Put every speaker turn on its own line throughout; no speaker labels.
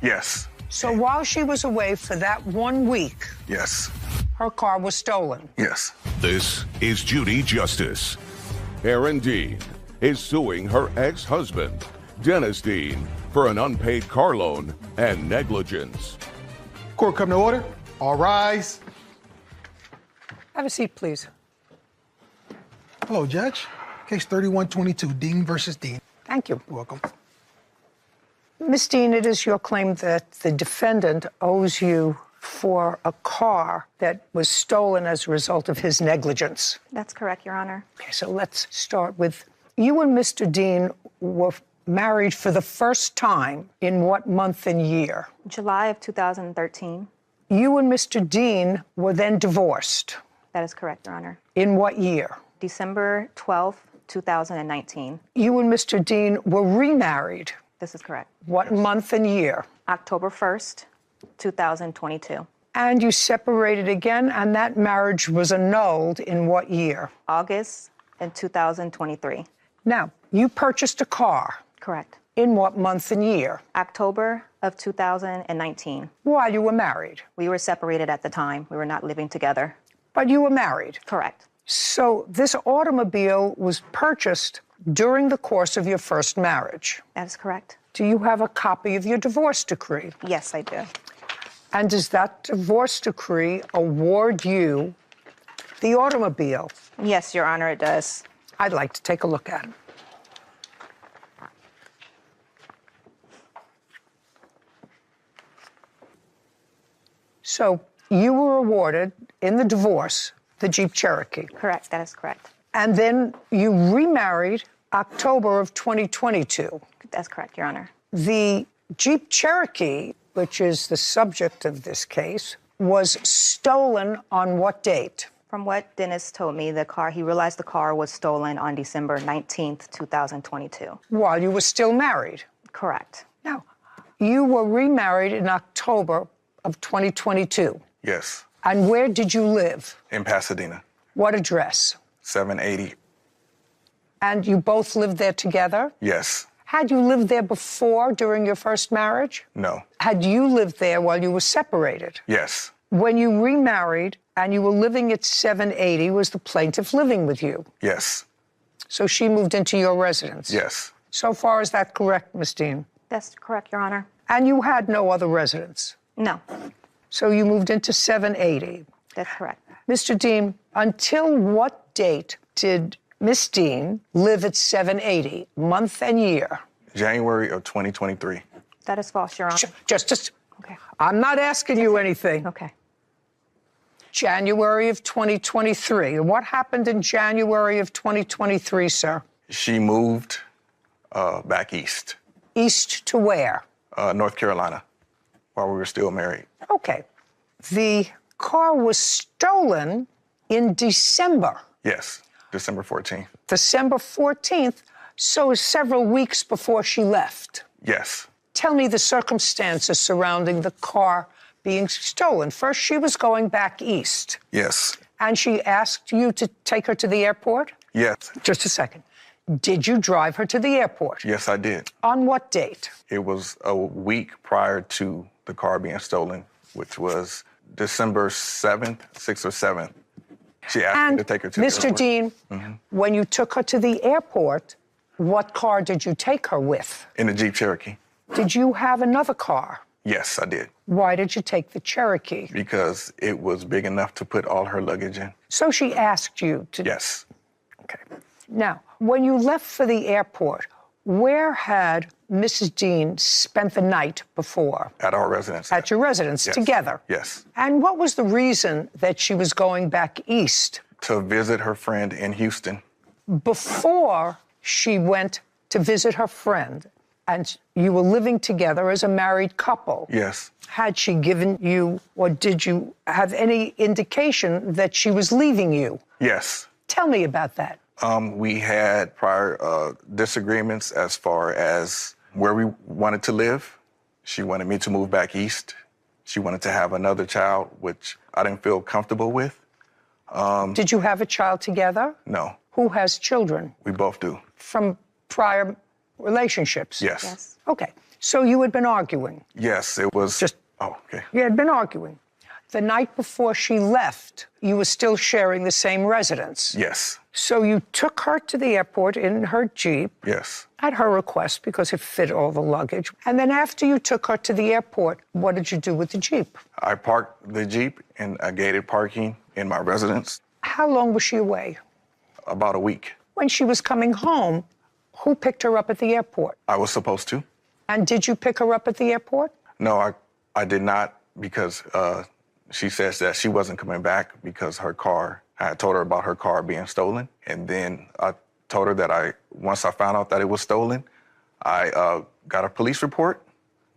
Yes.
So while she was away for that 1 week,
Yes.
her car was stolen.
Yes.
This is Judy Justice. Erin Dean is suing her ex-husband, Dennis Dean, for an unpaid car loan and negligence.
Court come to order. All rise.
Have a seat, please.
Hello, Judge. Case 3122, Dean versus Dean.
Thank you.
Welcome.
Ms. Dean, it is your claim that the defendant owes you for a car that was stolen as a result of his negligence.
That's correct, Your Honor.
Okay, so let's start with, you and Mr. Dean were married for the first time in what month and year?
July of 2013.
You and Mr. Dean were then divorced.
That is correct, Your Honor.
In what year?
December 12th, 2019.
You and Mr. Dean were remarried.
This is correct.
What month and year?
October 1st, 2022.
And you separated again, and that marriage was annulled in what year?
August in 2023.
Now, you purchased a car.
Correct.
In what month and year?
October of 2019.
While you were married.
We were separated at the time. We were not living together.
But you were married.
Correct.
So this automobile was purchased during the course of your first marriage.
That is correct.
Do you have a copy of your divorce decree?
Yes, I do.
And does that divorce decree award you the automobile?
Yes, Your Honor, it does.
I'd like to take a look at it. So you were awarded in the divorce the Jeep Cherokee.
Correct, that is correct.
And then you remarried October of 2022.
That's correct, Your Honor.
The Jeep Cherokee, which is the subject of this case, was stolen on what date?
From what Dennis told me, he realized the car was stolen on December 19th, 2022.
While you were still married.
Correct.
Now, you were remarried in October of 2022.
Yes.
And where did you live?
In Pasadena.
What address?
780.
And you both lived there together?
Yes.
Had you lived there before, during your first marriage?
No.
Had you lived there while you were separated?
Yes.
When you remarried and you were living at 780, was the plaintiff living with you?
Yes.
So she moved into your residence?
Yes.
So far, is that correct, Ms. Dean?
That's correct, Your Honor.
And you had no other residence?
No.
So you moved into 780?
That's correct.
Mr. Dean, until what date did Miss Dean live at 780, month and year?
January of 2023.
That is false, Your Honor.
Just,
Okay.
I'm not asking you anything.
Okay.
January of 2023. And what happened in January of 2023, sir?
She moved back east.
East to where?
North Carolina, while we were still married.
Okay. The car was stolen in December.
Yes. December 14th.
December 14th, so several weeks before she left.
Yes.
Tell me the circumstances surrounding the car being stolen. First, she was going back east.
Yes.
And she asked you to take her to the airport?
Yes.
Just a second. Did you drive her to the airport?
Yes, I did.
On what date?
It was a week prior to the car being stolen, which was December 7th, 6th or 7th. She asked me to take her to the airport.
Mr. Dean, when you took her to the airport, what car did you take her with?
In the Jeep Cherokee.
Did you have another car?
Yes, I did.
Why did you take the Cherokee?
Because it was big enough to put all her luggage in.
So she asked you to...
Yes.
Okay. Now, when you left for the airport, where had Mrs. Dean spent the night before?
At our residence.
At your residence,
Yes.
together?
Yes.
And what was the reason that she was going back east?
To visit her friend in Houston.
Before she went to visit her friend, and you were living together as a married couple.
Yes.
Had she given you, or did you have any indication that she was leaving you?
Yes.
Tell me about that.
We had prior disagreements as far as where we wanted to live. She wanted me to move back east. She wanted to have another child, which I didn't feel comfortable with.
Did you have a child together?
No.
Who has children?
We both do.
From prior relationships?
Yes.
Yes.
Okay. So you had been arguing?
Yes, it was. Oh, okay.
You had been arguing. The night before she left, you were still sharing the same residence?
Yes.
So you took her to the airport in her Jeep?
Yes.
At her request, because it fit all the luggage. And then after you took her to the airport, what did you do with the Jeep?
I parked the Jeep in a gated parking in my residence.
How long was she away?
About a week.
When she was coming home, who picked her up at the airport?
I was supposed to.
And did you pick her up at the airport?
No, I did not, because she says that she wasn't coming back because I had told her about her car being stolen. And then I told her that once I found out that it was stolen, I got a police report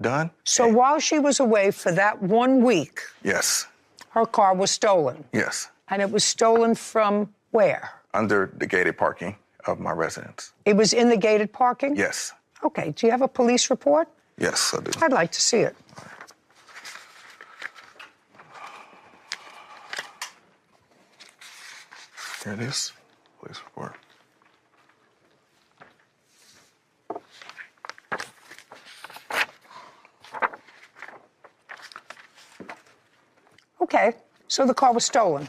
done.
So while she was away for that 1 week,
yes,
her car was stolen?
Yes.
And it was stolen from where?
Under the gated parking of my residence.
It was in the gated parking?
Yes.
Okay, do you have a police report?
Yes, I do.
I'd like to see it.
Here it is, police report.
Okay, so the car was stolen.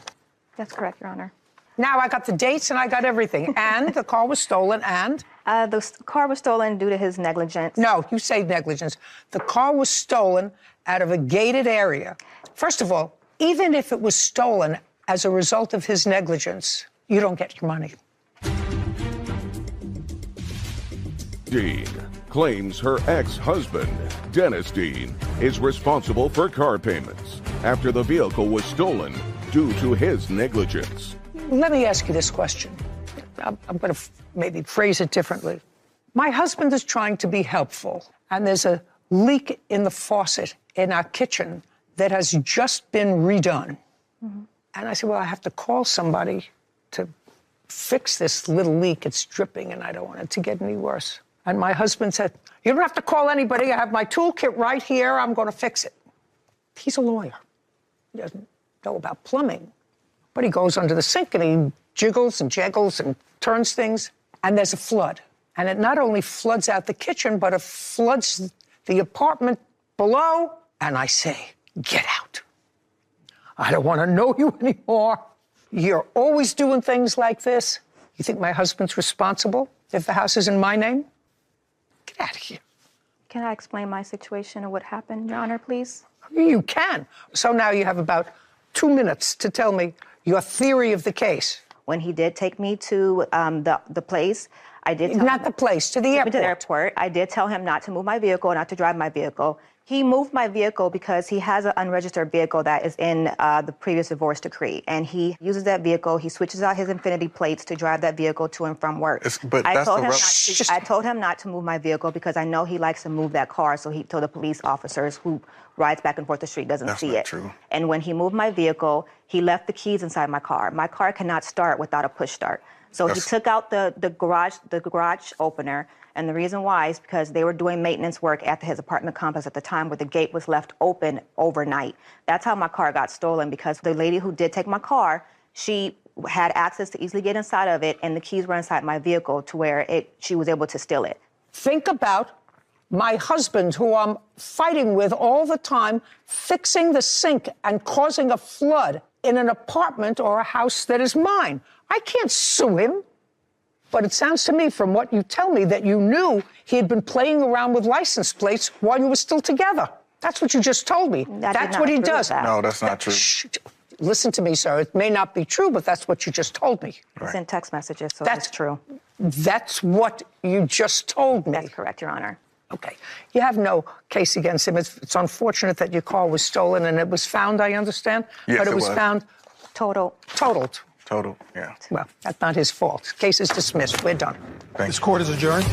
That's correct, Your Honor.
Now I got the dates and I got everything. And the car was stolen and?
The car was stolen due to his negligence.
No, you say negligence. The car was stolen out of a gated area. First of all, even if it was stolen as a result of his negligence, you don't get your money.
Dean claims her ex-husband, Dennis Dean, is responsible for car payments after the vehicle was stolen due to his negligence.
Let me ask you this question. I'm going to maybe phrase it differently. My husband is trying to be helpful, and there's a leak in the faucet in our kitchen that has just been redone. Mm-hmm. And I said, well, I have to call somebody to fix this little leak. It's dripping, and I don't want it to get any worse. And my husband said, you don't have to call anybody. I have my toolkit right here. I'm going to fix it. He's a lawyer. He doesn't know about plumbing. But he goes under the sink and he jiggles and jaggles and turns things, and there's a flood. And it not only floods out the kitchen, but it floods the apartment below. And I say, get out. I don't want to know you anymore. You're always doing things like this. You think my husband's responsible if the house is in my name? Get out of here.
Can I explain my situation and what happened, Your Honor, please?
You can. So now you have about 2 minutes to tell me your theory of the case.
When he did take me to the place, I did tell
Not
him,
the place, to the airport.
To the airport. I did tell him not to move my vehicle, not to drive my vehicle. He moved my vehicle because he has an unregistered vehicle that is in the previous divorce decree. And he uses that vehicle, he switches out his Infinity plates to drive that vehicle to and from work. I told him not to move my vehicle because I know he likes to move that car, so he told the police officers who rides back and forth the street doesn't see it.
That's not true.
And when he moved my vehicle, he left the keys inside my car. My car cannot start without a push start. So he took out the garage opener, and the reason why is because they were doing maintenance work at his apartment complex at the time where the gate was left open overnight. That's how my car got stolen, because the lady who did take my car, she had access to easily get inside of it, and the keys were inside my vehicle to where she was able to steal it.
Think about my husband, who I'm fighting with all the time, fixing the sink and causing a flood in an apartment or a house that is mine. I can't sue him. But it sounds to me, from what you tell me, that you knew he had been playing around with license plates while you were still together. That's what you just told me. That's what he does.
No, that's not true.
Listen to me, sir. It may not be true, but that's what you just told me.
It's in text messages, so that's true.
That's what you just told me.
That's correct, Your Honor.
Okay. You have no case against him. It's unfortunate that your car was stolen and it was found, I understand.
Yes,
but it was found
totaled.
Total, yeah.
Well, that's not his fault. Case is dismissed. We're done.
This court is adjourned.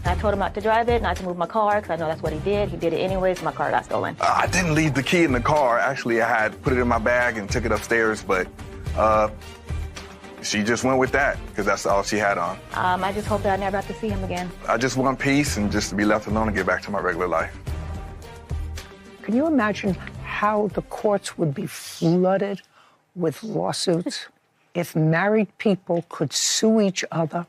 I told him not to drive it, not to move my car, because I know that's what he did. He did it anyways, my car got stolen.
I didn't leave the key in the car. Actually, I had put it in my bag and took it upstairs, but she just went with that because that's all she had on.
I just hope that I never have to see him again.
I just want peace and just to be left alone and get back to my regular life.
Can you imagine how the courts would be flooded with lawsuits if married people could sue each other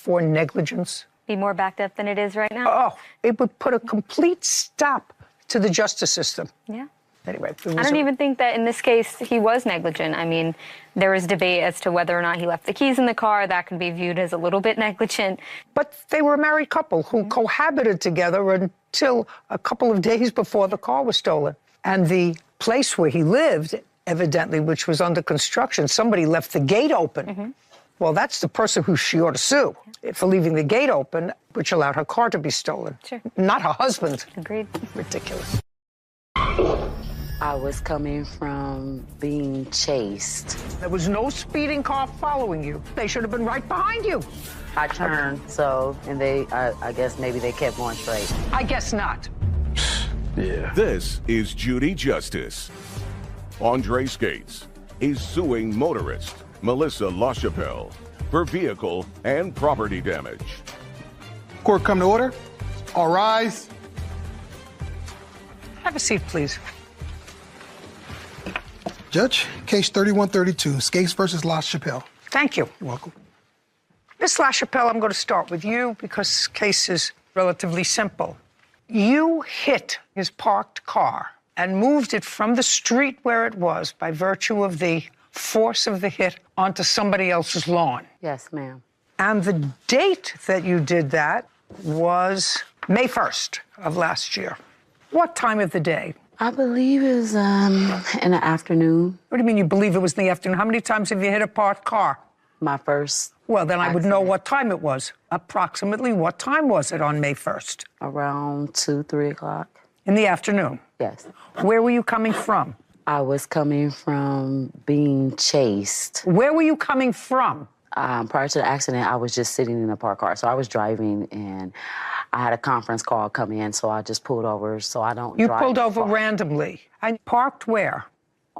for negligence?
Be more backed up than it is right now?
Oh, it would put a complete stop to the justice system.
Yeah.
Anyway,
I don't even think that in this case he was negligent. I mean, there was debate as to whether or not he left the keys in the car. That could be viewed as a little bit negligent.
But they were a married couple who cohabited together until a couple of days before the car was stolen. And the place where he lived, evidently, which was under construction, somebody left the gate open. Well, that's the person who she ought to sue for leaving the gate open, which allowed her car to be stolen.
Sure.
Not her husband.
Agreed.
Ridiculous.
I was coming from being chased.
There was no speeding car following you. They should have been right behind you.
I turned, and I guess maybe they kept going straight.
I guess not.
Yeah.
This is Judy Justice. Andre Skates is suing motorist Melissa LaChapelle for vehicle and property damage.
Court come to order. All rise.
Have a seat, please.
Judge, case 3132, Skates versus LaChapelle.
Thank you.
You're welcome.
Miss LaChapelle, I'm going to start with you because this case is relatively simple. You hit his parked car and moved it from the street where it was by virtue of the force of the hit onto somebody else's lawn.
Yes, ma'am.
And the date that you did that was May 1st of last year. What time of the day?
I believe it was in the afternoon.
What do you mean you believe it was in the afternoon? How many times have you hit a parked car?
My first.
Well, then I would know
accident.
what time it was. Approximately what time was it on May 1st?
Around 2, 3 o'clock.
In the afternoon.
Yes.
Where were you coming from?
I was coming from being chased.
Where were you coming from?
Prior to the accident, I was just sitting in a parked car. So I was driving, and I had a conference call come in, so I just pulled over so I don't
You
drive
pulled over
far.
randomly. And parked where?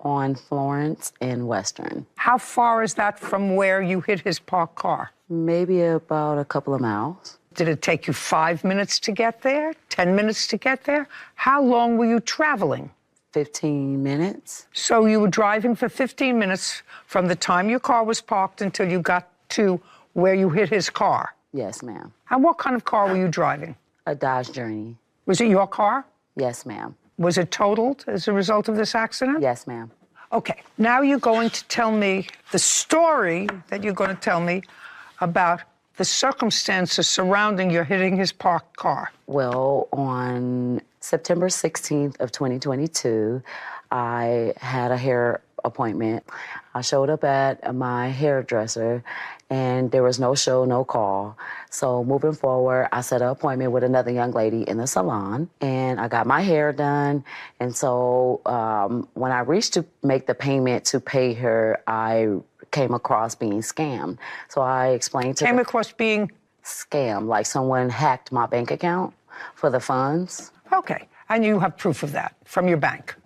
On Florence and Western.
How far is that from where you hit his parked car?
Maybe about a couple of miles.
Did it take you 5 minutes to get there? 10 minutes to get there? How long were you traveling?
15 minutes.
So you were driving for 15 minutes from the time your car was parked until you got to where you hit his car.
Yes, ma'am.
And what kind of car were you driving?
A Dodge Journey.
Was it your car?
Yes, ma'am.
Was it totaled as a result of this accident?
Yes, ma'am.
Okay, now you're going to tell me the story that you're going to tell me about the circumstances surrounding your hitting his parked car.
Well, on September 16th of 2022, I had a hair appointment. I showed up at my hairdresser, and there was no show, no call. So moving forward, I set an appointment with another young lady in the salon, and I got my hair done. And so when I reached to make the payment to pay her, I came across being scammed. So I explained to
Came
her,
across being...
scam, like someone hacked my bank account for the funds.
Okay, and you have proof of that from your bank?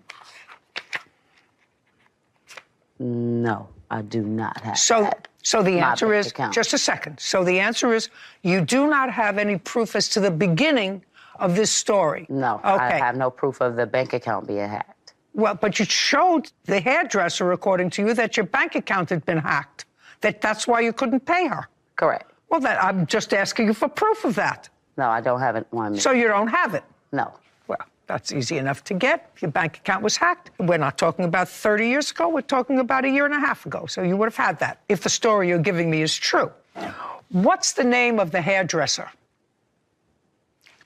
No, I do not have
So,
that.
so the
My
answer
bank
is,
account.
just a second. So the answer is, you do not have any proof as to the beginning of this story?
No,
Okay.
I have no proof of the bank account being hacked.
Well, but you showed the hairdresser, according to you, that your bank account had been hacked, that's why you couldn't pay her.
Correct.
Well, I'm just asking you for proof of that.
No, I don't have it on me.
So you don't have it?
No.
Well, that's easy enough to get. Your bank account was hacked. We're not talking about 30 years ago. We're talking about a year and a half ago. So you would have had that if the story you're giving me is true. What's the name of the hairdresser?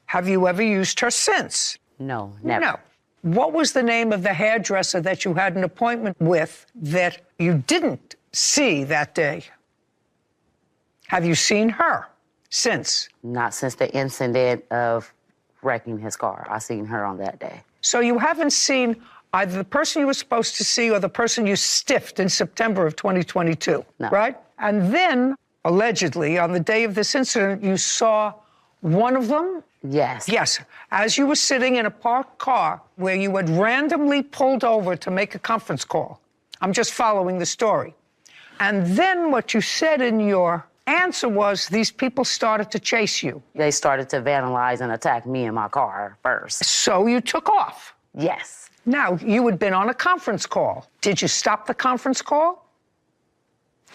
Have you ever used her since?
No, never.
No. What was the name of the hairdresser that you had an appointment with that you didn't see that day? Have you seen her since?
Not since the incident of wrecking his car. I seen her on that day.
So you haven't seen either the person you were supposed to see or the person you stiffed in September of 2022,
No.
right? And then, allegedly, on the day of this incident, you saw one of them?
Yes.
Yes. As you were sitting in a parked car where you had randomly pulled over to make a conference call. I'm just following the story. And then what you said in your answer was these people started to chase you.
They started to vandalize and attack me in my car first.
So you took off.
Yes.
Now, you had been on a conference call. Did you stop the conference call?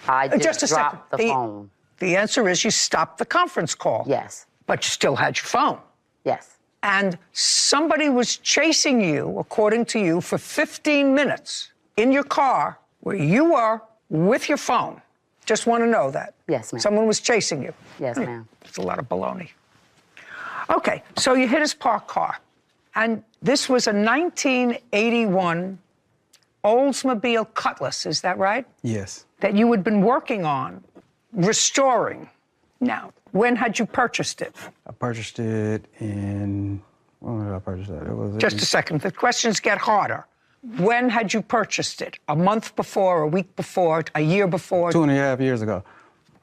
I
Just
just
a
dropped
second.
the phone.
The answer is you stopped the conference call.
Yes.
But you still had your phone.
Yes.
And somebody was chasing you, according to you, for 15 minutes in your car where you were with your phone. Just want to know that.
Yes, ma'am.
Someone was chasing you.
Yes, ma'am.
It's a lot of baloney. Okay, so you hit his parked car. And this was a 1981 Oldsmobile Cutlass, is that right?
Yes.
That you had been working on, restoring. Now, when had you purchased it?
I purchased it in, when did I purchase that? It was
Just a second, the questions get harder. When had you purchased it? A month before, a week before, a year before?
2.5 years ago.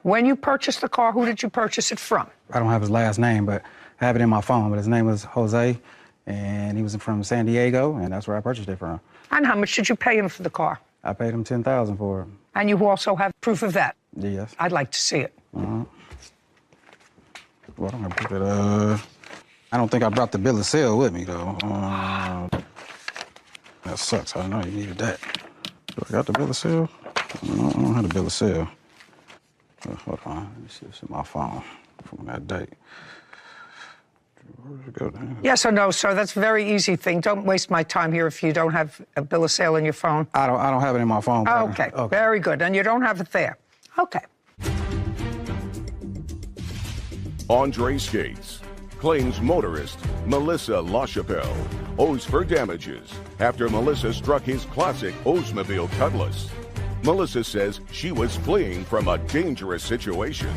When you purchased the car, who did you purchase it from?
I don't have his last name, but I have it in my phone. But his name was Jose, and he was from San Diego, and that's where I purchased it from.
And how much did you pay him for the car?
I paid him $10,000 for it.
And you also have proof of that?
Yes.
I'd like to see it.
Well, I don't have proof of it. I don't think I brought the bill of sale with me, though. That sucks. I know you needed that. Do I got the bill of sale? No, I don't have the bill of sale. Hold on. Let me see. It's in my phone from that date. Where did it go then?
Yes or no, sir? That's a very easy thing. Don't waste my time here if you don't have a bill of sale in your phone.
I don't have it in my phone.
Okay, very good. And you don't have it there. Okay.
Andre Skates claims motorist Melissa LaChapelle owes for damages after Melissa struck his classic Oldsmobile Cutlass. Melissa says she was fleeing from a dangerous situation.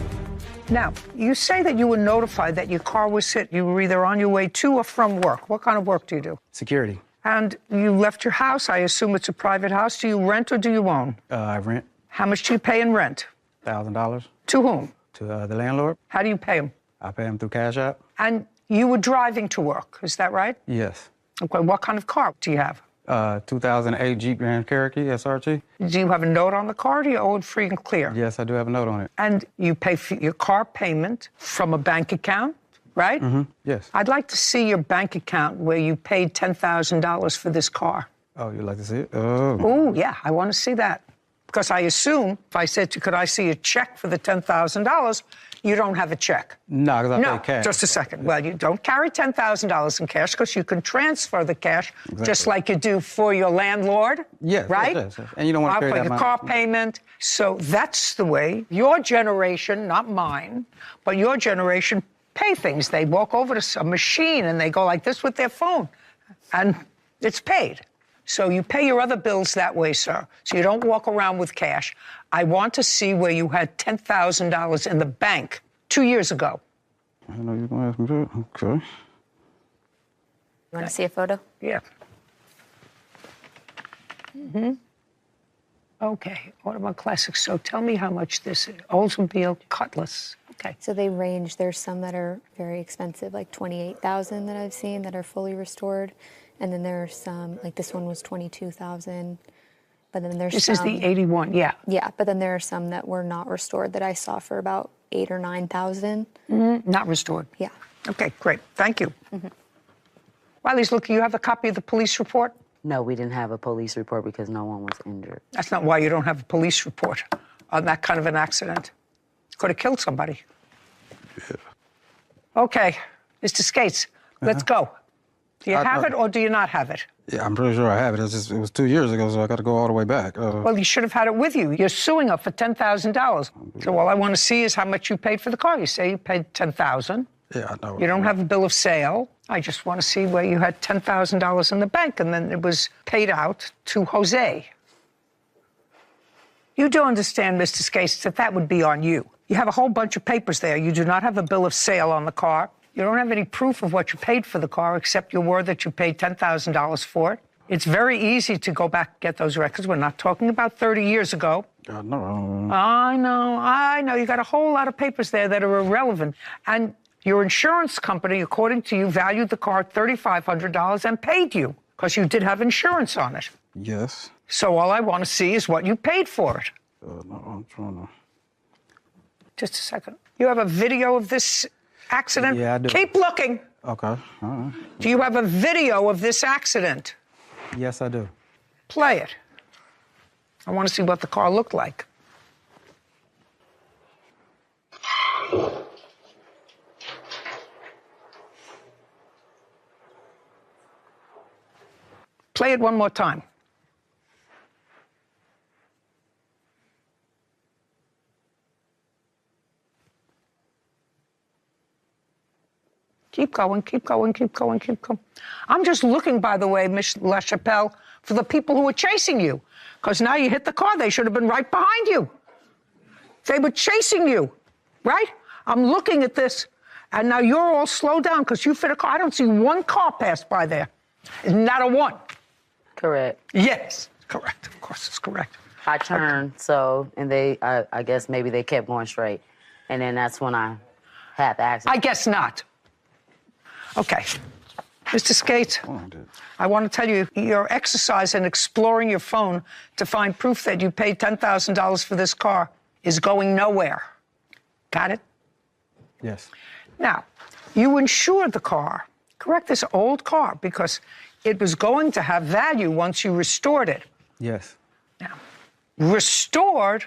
Now, you say that you were notified that your car was hit. You were either on your way to or from work. What kind of work do you do?
Security.
And you left your house. I assume it's a private house. Do you rent or do you own?
I rent.
How much do you pay in rent?
$1,000.
To whom?
To the landlord.
How do you pay him?
I pay him through Cash App.
And you were driving to work, is that right?
Yes.
Okay, what kind of car do you have?
2008 Jeep Grand Cherokee SRT.
Do you have a note on the car or do you owe it free and clear?
Yes, I do have a note on it.
And you pay for your car payment from a bank account, right?
Mm-hmm. Yes.
I'd like to see your bank account where you paid $10,000 for this car.
Oh, you'd like to see it? Oh.
Oh, yeah, I want to see that. Because I assume if I said, could I see a check for the $10,000, you don't have a check.
No, because I pay cash.
Just a second. Well, you don't carry $10,000 in cash because you can transfer the cash just like you do for your landlord.
Yes,
right?
Yes. And you don't want to carry that
your car payment. So that's the way your generation, not mine, but your generation pay things. They walk over to a machine and they go like this with their phone, and it's paid. So you pay your other bills that way, sir. So you don't walk around with cash. I want to see where you had $10,000 in the bank 2 years ago.
I know you're going to ask me that. Okay.
You want to see a photo?
Yeah. Mm-hmm. Okay, Autobahn Classics. So tell me how much this is. Oldsmobile Cutlass. Okay.
So they range. There's some that are very expensive, like $28,000 that I've seen that are fully restored. And then there are some, like this one was $22,000. But then there's
This
some,
is the 81, yeah.
Yeah, but then there are some that were not restored that I saw for about $8,000 or $9,000.
Mm-hmm. Not restored.
Yeah.
Okay, great. Thank you. Mm-hmm. While he's looking, you have a copy of the police report?
No, we didn't have a police report because no one was injured.
That's not why you don't have a police report on that kind of an accident. Could have killed somebody.
Yeah.
Okay, Mr. Skates, let's go. Do you have it or do you not have it?
Yeah, I'm pretty sure I have it. It was 2 years ago, so I got to go all the way back.
Well, you should have had it with you. You're suing her for $10,000. So all I want to see is how much you paid for the car. You say you paid $10,000.
Yeah, I know.
You don't have a bill of sale. I just want to see where you had $10,000 in the bank, and then it was paid out to Jose. You do understand, Mr. Skates, that that would be on you. You have a whole bunch of papers there. You do not have a bill of sale on the car. You don't have any proof of what you paid for the car, except your word that you paid $10,000 for it. It's very easy to go back and get those records. We're not talking about 30 years ago.
I know.
I know. You got a whole lot of papers there that are irrelevant. And your insurance company, according to you, valued the car at $3,500 and paid you because you did have insurance on it.
Yes.
So all I want to see is what you paid for it.
No, I'm trying to...
Just a second. You have a video of this accident?
Yeah, I do.
Keep looking.
Okay, all right.
Do you have a video of this accident?
Yes, I do.
Play it. I want to see what the car looked like. Play it one more time. Keep going, keep going, keep going, keep going. I'm just looking, by the way, Miss LaChapelle, for the people who are chasing you. Because now you hit the car, they should have been right behind you. They were chasing you, right? I'm looking at this, and now you're all slowed down because you fit a car. I don't see one car pass by there. Not a one.
Correct.
Yes, correct. Of course, it's correct.
I turned, and I guess maybe they kept going straight. And then that's when I had the accident.
I guess not. Okay. Mr. Skates, I want to tell you, your exercise in exploring your phone to find proof that you paid $10,000 for this car is going nowhere. Got it?
Yes.
Now, you insured the car, correct? This old car, because it was going to have value once you restored it.
Yes.
Now, restored,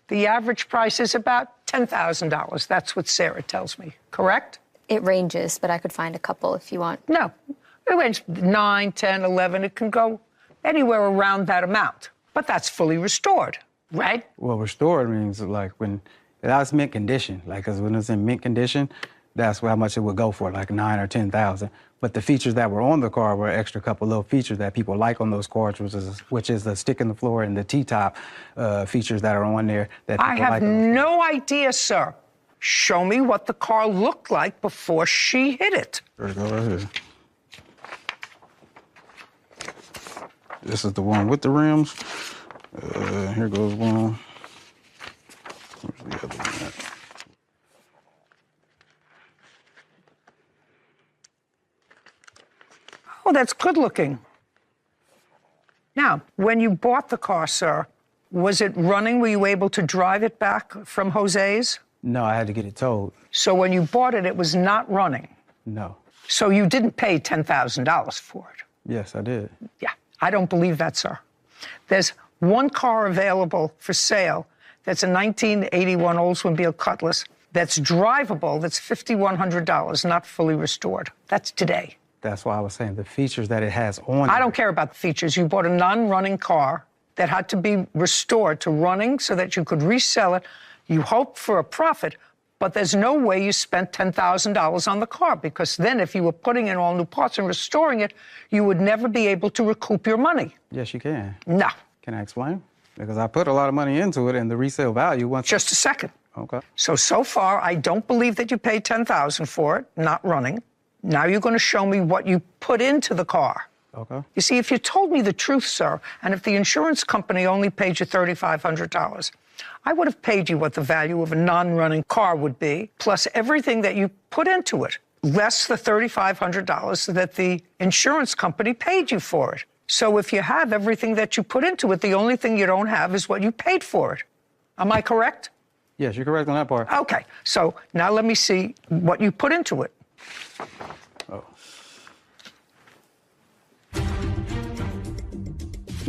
the average price is about $10,000. That's what Sarah tells me, correct?
It ranges, but I could find a couple if you want.
No, it ranges 9, 10, 11. It can go anywhere around that amount, but that's fully restored, right?
Well, restored means like when that's mint condition. Like, 'cause when it's in mint condition, that's how much it would go for, like 9 or 10,000. But the features that were on the car were extra couple little features that people like on those cars, which is the stick in the floor and the T-top features that are on there. That
I have no idea, sir. Show me what the car looked like before she hit it.
There you go, right here. This is the one with the rims. Here goes one. Where's the other one at?
Oh, that's good looking. Now, when you bought the car, sir, was it running? Were you able to drive it back from Jose's?
No, I had to get it towed.
So when you bought it, it was not running?
No.
So you didn't pay $10,000 for it?
Yes, I did.
Yeah, I don't believe that, sir. There's one car available for sale that's a 1981 Oldsmobile Cutlass that's drivable, that's $5,100, not fully restored. That's today.
That's why I was saying the features that it has on it.
I don't care about the features. You bought a non-running car that had to be restored to running so that you could resell it. You hope for a profit, but there's no way you spent $10,000 on the car, because then if you were putting in all new parts and restoring it, you would never be able to recoup your money.
Yes, you can.
No.
Can I explain? Because I put a lot of money into it, and the resale value once.
Just a second.
Okay.
So far, I don't believe that you paid $10,000 for it, not running. Now you're going to show me what you put into the car.
Okay.
You see, if you told me the truth, sir, and if the insurance company only paid you $3,500, I would have paid you what the value of a non-running car would be, plus everything that you put into it, less the $3,500 that the insurance company paid you for it. So if you have everything that you put into it, the only thing you don't have is what you paid for it. Am I correct?
Yes, you're correct on that part.
Okay, so now let me see what you put into it.
Oh.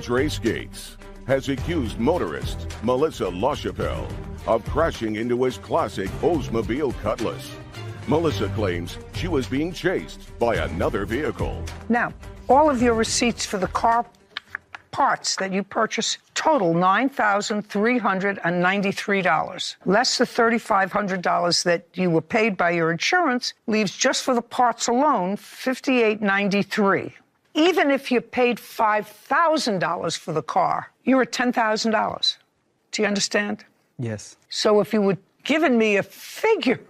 Trey Skates has accused motorist Melissa LaChapelle of crashing into his classic Oldsmobile Cutlass. Melissa claims she was being chased by another vehicle.
Now, all of your receipts for the car parts that you purchased total $9,393. Less the $3,500 that you were paid by your insurance leaves just for the parts alone $5,893. Even if you paid $5,000 for the car, you're at $10,000. Do you understand?
Yes.
So if you would given me a figure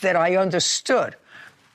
that I understood,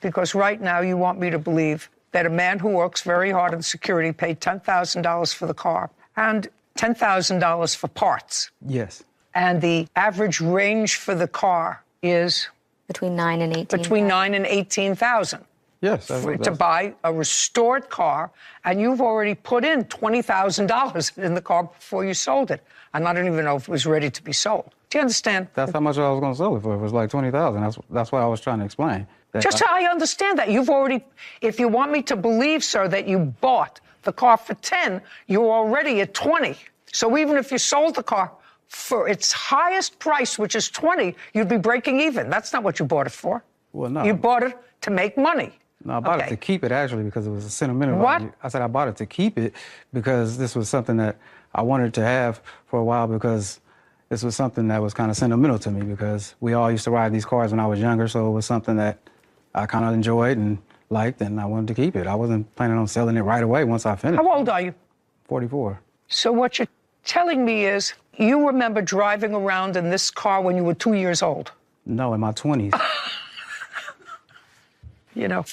because right now you want me to believe that a man who works very hard in security paid $10,000 for the car and $10,000 for parts.
Yes.
And the average range for the car is?
Between 9 and 18.
Between 9 and 18,000.
Yes.
To buy a restored car, and you've already put in $20,000 in the car before you sold it. And I don't even know if it was ready to be sold. Do you understand?
That's how much I was going to sell it for. It was like $20,000. That's what I was trying to explain.
Just so I understand that. You've already, if you want me to believe, sir, that you bought the car for 10, you're already at 20. So even if you sold the car for its highest price, which is 20, you'd be breaking even. That's not what you bought it for.
Well, no.
You bought it to make money.
No, I bought it to keep it, actually, because it was a sentimental value. I said I bought it to keep it because this was something that I wanted to have for a while, because this was something that was kind of sentimental to me, because we all used to ride these cars when I was younger, so it was something that I kind of enjoyed and liked, and I wanted to keep it. I wasn't planning on selling it right away once I finished.
How old are you?
44.
So what you're telling me is you remember driving around in this car when you were 2 years old?
No, in my 20s.
You know,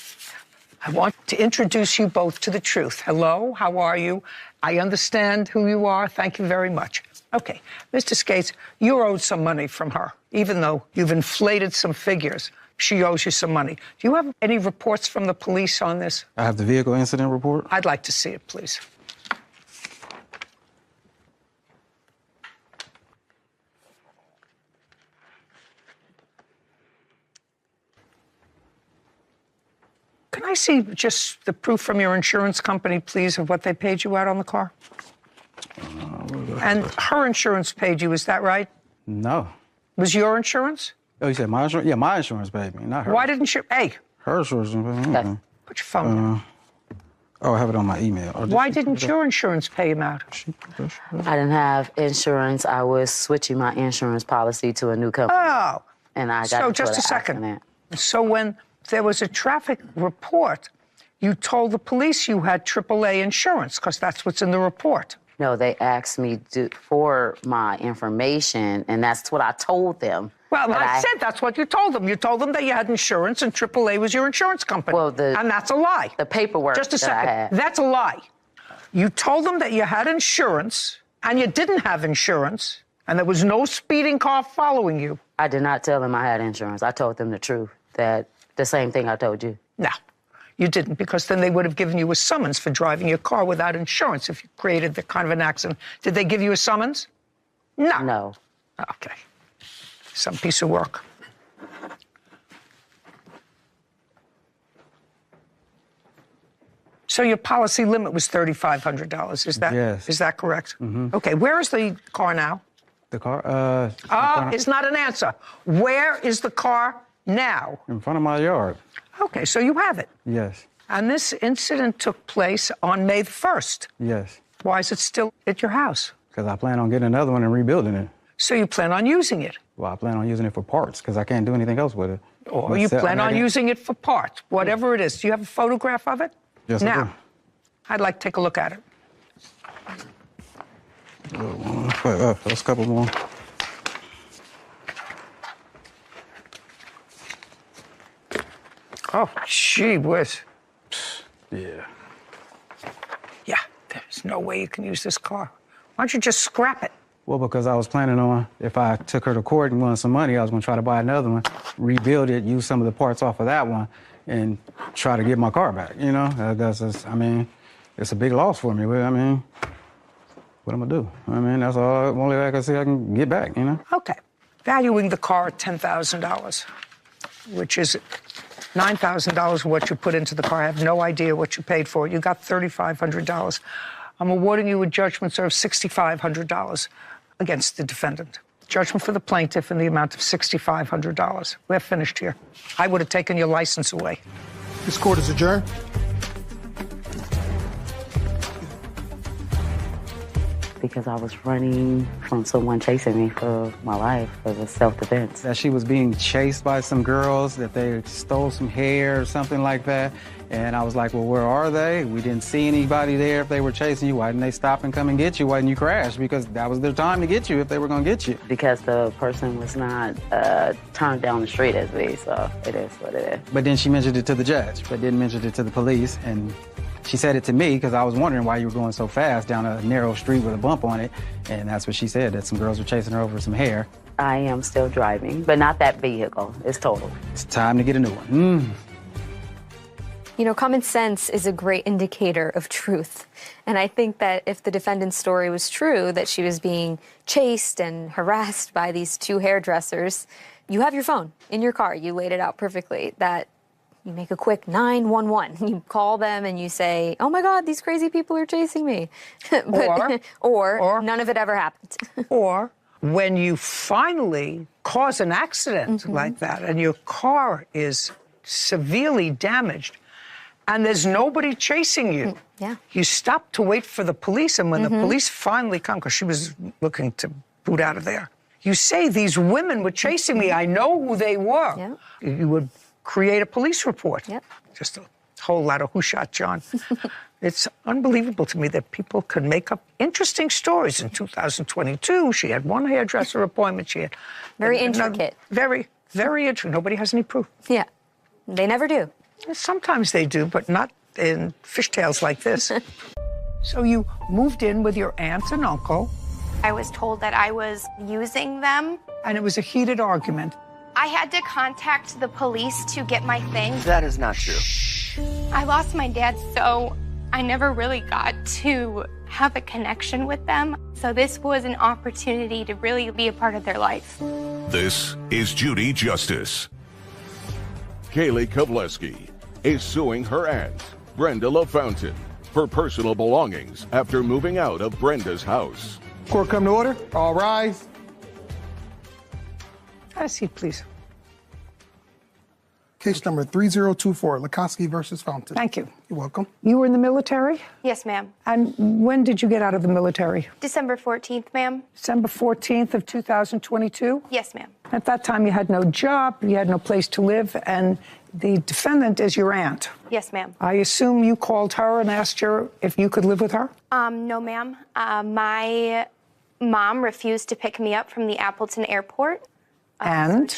I want to introduce you both to the truth. Hello, how are you? I understand who you are. Thank you very much. Okay, Mr. Skates, you're owed some money from her, even though you've inflated some figures. She owes you some money. Do you have any reports from the police on this?
I have the vehicle incident report.
I'd like to see it, please. Can I see just the proof from your insurance company, please, of what they paid you out on the car? And her insurance paid you, is that right?
No.
Was your insurance?
Oh, you said my insurance? Yeah, my insurance paid me, not her.
Why didn't you? Hey.
Her insurance paid me.
Yes. Put your phone down.
Oh, I have it on my email.
Why didn't your insurance pay him out?
I didn't have insurance. I was switching my insurance policy to a new company.
Oh.
And I got
So
into
just
an
a second.
accident.
So when there was a traffic report, you told the police you had AAA insurance, because that's what's in the report.
No, they asked me for my information, and that's what I told them.
Well, I said that's what you told them. You told them that you had insurance and AAA was your insurance company.
Well,
and that's a lie.
The paperwork.
Just a
that I
second.
had.
That's a lie. You told them that you had insurance and you didn't have insurance, and there was no speeding car following you.
I did not tell them I had insurance. I told them the truth, that the same thing I told you.
No, you didn't, because then they would have given you a summons for driving your car without insurance if you created the kind of an accident. Did they give you a summons? No.
No.
Okay. Some piece of work. So your policy limit was $3,500. Is that
Yes.
Is that correct?
Mm-hmm.
Okay. Where is the car now?
The car?
It's not an answer. Where is the car now?
In front of my yard.
Okay, so you have it.
Yes.
And this incident took place on May the 1st.
Yes.
Why is it still at your house?
Because I plan on getting another one and rebuilding it.
So you plan on using it?
Well, I plan on using it for parts because I can't do anything else with it.
Or you plan on using it for parts, whatever it is. Do you have a photograph of it?
Yes, I
now,
do.
I'd like to take a look at it.
There's a couple more.
Oh, gee whiz.
Yeah.
Yeah, there's no way you can use this car. Why don't you just scrap it?
Well, because I was planning on, if I took her to court and wanted some money, I was going to try to buy another one, rebuild it, use some of the parts off of that one, and try to get my car back, you know? I mean, it's a big loss for me. I mean, what am I going to do? I mean, that's all, only way I can see I can get back, you know?
Okay. Valuing the car at $10,000, which is $9,000 what you put into the car. I have no idea what you paid for it. You got $3,500. I'm awarding you a judgment, sir, of $6,500 against the defendant. Judgment for the plaintiff in the amount of $6,500. We're finished here. I would have taken your license away.
This court is adjourned.
Because I was running from someone chasing me for my life. It was self-defense.
That she was being chased by some girls, that they stole some hair or something like that. And I was like, well, where are they? We didn't see anybody there. If they were chasing you, why didn't they stop and come and get you? Why didn't you crash? Because that was their time to get you if they were going to get you.
Because the person was not turned down the street as me, so it is what it is.
But then she mentioned it to the judge, but didn't mention it to the police. And she said it to me because I was wondering why you were going so fast down a narrow street with a bump on it. And that's what she said, that some girls were chasing her over some hair.
I am still driving, but not that vehicle. It's totaled.
It's time to get a new one.
You know, common sense is a great indicator of truth. And I think that if the defendant's story was true, that she was being chased and harassed by these two hairdressers, you have your phone in your car. You laid it out perfectly. That you make a quick 911. You call them and you say, oh my God, these crazy people are chasing me. or none of it ever happened.
Or when you finally cause an accident like that and your car is severely damaged, and there's nobody chasing you.
Yeah.
You stop to wait for the police, and when the police finally come, because she was looking to boot out of there, you say, these women were chasing me. I know who they were.
Yeah.
You would create a police report.
Yep.
Just a whole lot of who shot John. It's unbelievable to me that people can make up interesting stories. In 2022, she had one hairdresser appointment. She had
Very
another-
intricate.
Very, very intricate. Nobody has any proof.
Yeah. They never do.
Sometimes they do, but not in fishtails like this. So you moved in with your aunt and uncle,
I was told that I was using them.
and it was a heated argument.
I had to contact the police to get my things.
That is not true.
I lost my dad, so I never really got to have a connection with them. So this was an opportunity to really be a part of their life.
This is Judy Justice. Kaylee Kovleski is suing her aunt, Brenda LaFountain, for personal belongings after moving out of Brenda's house.
Court come to order. All rise.
Have a seat, please.
Case number 3024, Lukoski versus Fountain.
Thank you.
You're welcome.
You were in the military?
Yes, ma'am.
And when did you get out of the military?
December 14th, ma'am.
December 14th of 2022?
Yes, ma'am.
At that time, you had no job, you had no place to live, and the defendant is your aunt.
Yes, ma'am.
I assume you called her and asked her if you could live with her?
No, ma'am. My mom refused to pick me up from the Appleton airport.
And?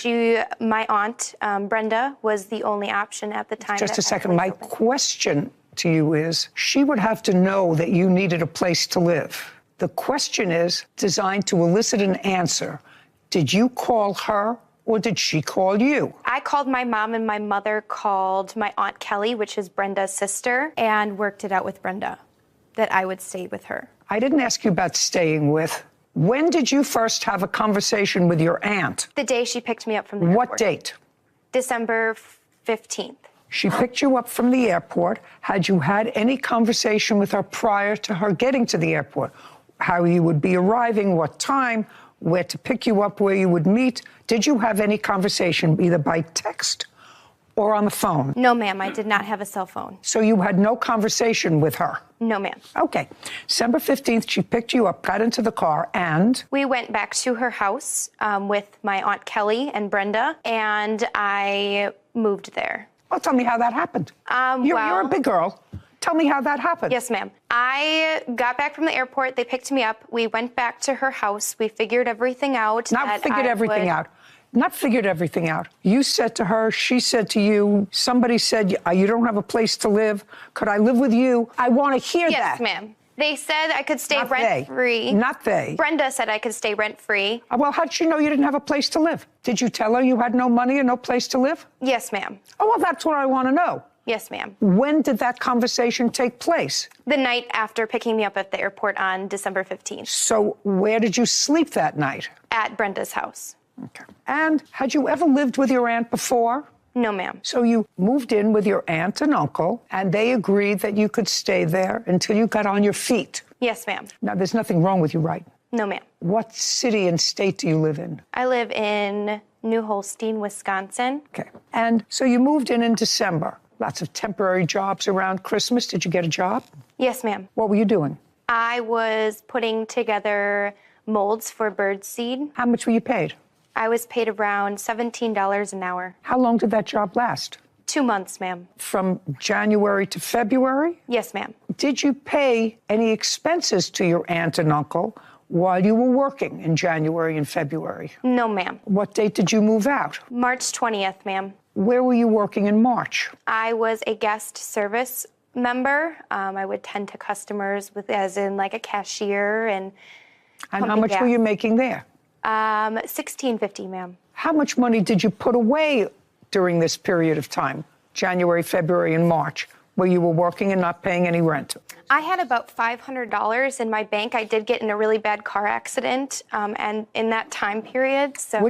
My aunt, Brenda, was the only option at the time.
Just
that
a second.
had
My
place open.
question to you is, she would have to know that you needed a place to live. The question is designed to elicit an answer. Did you call her or did she call you?
I called my mom, and my mother called my Aunt Kelly, which is Brenda's sister, and worked it out with Brenda that I would stay with her.
I didn't ask you about staying with. When did you first have a conversation with your aunt?
The day she picked me up from the airport.
What date?
December 15th.
She picked you up from the airport. Had you had any conversation with her prior to her getting to the airport? How you would be arriving, what time, where to pick you up, where you would meet? Did you have any conversation either by text or on the phone?
No, ma'am, I did not have a cell phone.
So you had no conversation with her?
No, ma'am.
Okay. December 15th, she picked you up, got into the car, and?
We went back to her house with my Aunt Kelly and Brenda, and I moved there.
Well, tell me how that happened. You're a big girl. Tell me how that happened.
Yes, ma'am. I got back from the airport. They picked me up. We went back to her house. We figured everything out.
Not figured everything out. Not figured everything out. You said to her, she said to you, somebody said, you don't have a place to live. Could I live with you? I want to hear that.
Yes, ma'am. They said I could stay
Not
rent-free.
Not they.
Brenda said I could stay rent-free.
Well, how did she know you didn't have a place to live? Did you tell her you had no money and no place to live?
Yes, ma'am.
Oh, well, that's what I want to know.
Yes, ma'am.
When did that conversation take place?
The night after picking me up at the airport on December 15th.
So where did you sleep that night?
At Brenda's house.
Okay. And had you ever lived with your aunt before?
No, ma'am.
So you moved in with your aunt and uncle, and they agreed that you could stay there until you got on your feet.
Yes, ma'am.
Now, there's nothing wrong with you, right?
No, ma'am.
What city and state do you live in?
I live in New Holstein, Wisconsin.
Okay. And so you moved in December. Lots of temporary jobs around Christmas. Did you get a job?
Yes, ma'am.
What were you doing?
I was putting together molds for birdseed.
How much were you paid?
I was paid around $17 an hour.
How long did that job last?
2 months, ma'am.
From January to February?
Yes, ma'am.
Did you pay any expenses to your aunt and uncle while you were working in January and February?
No, ma'am.
What date did you move out?
March 20th, ma'am.
Where were you working in March?
I was a guest service member. I would tend to customers as in like a cashier and
how much were you making there?
$16.50, ma'am.
How much money did you put away during this period of time, January, February, and March, where you were working and not paying any rent?
I had about $500 in my bank. I did get in a really bad car accident, and in that time period, so...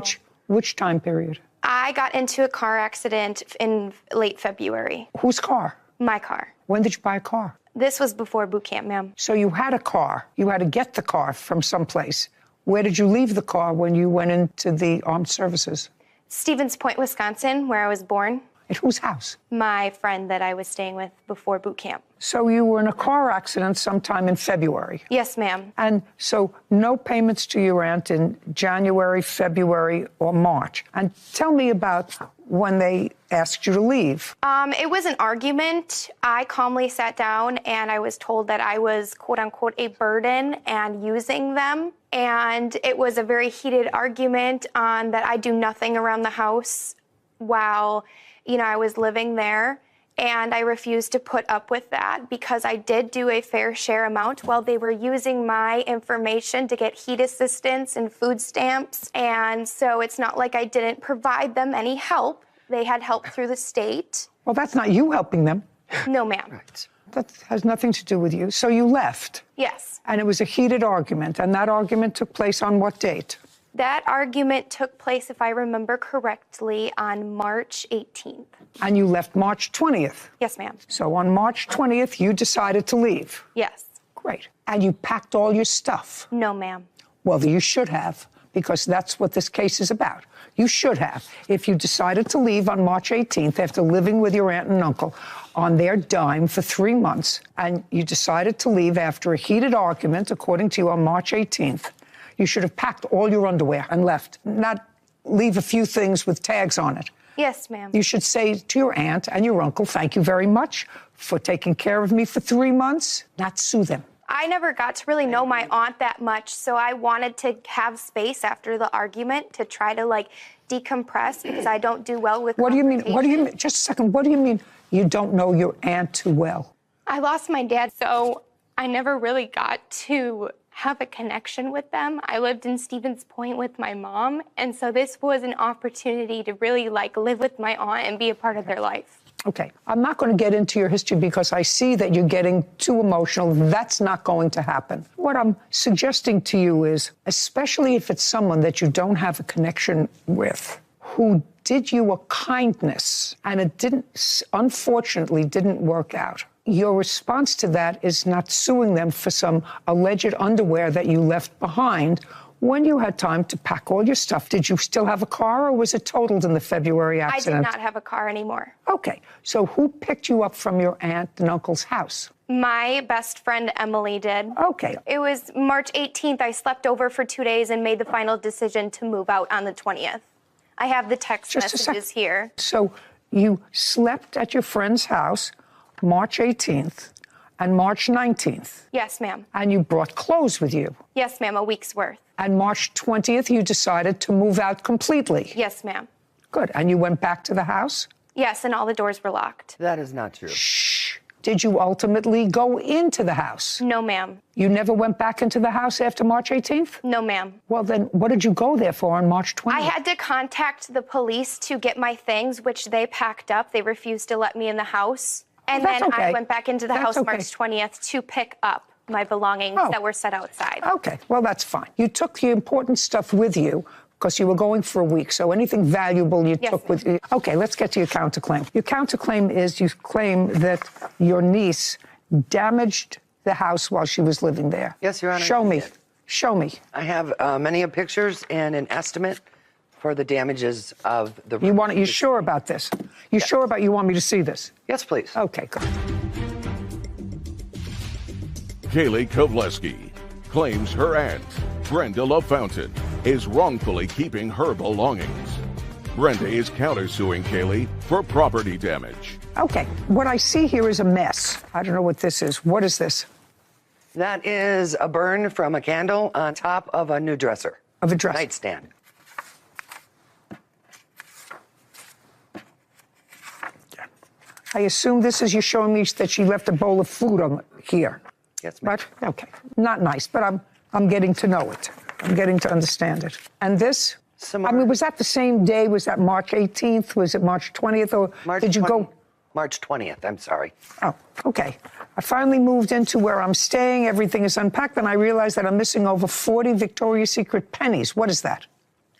Which time period?
I got into a car accident in late February.
Whose car?
My car.
When did you buy a car?
This was before boot camp, ma'am.
So you had a car. You had to get the car from someplace. Where did you leave the car when you went into the armed services?
Stevens Point, Wisconsin, where I was born.
At whose house?
My friend that I was staying with before boot camp.
So you were in a car accident sometime in February.
Yes, ma'am.
And so no payments to your aunt in January, February, or March. And tell me about when they asked you to leave.
It was an argument. I calmly sat down and I was told that I was, quote unquote, a burden and using them. And it was a very heated argument on that I do nothing around the house while, I was living there. And I refused to put up with that because I did do a fair share amount while they were using my information to get heat assistance and food stamps. And so it's not like I didn't provide them any help. They had help through the state.
Well, that's not you helping them.
No, ma'am.
Right. That has nothing to do with you. So you left.
Yes.
And it was a heated argument. And that argument took place on what date?
That argument took place, if I remember correctly, on March 18th.
And you left March 20th?
Yes, ma'am.
So on March 20th, you decided to leave?
Yes.
Great. And you packed all your stuff?
No, ma'am.
Well, you should have, because that's what this case is about. You should have. If you decided to leave on March 18th after living with your aunt and uncle on their dime for 3 months, and you decided to leave after a heated argument, according to you, on March 18th, you should have packed all your underwear and left, not leave a few things with tags on it.
Yes, ma'am.
You should say to your aunt and your uncle, thank you very much for taking care of me for 3 months, not sue them.
I never got to really know my aunt that much, so I wanted to have space after the argument to try to, decompress because I don't do well with
What do you mean? Just a second. What do you mean you don't know your aunt too well?
I lost my dad, so I never really got to have a connection with them. I lived in Stevens Point with my mom, and so this was an opportunity to really live with my aunt and be a part of their life.
Okay, I'm not going to get into your history because I see that you're getting too emotional. That's not going to happen. What I'm suggesting to you is, especially if it's someone that you don't have a connection with, who did you a kindness and it unfortunately didn't work out. Your response to that is not suing them for some alleged underwear that you left behind when you had time to pack all your stuff. Did you still have a car or was it totaled in the February accident?
I did not have a car anymore.
Okay, so who picked you up from your aunt and uncle's house?
My best friend, Emily, did.
Okay.
It was March 18th. I slept over for 2 days and made the final decision to move out on the 20th. I have the text messages here.
So you slept at your friend's house March 18th and March 19th.
Yes, ma'am.
And you brought clothes with you.
Yes, ma'am, a week's worth.
And March 20th, you decided to move out completely.
Yes, ma'am.
Good. And you went back to the house?
Yes, and all the doors were locked.
That is not true.
Shh. Did you ultimately go into the house?
No, ma'am.
You never went back into the house after March 18th?
No, ma'am.
Well, then what did you go there for on March 20th?
I had to contact the police to get my things, which they packed up. They refused to let me in the house. And then I went back into the house March 20th to pick up my belongings that were set outside.
Okay, well, that's fine. You took the important stuff with you because you were going for a week, so anything valuable you took with you. Okay, let's get to your counterclaim. Your counterclaim is you claim that your niece damaged the house while she was living there.
Yes, Your Honor.
Show me. Show me.
I have many pictures and an estimate for the damages of the...
You sure about this? You sure about you want me to see this?
Yes, please.
Okay, good.
Kaylee Kovleski claims her aunt, Brenda LaFountain, is wrongfully keeping her belongings. Brenda is countersuing Kaylee for property damage.
Okay, what I see here is a mess. I don't know what this is. What is this?
That is a burn from a candle on top of a new dresser.
Of a dresser.
Nightstand.
I assume this is you showing me that she left a bowl of food on here.
Yes, ma'am.
Right? Okay. Not nice, but I'm getting to know it. I'm getting to understand it. And this?
Similar.
I mean, was that the same day? Was that March 18th? Was it March 20th? Or did you go?
March 20th, I'm sorry.
Oh, okay. I finally moved into where I'm staying. Everything is unpacked, and I realized that I'm missing over 40 Victoria's Secret pennies. What is that?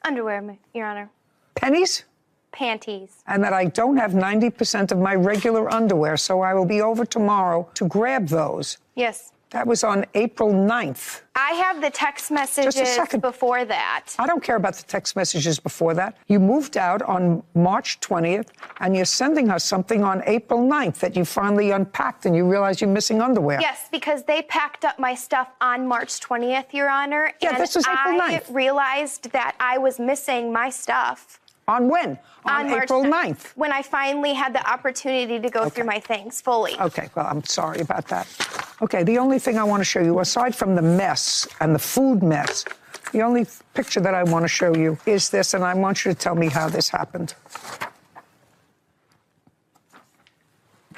Underwear, Your Honor.
Pennies?
Panties.
And that I don't have 90% of my regular underwear, so I will be over tomorrow to grab those.
Yes.
That was on April 9th.
I have the text messages before that.
I don't care about the text messages before that. You moved out on March 20th, and you're sending her something on April 9th that you finally unpacked and you realize you're missing underwear.
Yes, because they packed up my stuff on March 20th, Your Honor.
Yeah,
and
this was April 9th.
I realized that I was missing my stuff.
On when? On April 9th.
When I finally had the opportunity to go through my things fully.
Okay, well, I'm sorry about that. Okay, the only thing I want to show you, aside from the mess and the food mess, the only picture that I want to show you is this, and I want you to tell me how this happened.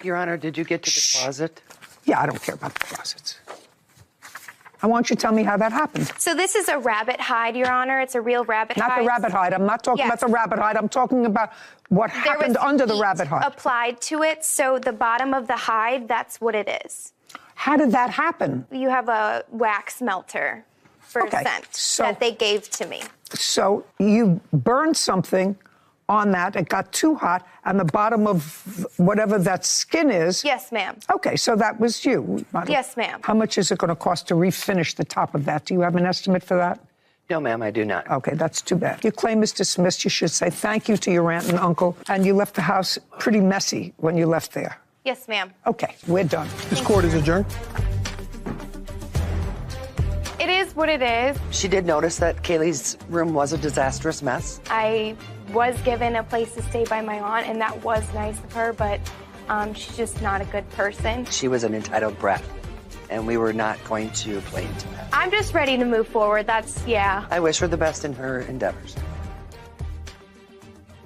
Your Honor, did you get to the closet?
Yeah, I don't care about the closets. I want you to tell me how that happened.
So this is a rabbit hide, Your Honor. It's a real rabbit hide.
Not the rabbit hide. I'm not talking about the rabbit hide. I'm talking about what happened under the rabbit hide.
Applied to it, so the bottom of the hide, that's what it is.
How did that happen?
You have a wax melter for scent that they gave to me.
So you burned something on that. It got too hot, and the bottom of whatever that skin is.
Yes, ma'am.
Okay, so that was you.
Yes, ma'am.
How much is it going to cost to refinish the top of that? Do you have an estimate for that?
No, ma'am, I do not.
Okay, that's too bad. Your claim is dismissed. You should say thank you to your aunt and uncle, and you left the house pretty messy when you left there.
Yes, ma'am.
Okay, we're done.
This court is adjourned.
It is what it is.
She did notice that Kaylee's room was a disastrous mess.
I was given a place to stay by my aunt, and that was nice of her, but she's just not a good person.
She was an entitled brat, and we were not going to play into that.
I'm just ready to move forward.
I wish her the best in her endeavors.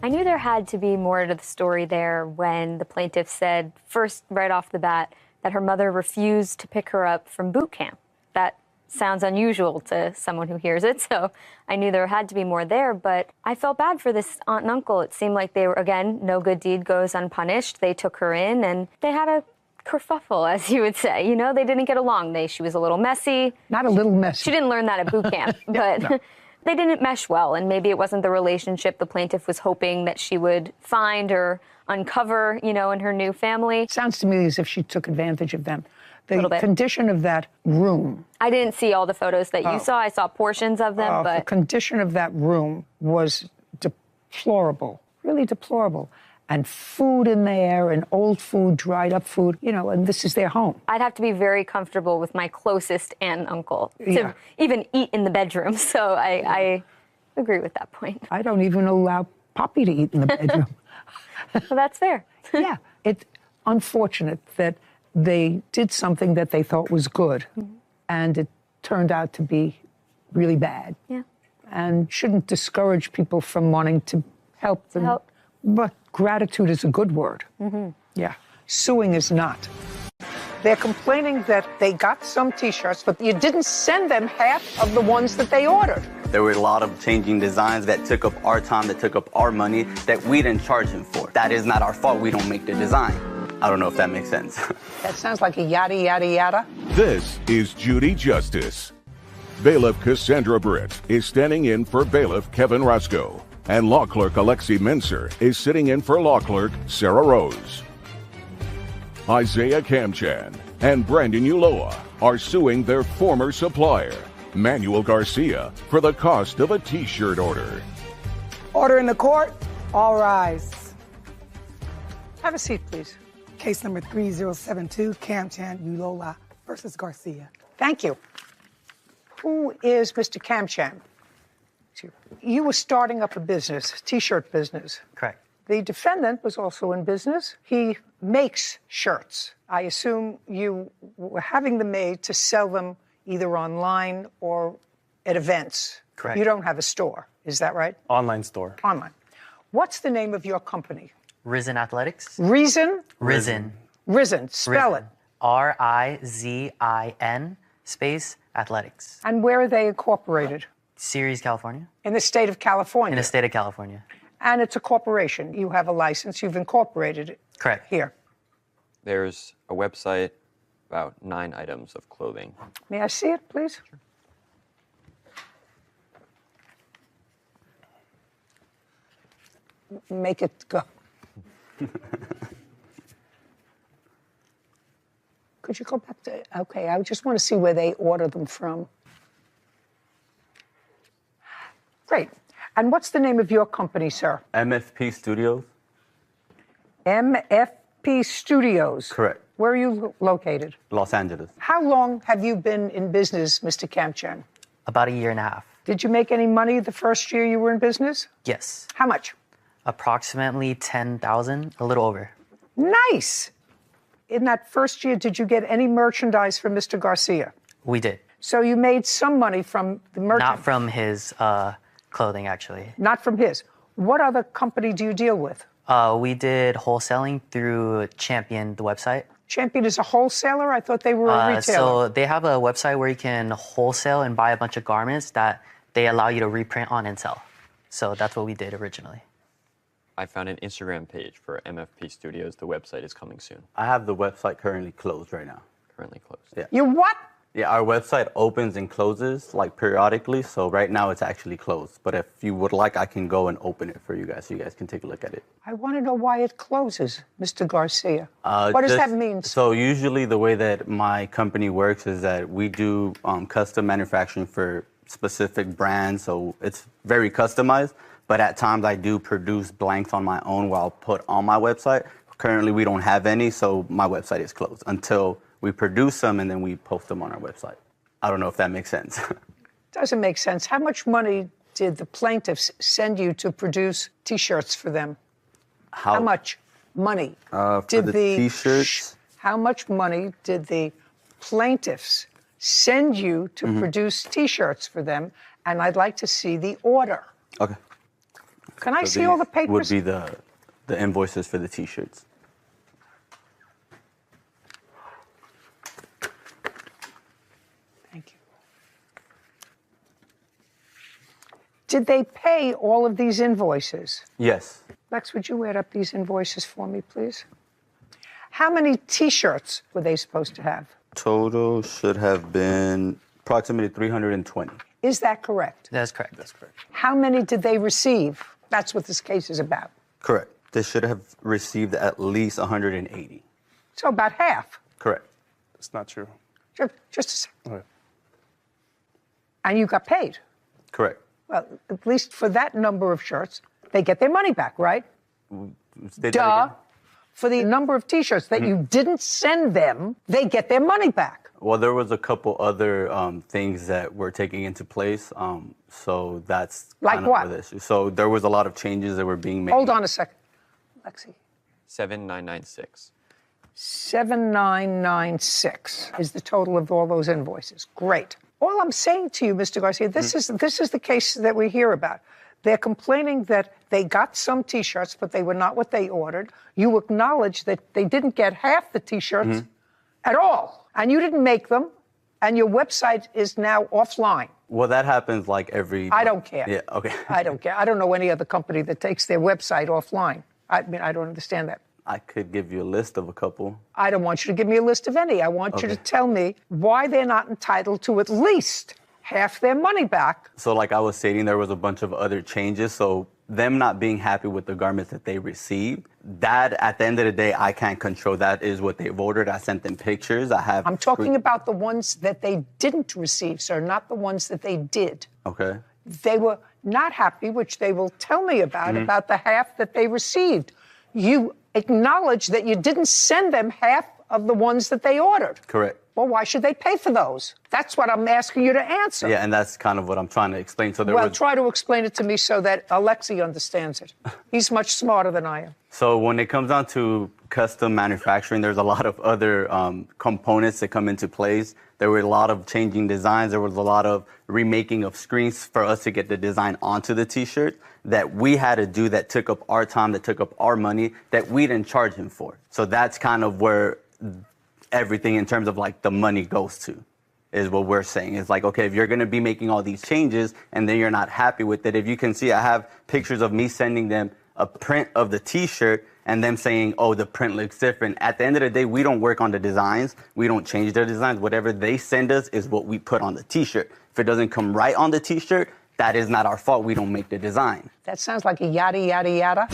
I knew there had to be more to the story there when the plaintiff said, first, right off the bat, that her mother refused to pick her up from boot camp. That sounds unusual to someone who hears it, so I knew there had to be more there, but I felt bad for this aunt and uncle. It seemed like they were, again, no good deed goes unpunished. They took her in, and they had a kerfuffle, as you would say. You know, they didn't get along. She was a little messy.
Not a little messy.
She didn't learn that at boot camp, but no. They didn't mesh well, and maybe it wasn't the relationship the plaintiff was hoping that she would find or uncover, you know, in her new family.
Sounds to me as if she took advantage of them. The condition of that room.
I didn't see all the photos that you saw. I saw portions of them, but
the condition of that room was deplorable, really deplorable. And food in there, and old food, dried up food, you know, and this is their home.
I'd have to be very comfortable with my closest aunt and uncle to even eat in the bedroom. So I agree with that point.
I don't even allow Poppy to eat in the bedroom.
Well, that's fair.
Yeah, it's unfortunate that they did something that they thought was good, and it turned out to be really bad.
Yeah.
And shouldn't discourage people from wanting to help them. But gratitude is a good word. Yeah. Suing is not. They're complaining that they got some T-shirts, but you didn't send them half of the ones that they ordered.
There were a lot of changing designs that took up our time, that took up our money, that we didn't charge him for. That is not our fault. We don't make the design. I don't know if that makes sense.
That sounds like a yada, yada, yada.
This is Judy Justice. Bailiff Cassandra Britt is standing in for Bailiff Kevin Roscoe, and Law Clerk Alexi Mincer is sitting in for Law Clerk Sarah Rose. Isaiah Kamchan and Brandon Uloa are suing their former supplier, Manuel Garcia, for the cost of a T-shirt order.
Order in the court. All rise.
Have a seat, please.
Case number 3072, Kamchan Ulola versus Garcia.
Thank you. Who is Mr. Kamchan? You were starting up a business, T-shirt business.
Correct.
The defendant was also in business. He makes shirts. I assume you were having them made to sell them either online or at events.
Correct.
You don't have a store, is that right?
Online store.
Online. What's the name of your company?
Risen Athletics.
Reason?
Risen.
Risen. Spell
Risen. RIZIN space athletics.
And where are they incorporated?
Ceres, California.
In the state of California?
In the state of California.
And it's a corporation. You have a license. You've incorporated it.
Correct.
Here.
There's a website, about 9 items of clothing.
May I see it, please? Sure. Make it go. Could you go back to, okay, I just want to see where they order them from. Great. And what's the name of your company, sir?
MFP Studios.
MFP Studios.
Correct.
Where are you located?
Los Angeles.
How long have you been in business, Mr. Kamchan?
About a year and a half.
Did you make any money the first year you were in business?
Yes.
How much?
Approximately 10,000, a little over.
Nice. In that first year, did you get any merchandise from Mr. Garcia?
We did.
So you made some money from the merchant?
Not from his clothing, actually.
Not from his. What other company do you deal with?
We did wholesaling through Champion, the website.
Champion is a wholesaler? I thought they were a retailer.
So they have a website where you can wholesale and buy a bunch of garments that they allow you to reprint on and sell. So that's what we did originally.
I found an Instagram page for MFP Studios. The website is coming soon.
I have the website currently closed right now.
Currently closed.
Yeah.
You what?
Yeah, our website opens and closes like periodically. So right now it's actually closed. But if you would like, I can go and open it for you guys so you guys can take a look at it.
I want to know why it closes, Mr. Garcia. What does that mean?
So usually the way that my company works is that we do custom manufacturing for specific brands. So it's very customized. But at times I do produce blanks on my own where I'll put on my website. Currently we don't have any, so my website is closed until we produce them and then we post them on our website. I don't know if that makes sense.
Doesn't make sense. How much money did the plaintiffs send you to produce T-shirts for them? How much money
did the T-shirts?
How much money did the plaintiffs send you to produce T-shirts for them? And I'd like to see the order.
Okay.
Can I see all the papers?
Would be the invoices for the T-shirts.
Thank you. Did they pay all of these invoices?
Yes.
Lex, would you add up these invoices for me, please? How many T-shirts were they supposed to have?
Total should have been approximately 320.
Is that correct?
That's correct.
That's correct.
How many did they receive? That's what this case is about.
Correct. They should have received at least 180.
So about half.
Correct.
It's not true.
Just a second.
Okay.
And you got paid.
Correct.
Well, at least for that number of shirts, they get their money back, right? Duh. For the number of T-shirts that you didn't send them, they get their money back.
Well, there was a couple other things that were taking into place. So that's
like
kind of
what?
the issue. So there was a lot of changes that were being made.
Hold on a second. Lexi.
7996.
7996 is the total of all those invoices. Great. All I'm saying to you, Mr. Garcia, this is the case that we hear about. They're complaining that they got some T-shirts, but they were not what they ordered. You acknowledge that they didn't get half the T-shirts at all, and you didn't make them, and your website is now offline.
Well, that happens like every...
I don't care.
Yeah, okay.
I don't care. I don't know any other company that takes their website offline. I mean, I don't understand that.
I could give you a list of a couple.
I don't want you to give me a list of any. I want you to tell me why they're not entitled to at least half their money back.
So like I was stating, there was a bunch of other changes. So them not being happy with the garments that they received, that at the end of the day, I can't control. That is what they've ordered. I sent them pictures. I'm
talking about the ones that they didn't receive, sir, not the ones that they did.
Okay.
They were not happy, which they will tell me about the half that they received. You acknowledge that you didn't send them half of the ones that they ordered.
Correct.
Well, why should they pay for those? That's what I'm asking you to answer.
Yeah, and that's kind of what I'm trying to explain. So
try to explain it to me so that Alexi understands it. He's much smarter than I am.
So when it comes down to custom manufacturing, there's a lot of other components that come into place. There were a lot of changing designs. There was a lot of remaking of screens for us to get the design onto the T-shirt that we had to do, that took up our time, that took up our money, that we didn't charge him for. So that's kind of where everything in terms of like the money goes to, is what we're saying. It's like, okay, if you're going to be making all these changes and then you're not happy with it, if you can see, I have pictures of me sending them a print of the T-shirt and them saying, oh, the print looks different. At the end of the day, we don't work on the designs. We don't change their designs. Whatever they send us is what we put on the T-shirt. If it doesn't come right on the T-shirt, that is not our fault. We don't make the design.
That sounds like a yada, yada, yada.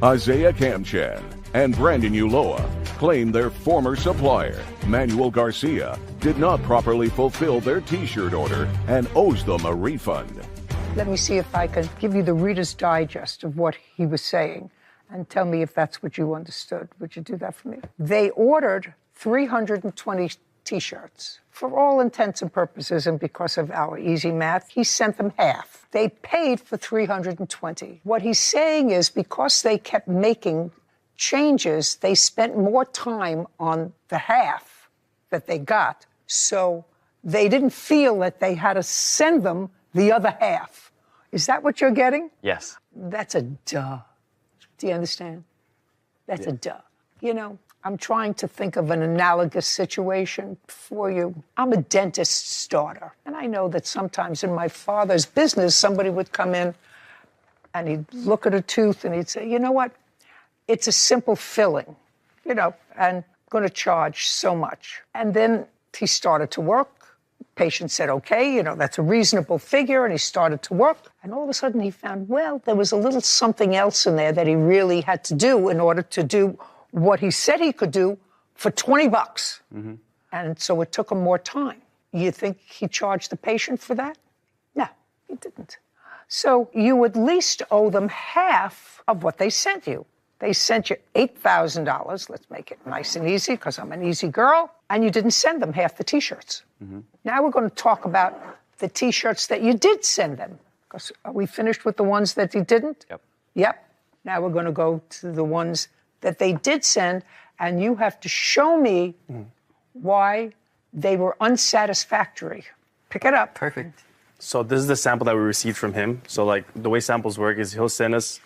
Isaiah Kamchan and Brandon Ulloa claim their former supplier, Manuel Garcia, did not properly fulfill their T-shirt order and owes them a refund.
Let me see if I can give you the Reader's Digest of what he was saying and tell me if that's what you understood. Would you do that for me? They ordered 320 T-shirts. For all intents and purposes, and because of our easy math, he sent them half. They paid for 320. What he's saying is because they kept making changes, they spent more time on the half that they got, so they didn't feel that they had to send them the other half. Is that what you're getting?
Yes.
That's a duh. Do you understand? That's a duh. You know, I'm trying to think of an analogous situation for you. I'm a dentist's starter, and I know that sometimes in my father's business, somebody would come in and he'd look at a tooth and he'd say, you know what? It's a simple filling, you know, and I'm going to charge so much. And then he started to work. Patient said, okay, you know, that's a reasonable figure, and he started to work. And all of a sudden he found, well, there was a little something else in there that he really had to do in order to do what he said he could do for $20. Mm-hmm. And so it took him more time. You think he charged the patient for that? No, he didn't. So you at least owe them half of what they sent you. They sent you $8,000. Let's make it nice and easy because I'm an easy girl. And you didn't send them half the T-shirts. Mm-hmm. Now we're going to talk about the T-shirts that you did send them. Because are we finished with the ones that you didn't?
Yep.
Yep. Now we're going to go to the ones that they did send. And you have to show me why they were unsatisfactory. Pick it up.
Perfect.
So this is the sample that we received from him. So like the way samples work is he'll send us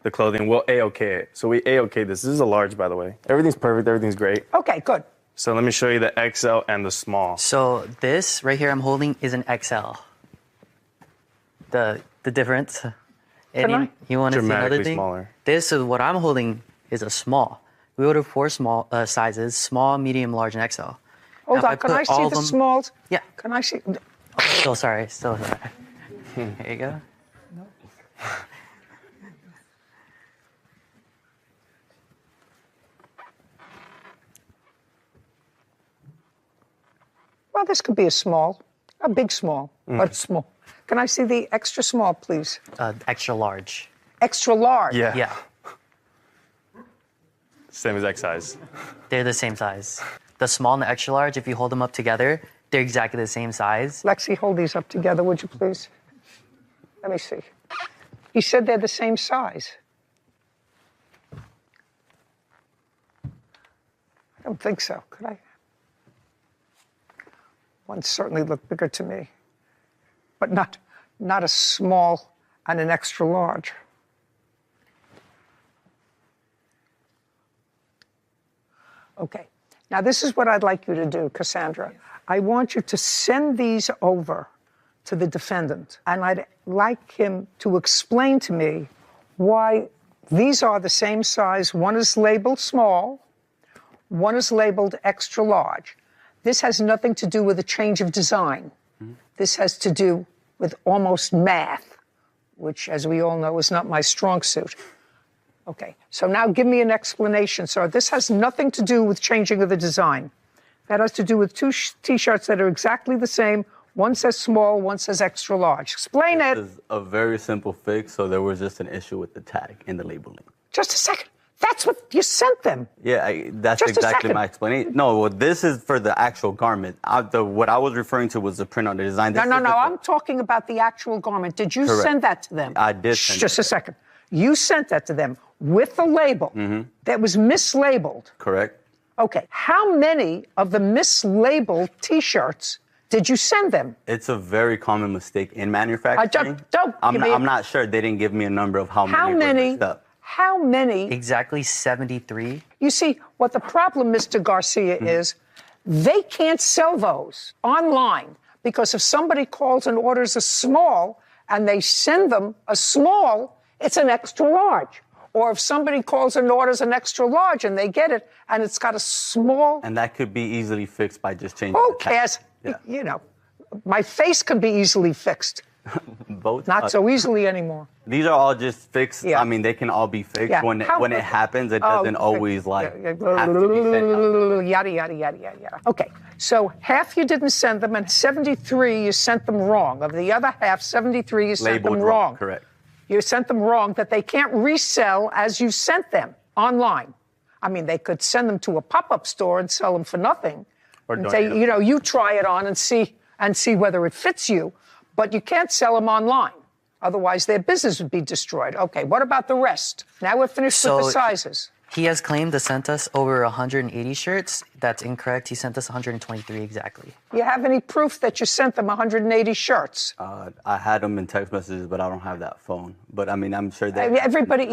the clothing, we'll A-OK it. So we A-OK this. This is a large, by the way. Everything's perfect, everything's great.
Okay, good.
So let me show you the XL and the small.
So this right here I'm holding is an XL. The difference. And you want to see another thing?
Smaller.
This is what I'm holding is a small. We ordered 4 small sizes, small, medium, large, and XL.
Hold on, can I see the smalls?
Yeah.
Can I see?
Oh, still sorry. Here you go.
No. Well, this could be a small, a big small, but small. Can I see the extra small, please?
Extra large.
Extra large?
Yeah.
Yeah.
Same as X size.
They're the same size. The small and the extra large, if you hold them up together, they're exactly the same size.
Lexi, hold these up together, would you please? Let me see. He said they're the same size. I don't think so. Could I? One certainly looked bigger to me, but not a small and an extra large. Okay, now this is what I'd like you to do, Cassandra. I want you to send these over to the defendant, and I'd like him to explain to me why these are the same size. One is labeled small, one is labeled extra large. This has nothing to do with a change of design. This has to do with almost math, which, as we all know, is not my strong suit. Okay, so now give me an explanation, sir. This has nothing to do with changing of the design. That has to do with 2 T-shirts that are exactly the same. One says small, one says extra large. Explain it.
This is a very simple fix, so there was just an issue with the tag in the labeling.
Just a second. That's what you sent them.
Yeah, that's
Just a
exactly
second.
my explanation. No, well, this is for the actual garment. What I was referring to was the print on the design.
No, I'm talking about the actual garment. Did you
Correct.
send that to them?
I did send
Just a second. You sent that to them with the label that was mislabeled.
Correct.
Okay. How many of the mislabeled T-shirts did you send them?
It's a very common mistake in manufacturing. I'm not sure. They didn't give me a number of how many were mixed up.
How many?
Exactly 73.
You see, what the problem, Mr. Garcia, is they can't sell those online because if somebody calls and orders a small and they send them a small, it's an extra large. Or if somebody calls and orders an extra large and they get it and it's got a small.
And that could be easily fixed by just changing
Who
the tag.
cares?
Yeah.
You know, my face can be easily fixed.
Both.
Not so easily anymore.
These are all just fixed.
Yeah.
I mean, they can all be fixed.
Yeah.
When it happens, it doesn't always have to be sent out.
Yada, yada, yada, yada, yada. Okay, so half you didn't send them, and 73 you sent them wrong. Of the other half, 73 you sent
Labeled
them wrong.
Correct.
You sent them wrong that they can't resell as you sent them online. I mean, they could send them to a pop-up store and sell them for nothing.
Or
and
donate
say,
them.
you know, you try it on and see whether it fits you. But you can't sell them online. Otherwise, their business would be destroyed. Okay, what about the rest? Now we're finished with the sizes.
He has claimed to sent us over 180 shirts. That's incorrect. He sent us 123 exactly.
You have any proof that you sent them 180 shirts?
I had them in text messages, but I don't have that phone. But I mean, I'm sure
I
that
mean, everybody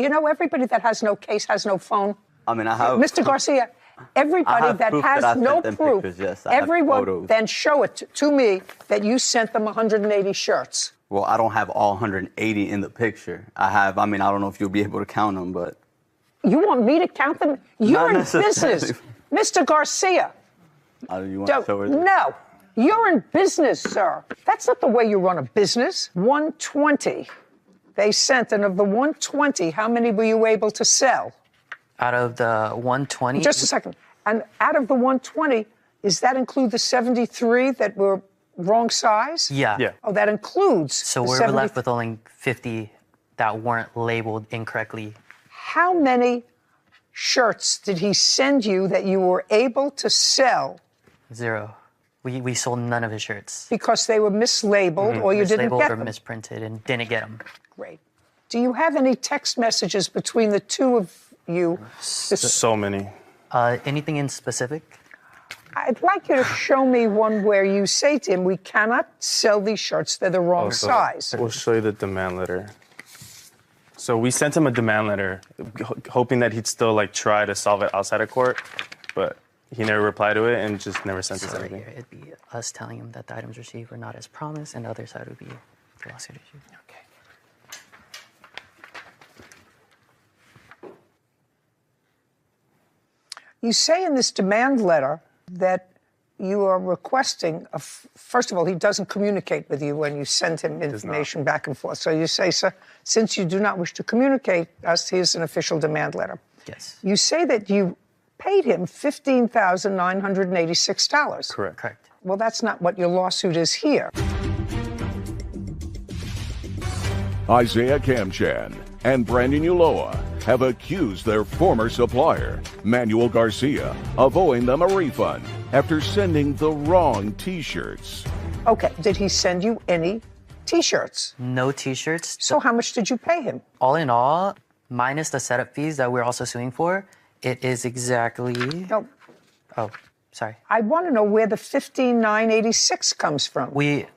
that has no case has no phone.
I mean, I have
Mr. Garcia, everybody that
proof
has
that I
no
sent them
proof,
pictures, yes, I have
everyone
photos.
then show it to me that you sent them 180 shirts.
Well, I don't have all 180 in the picture. I mean, I don't know if you'll be able to count them, but
You want me to count them? You're in
necessarily.
business. Mr. Garcia.
you want to show it?
No, you're in business, sir. That's not the way you run a business. 120 they sent, and of the 120, how many were you able to sell?
Out of the 120.
Just a second. And out of the 120, does that include the 73 that were wrong size?
Yeah.
Oh, that includes.
So
the
we're
70
left with only 50 that weren't labeled incorrectly.
How many shirts did he send you that you were able to sell
0. We sold none of his shirts.
because they were mislabeled or you didn't
Mislabeled
get
or
them?
misprinted and didn't get them.
Great. Do you have any text messages between the two of you?
So many.
Anything in specific?
I'd like you to show me one where you say to him, we cannot sell these shirts, they're the wrong size.
We'll show you the demand letter. So we sent him a demand letter, hoping that he'd still try to solve it outside of court, but he never replied to it and just never sent us
So
anything.
here it'd be us telling him that the items received were not as promised, and the other side would be the lawsuit issue.
Okay. You say in this demand letter that you are requesting, first of all, he doesn't communicate with you when you send him information back and forth. So you say, sir, since you do not wish to communicate us, here's an official demand letter.
Yes.
You say that you paid him $15,986.
Correct.
Well, that's not what your lawsuit is here.
Isaiah Kamchan and Brandon Ulloa have accused their former supplier, Manuel Garcia, of owing them a refund after sending the wrong T-shirts.
Okay, did he send you any T-shirts?
No T-shirts.
So how much did you pay him?
All in all, minus the setup fees that we're also suing for, it is exactly...
No.
Oh, sorry.
I want to know where the $15,986 comes from.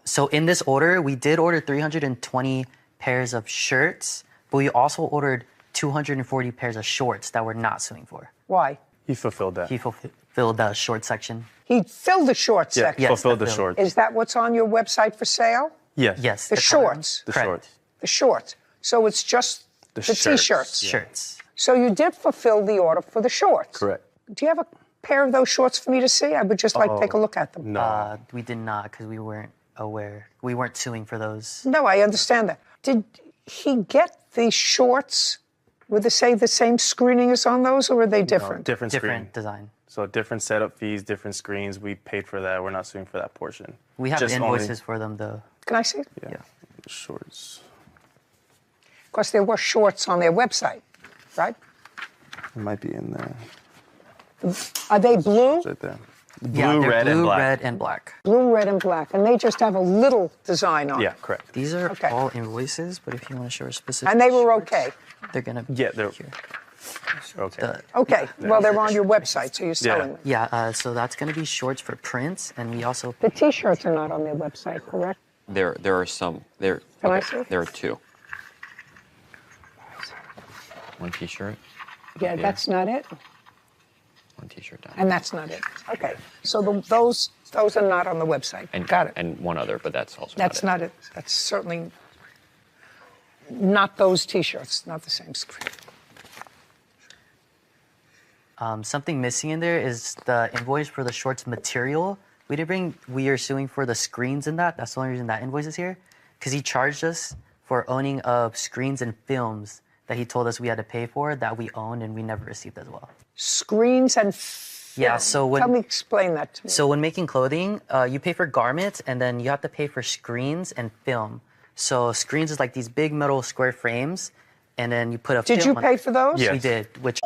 So in this order, we did order 320 pairs of shirts, but we also ordered 240 pairs of shorts that we're not suing for.
Why?
He fulfilled that.
He fulfilled the short section.
He filled the short
Yeah,
section.
fulfilled the shorts.
Is that what's on your website for sale?
Yes.
Yes.
The shorts.
The
Correct.
shorts.
The shorts. So it's just the
shirts.
T-shirts.
Yeah.
Shirts.
So you did fulfill the order for the shorts.
Correct.
Do you have a pair of those shorts for me to see? I would just like to take a look at them.
No.
We did not because we weren't aware. We weren't suing for those.
No, I understand that. Did he get the shorts with the same screening as on those, or are they different?
Different screen.
Different design.
So different setup fees, different screens. We paid for that. We're not suing for that portion.
We have
Just
invoices for them though.
Can I see?
Yeah. Shorts.
Because there were shorts on their website, right?
It might be in there.
Are they blue?
It's right there.
Yeah,
Blue,
they're
red, and
blue,
black.
red, and black.
Blue, red, and black. And they just have a little design on
Yeah,
it.
correct.
These are
Okay.
all invoices, but if you want to show a specific
And they were
shorts,
okay.
They're gonna be
Yeah, they're
here.
okay.
Okay. Well, they're on your website, so you're selling them.
Yeah, so that's gonna be shorts for prints, and we also
The T-shirts are not on their website, correct?
There are some.
Can I see?
There are two. One T-shirt.
Yeah,
Yeah.
that's not it.
One T-shirt down.
And that's not it. Okay. So those are not on the website.
And,
Got it.
And one other, but that's also
That's not it. That's certainly not those T-shirts, not the same screen.
something missing in there is the invoice for the shorts material. We are suing for the screens in that. That's the only reason that invoice is here. because he charged us for owning screens and films that he told us we had to pay for that we owned and we never received as well.
Screens and
Yeah, so when...
explain that to me.
So when making clothing, you pay for garments and then you have to pay for screens and film. So screens is like these big metal square frames and then you put a film.
Did you pay for those?
Yes. We did, which...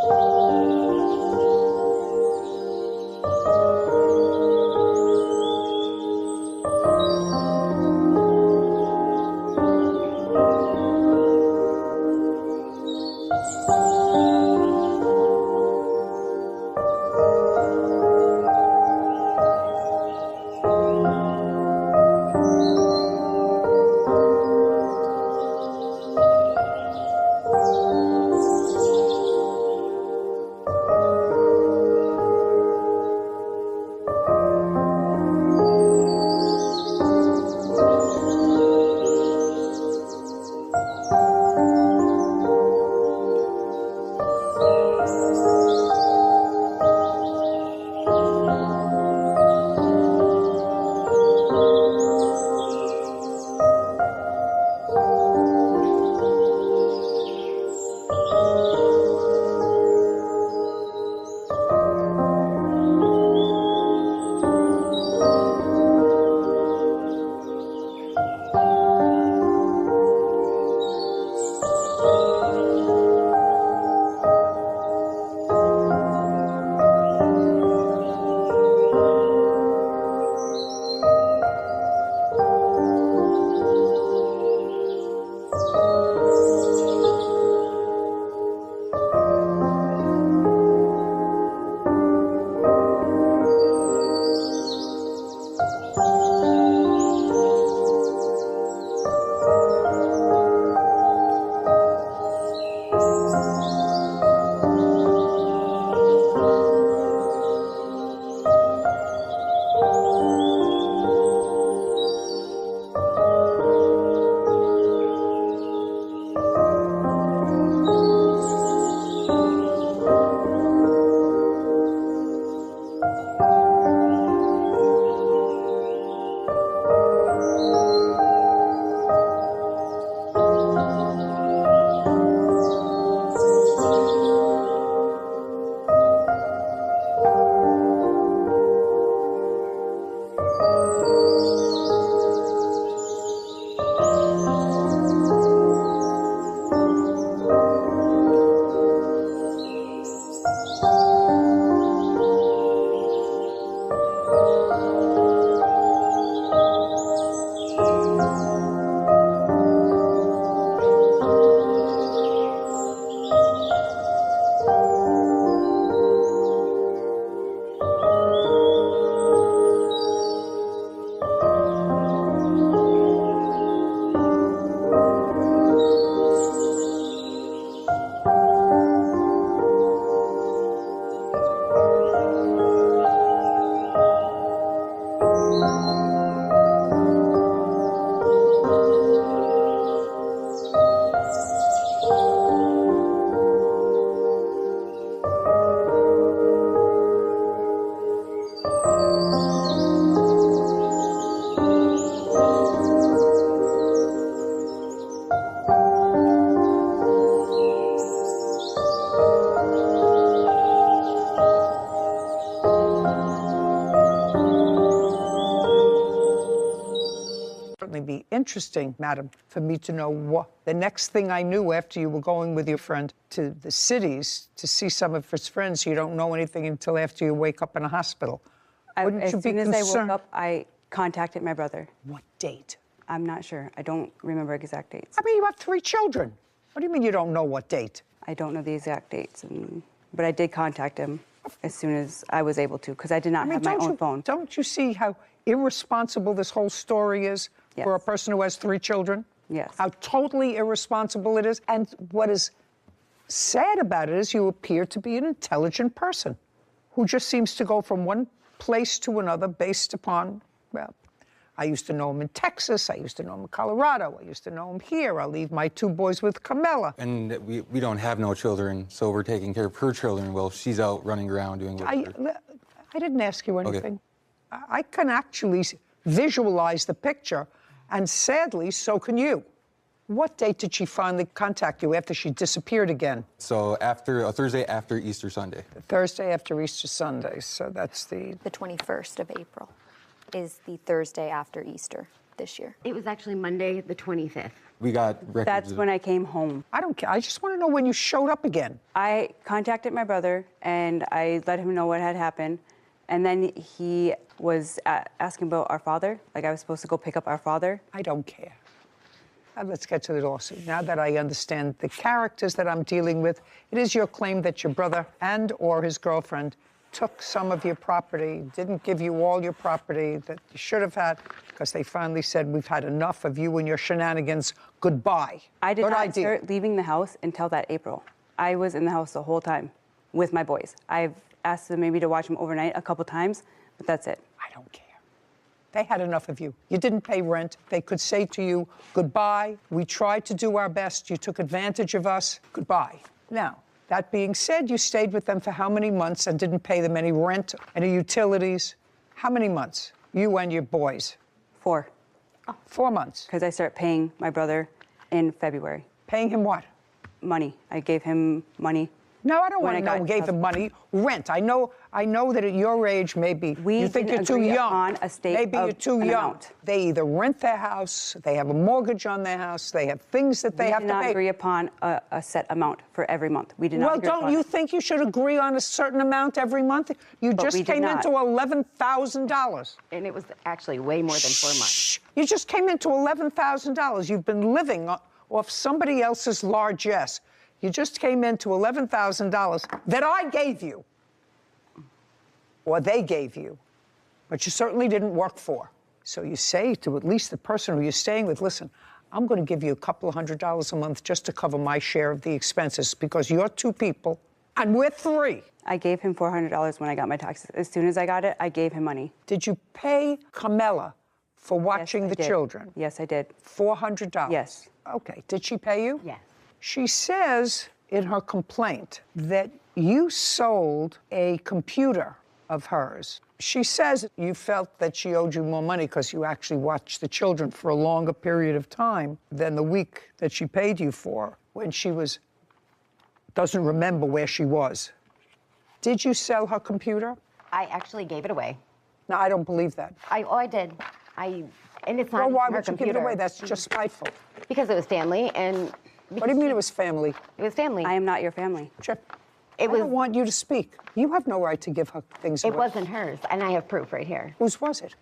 Be interesting, madam, for me to know what the next thing I knew after you were going with your friend to the cities to see some of his friends. You don't know anything until after you wake up in a hospital. Wouldn't you be concerned?
As soon as I woke up, I contacted my brother.
What date?
I'm not sure. I don't remember exact dates.
I mean, you have 3 children. What do you mean you don't know what date?
I don't know the exact dates, but I did contact him as soon as I was able to, because I did not have my own phone.
Don't you see how irresponsible this whole story is?
Yes.
For a person who has 3 children?
Yes.
How totally irresponsible it is. And what is sad about it is you appear to be an intelligent person who just seems to go from one place to another based upon, well, I used to know him in Texas. I used to know him in Colorado. I used to know him here. I'll leave my 2 boys with Camilla.
And we don't have no children, so we're taking care of her children while she's out running around doing what
I didn't ask you anything.
Okay.
I can actually visualize the picture, And sadly, so can you. What date did she finally contact you after she disappeared again?
So after a Thursday after Easter Sunday.
The Thursday after Easter Sunday. So that's the
21st of April is the Thursday after Easter this year.
It was actually Monday, the 25th.
We got records.
That's when I came home.
I don't care. I just want to know when you showed up again.
I contacted my brother and I let him know what had happened. And then he was asking about our father, like I was supposed to go pick up our father.
I don't care. Let's get to the lawsuit. Now that I understand the characters that I'm dealing with, it is your claim that your brother and or his girlfriend took some of your property, didn't give you all your property that you should have had, because they finally said, we've had enough of you and your shenanigans. Goodbye.
I did
Good
not
idea.
start leaving the house until that April. I was in the house the whole time with my boys. I've asked them maybe to watch them overnight a couple times, but that's it.
I don't care. They had enough of you. You didn't pay rent. They could say to you, goodbye. We tried to do our best. You took advantage of us. Goodbye. Now, that being said, you stayed with them for how many months and didn't pay them any rent, any utilities? How many months? You and your boys?
4.
4 months.
Because I started paying my brother in February.
Paying him what?
Money. I gave him money.
No, I don't want to know who gave him money. Rent. I know that at your age, maybe you think you're too young. Maybe you're too young.
Amount.
They either rent their house, they have a mortgage on their house, they have things that they have to pay.
We did not agree upon a set amount for every month. We did not.
Well,
agree
don't
upon
you
it.
think you should agree on a certain amount every month? You
But we
just
did
came
not.
into $11,000.
And it was actually way more than 4 months.
You just came into $11,000. You've been living off somebody else's largesse. You just came into $11,000 that I gave you, or they gave you, but you certainly didn't work for. So you say to at least the person who you're staying with, listen, I'm going to give you a couple of $100s a month just to cover my share of the expenses because you're 2 people and we're 3.
I gave him $400 when I got my taxes. As soon as I got it, I gave him money.
Did you pay Carmela for watching the
did.
children?
Yes, I did.
$400?
Yes.
Okay. Did she pay you?
Yes.
She says in her complaint that you sold a computer of hers. She says you felt that she owed you more money because you actually watched the children for a longer period of time than the week that she paid you for when she doesn't remember where she was. Did you sell her computer?
I actually gave it away.
No, I don't believe that.
I did. And it's not
Well, why
her
would you
computer.
give it away? That's just spiteful.
Because it was family and...
What do you mean it was family?
It was family.
I am not your family.
I don't want you to speak. You have no right to give her things away.
It wasn't hers, and I have proof right here.
Whose was it?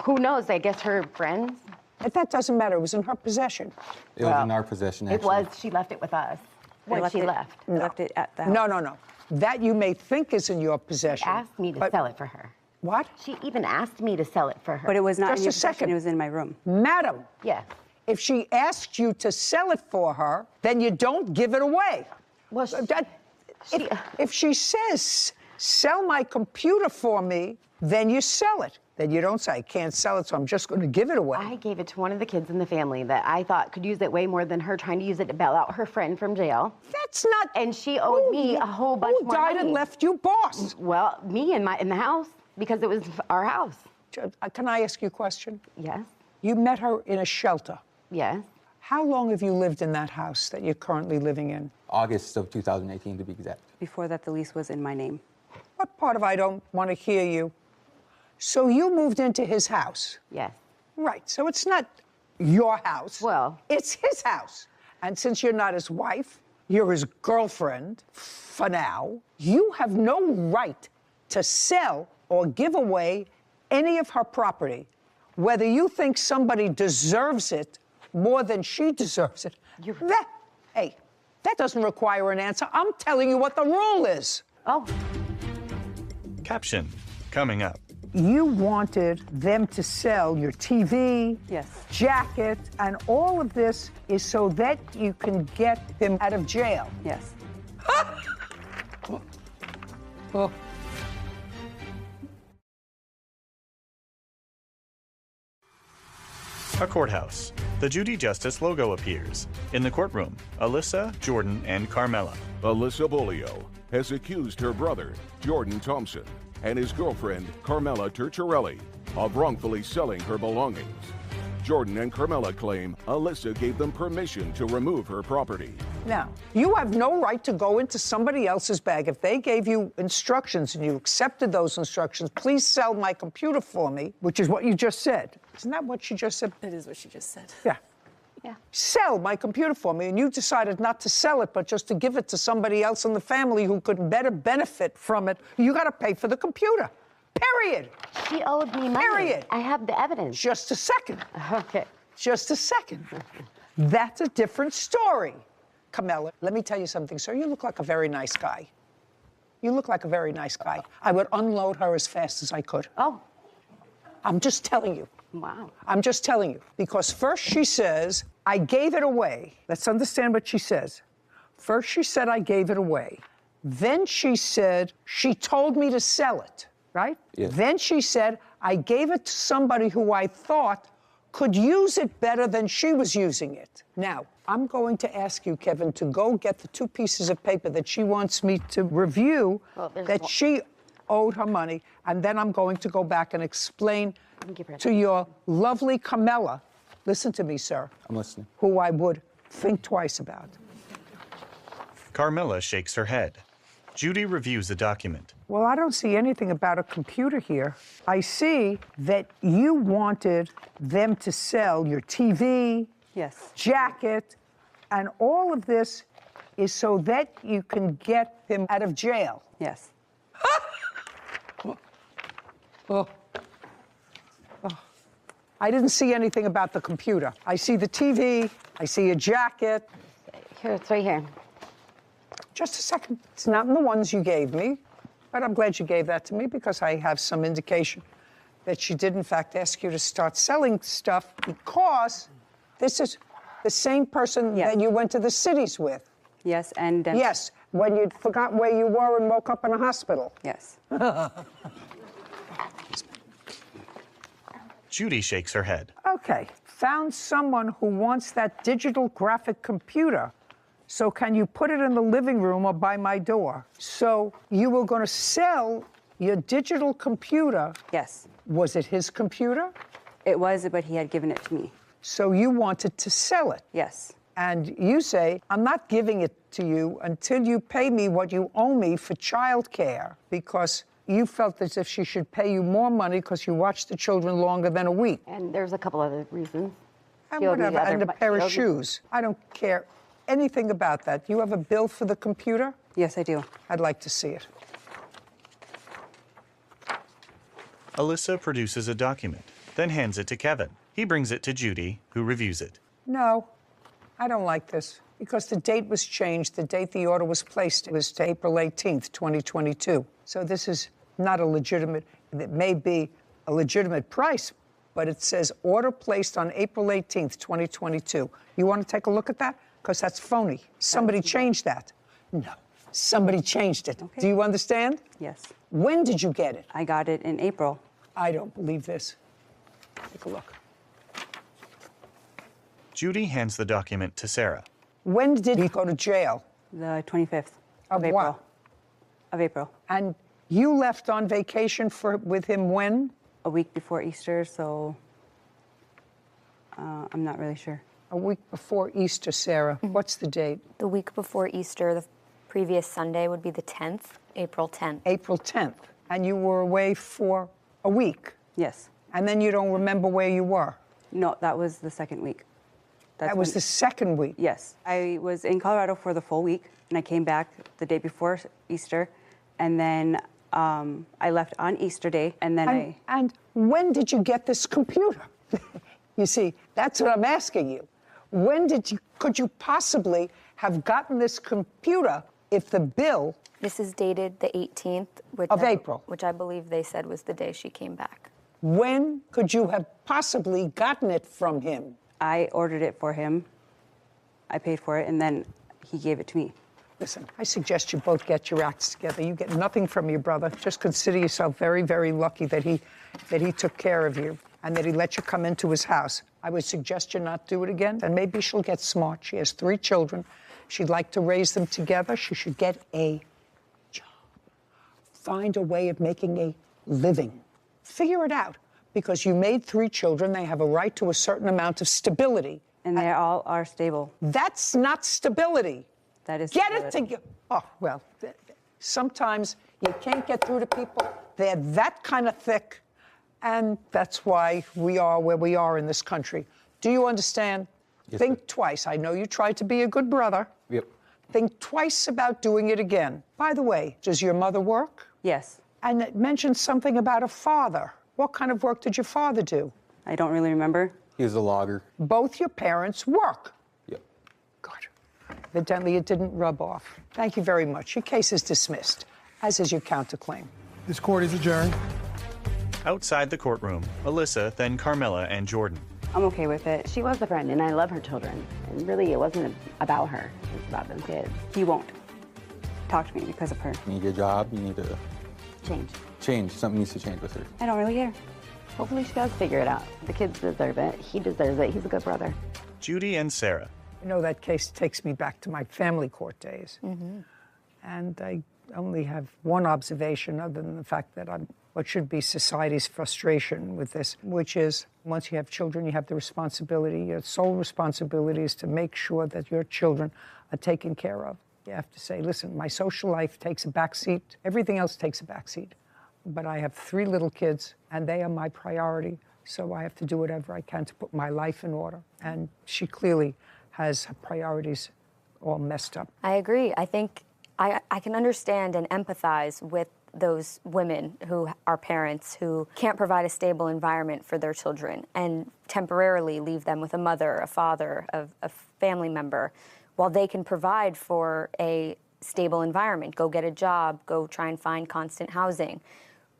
Who knows? I guess her friends.
But that doesn't matter. It was in her possession.
It was in our possession,
It
actually.
was. She left it with us. When she left.
I left it at the house.
No. That you may think is in your possession.
She asked me to sell it for her.
What?
She even asked me to sell it for her.
But it was not
Just
in your
a second.
possession. It was in my room.
Madam,
Yes.
if she asked you to sell it for her, then you don't give it away.
Well,
if she says, sell my computer for me, then you sell it. Then you don't say, I can't sell it, so I'm just going to give it away.
I gave it to one of the kids in the family that I thought could use it way more than her trying to use it to bail out her friend from jail.
That's not...
And she owed me a whole bunch more
Who died
money.
and left you boss?
Well, me in the house, because it was our house.
Can I ask you a question?
Yes.
You met her in a shelter.
Yes.
How long have you lived in that house that you're currently living in?
August of 2018, to be exact.
Before that, the lease was in my name.
What part of I don't want to hear you? So you moved into his house?
Yes.
Right, so it's not your house.
Well.
It's his house. And since you're not his wife, you're his girlfriend, for now, you have no right to sell or give away any of her property, whether you think somebody deserves it more than she deserves it. Hey, that doesn't require an answer. I'm telling you what the rule is.
Oh.
Caption coming up.
You wanted them to sell your TV, jacket, and all of this is so that you can get him out of jail.
Yes.
Oh.
A courthouse. The Judy Justice logo appears. In the courtroom, Alyssa, Jordan, and Carmela.
Alyssa Bolio has accused her brother, Jordan Thompson, and his girlfriend, Carmela Turcharelli, of wrongfully selling her belongings. Jordan and Carmela claim Alyssa gave them permission to remove her property.
Now, you have no right to go into somebody else's bag. If they gave you instructions and you accepted those instructions, please sell my computer for me, which is what you just said. Isn't that what she just said?
It is what she just said.
Yeah.
Yeah.
Sell my computer for me, and you decided not to sell it, but just to give it to somebody else in the family who could better benefit from it. You got to pay for the computer. Period.
She owed me money.
Period.
I have the evidence.
Just a second.
Okay.
Just a second. That's a different story. Carmela, let me tell you something, sir. You look like a very nice guy. You look like a very nice guy. I would unload her as fast as I could.
Oh.
I'm just telling you.
Wow.
I'm just telling you. Because first she says, I gave it away. Let's understand what she says. First she said, I gave it away. Then she said, she told me to sell it, right?
Yes.
Then she said, I gave it to somebody who I thought could use it better than she was using it. Now, I'm going to ask you, Kevin, to go get the 2 pieces of paper that she wants me to review that she owed her money, and then I'm going to go back and explain to your lovely Carmela, listen to me, sir.
I'm listening.
Who I would think twice about.
Carmela shakes her head. Judy reviews the document.
Well, I don't see anything about a computer here. I see that you wanted them to sell your TV,
yes,
jacket, and all of this is so that you can get him out of jail.
Yes.
Oh. I didn't see anything about the computer. I see the TV, I see a jacket.
Here, it's right here.
Just a second. It's not in the ones you gave me, but I'm glad you gave that to me because I have some indication that she did, in fact, ask you to start selling stuff because this is the same person that you went to the cities with.
Yes, and...
yes, when you forgot where you were and woke up in a hospital.
Yes.
Judy shakes her head.
Okay, found someone who wants that digital graphic computer. So can you put it in the living room or by my door? So you were going to sell your digital computer.
Yes.
Was it his computer?
It was, but he had given it to me.
So you wanted to sell it?
Yes.
And you say, I'm not giving it to you until you pay me what you owe me for childcare, because you felt as if she should pay you more money because you watched the children longer than a week.
And there's a couple other reasons.
And whatever, and a pair of shoes. I don't care anything about that. You have a bill for the computer?
Yes, I do.
I'd like to see it.
Alyssa produces a document, then hands it to Kevin. He brings it to Judy, who reviews it.
No, I don't like this because the date was changed. The date the order was placed was to April 18th, 2022. So this is not a legitimate, it may be a legitimate price, but it says order placed on April 18th, 2022. You want to take a look at that? Because that's phony. Somebody changed that. No, somebody changed it. Okay. Do you understand?
Yes.
When did you get it?
I got it in April.
I don't believe this. Take a look.
Judy hands the document to Sarah.
When did he go to jail?
The 25th
of
April.
What?
Of April.
And you left on vacation with him when?
A week before Easter, so I'm not really sure.
A week before Easter, Sarah. Mm-hmm. What's the date?
The week before Easter, the previous Sunday would be the 10th, April 10th.
April 10th. And you were away for a week?
Yes.
And then you don't remember where you were?
No, that was the second week.
That was the second week?
Yes. I was in Colorado for the full week, and I came back the day before Easter, and then I left on Easter Day, and then
And when did you get this computer? You see, that's what I'm asking you. When could you possibly have gotten this computer if the bill...
This is dated the 18th.
Of April.
Which I believe they said was the day she came back.
When could you have possibly gotten it from him?
I ordered it for him. I paid for it, and then he gave it to me.
Listen, I suggest you both get your acts together. You get nothing from your brother. Just consider yourself very, very lucky that he took care of you and that he let you come into his house. I would suggest you not do it again, and maybe she'll get smart. She has 3 children. She'd like to raise them together. She should get a job. Find a way of making a living. Figure it out. because you made 3 children. They have a right to a certain amount of stability.
And they all are stable.
That's not stability.
That is
Get it
stability.
together. Oh, well, sometimes you can't get through to people. They're that kind of thick, and that's why we are where we are in this country. Do you understand?
Yes,
Think twice. I know you tried to be a good brother.
Yep.
Think twice about doing it again. By the way, does your mother work?
Yes.
And it mentioned something about a father. What kind of work did your father do?
I don't really remember.
He was a logger.
Both your parents work.
Yep.
Good. Evidently, it didn't rub off. Thank you very much. Your case is dismissed, as is your counterclaim.
This court is adjourned.
Outside the courtroom, Alyssa, then Carmela and Jordan.
I'm okay with it.
She was a friend, and I love her children. And really, it wasn't about her. It was about them kids.
He won't talk to me because of her.
You need a job, you need to
Change.
something needs to change with her.
I don't really care.
Hopefully she does figure it out. The kids deserve it. He deserves it. He's a good brother.
Judy and Sarah.
You know, that case takes me back to my family court days. And I only have one observation other than the fact that I'm what should be society's frustration with this, which is once you have children, you have the responsibility, your sole responsibility is to make sure that your children are taken care of. You have to say, listen, my social life takes a backseat. Everything else takes a backseat. But I have 3 little kids, and they are my priority. So I have to do whatever I can to put my life in order. And she clearly has her priorities all messed up.
I agree. I think I can understand and empathize with those women who are parents who can't provide a stable environment for their children and temporarily leave them with a mother, a father, a family member, while they can provide for a stable environment, go get a job, go try and find constant housing.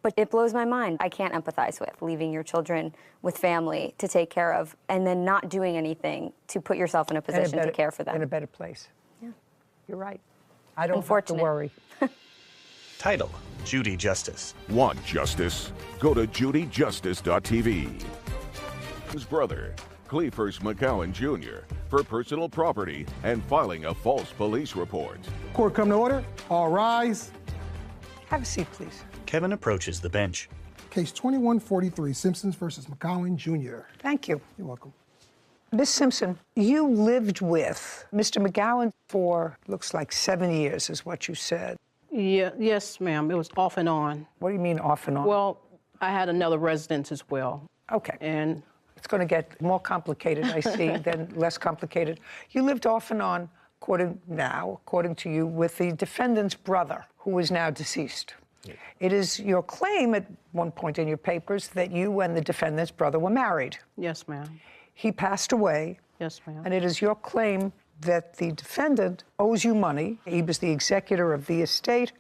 But it blows my mind. I can't empathize with leaving your children with family to take care of and then not doing anything to put yourself in a position to care for them.
In a better place. Yeah. You're right. I don't have to worry.
Title, Judy Justice.
Want justice? Go to judyjustice.tv. His brother, Cleefers McCowan Jr., for personal property and filing a false police report.
Court come to order. All rise.
Have a seat, please.
Kevin approaches the bench.
Case 2143, Simpsons versus McCowan Jr.
Thank you.
You're welcome.
Ms. Simpson, you lived with Mr. McGowan for, looks like 7 years is what you said.
Yeah, yes, ma'am. It was off and on.
What do you mean off and on?
Well, I had another residence as well.
Okay.
And
it's going to get more complicated, I see, than less complicated. You lived off and on, according to you, with the defendant's brother, who is now deceased. Yeah. It is your claim at one point in your papers that you and the defendant's brother were married.
Yes, ma'am.
He passed away.
Yes, ma'am.
And it is your claim that the defendant owes you money. He was the executor of the estate,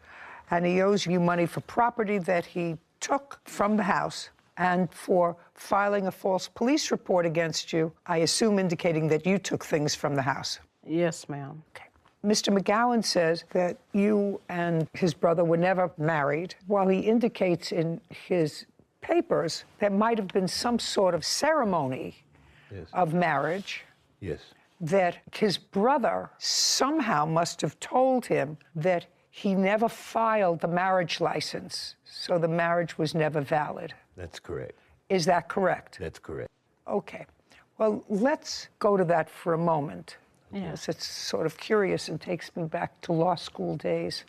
and he owes you money for property that he took from the house and for filing a false police report against you, I assume indicating that you took things from the house.
Yes, ma'am.
Okay. Mr. McGowan says that you and his brother were never married, while he indicates in his papers there might have been some sort of ceremony of marriage.
Yes.
That his brother somehow must have told him that he never filed the marriage license, so the marriage was never valid.
That's correct.
Is that correct?
That's correct.
Okay. Well, let's go to that for a moment.
Yeah.
Yes, it's sort of curious and takes me back to law school days.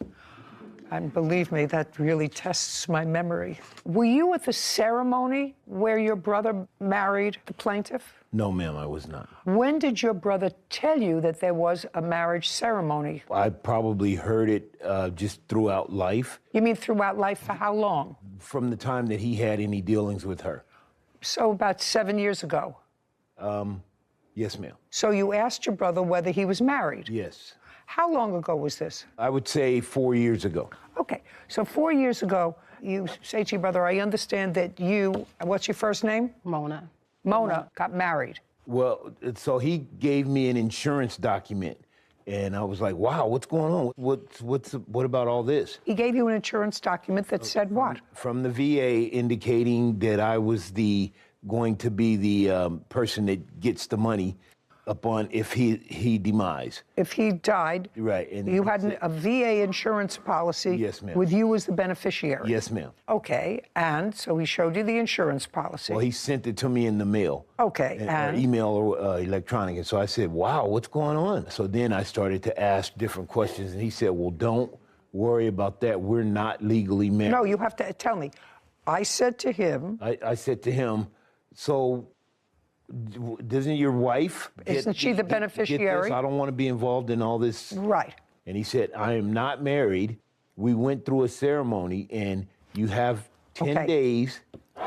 And believe me, that really tests my memory. Were you at the ceremony where your brother married the plaintiff?
No, ma'am, I was not.
When did your brother tell you that there was a marriage ceremony?
I probably heard it just throughout life.
You mean throughout life for how long?
From the time that he had any dealings with her.
So about 7 years ago?
Yes, ma'am.
So you asked your brother whether he was married?
Yes.
How long ago was this?
I would say 4 years ago.
Okay, so 4 years ago, you say to your brother, I understand that you, what's your first name?
Mona.
Mona got married.
Well, so he gave me an insurance document, and I was like, wow, what's going on? What about all this?
He gave you an insurance document that said what?
From the VA indicating that I was going to be the person that gets the money. upon if he demise.
If he died,
Right. And
you had a VA insurance policy
Yes, ma'am.
with you as the beneficiary.
Yes, ma'am.
Okay, and so he showed you the insurance policy.
Well, he sent it to me in the mail.
Okay,
Or
and?
email or electronic. And so I said, wow, what's going on? So then I started to ask different questions, and he said, well, don't worry about that. We're not legally married.
No, you have to tell me. I said to him.
I said to him, so doesn't your wife
Isn't she the beneficiary?
Get this? I don't want to be involved in all this.
Right.
And he said, I am not married. We went through a ceremony, and you have 10 days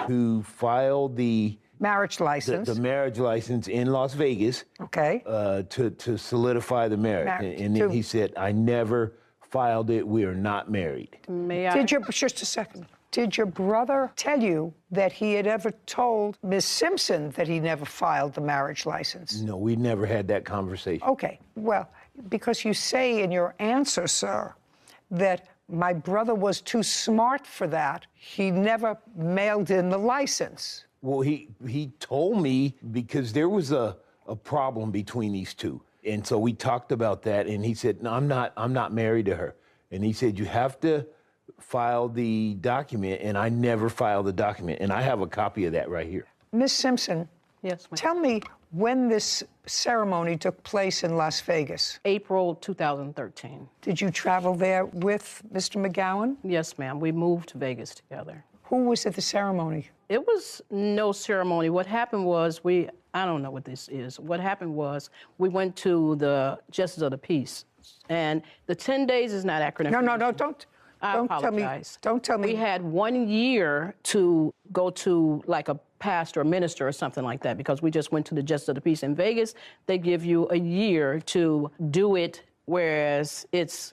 to file the
marriage license.
The marriage license in Las Vegas.
Okay.
To solidify the marriage. And then he said, I never filed it. We are not married.
May I? Just a second. Did your brother tell you that he had ever told Ms. Simpson that he never filed the marriage license?
No, we never had that conversation.
Okay, well, because you say in your answer, sir, that my brother was too smart for that, he never mailed in the license.
Well, he told me because there was a problem between these two. And so we talked about that, and he said, no, I'm not married to her. And he said, you have to file the document, and I never filed the document. And I have a copy of that right here.
Ms. Simpson,
yes, ma'am.
Tell me when this ceremony took place in Las Vegas.
April 2013.
Did you travel there with Mr. McGowan?
Yes, ma'am. We moved to Vegas together.
Who was at the ceremony?
It was no ceremony. What happened was I don't know what this is. What happened was we went to the Justice of the Peace. And the 10 days is not acronym.
No, don't.
I apologize.
Don't tell me.
We had 1 year to go to like a pastor or minister or something like that because we just went to the Justice of the Peace in Vegas. They give you a year to do it, whereas it's,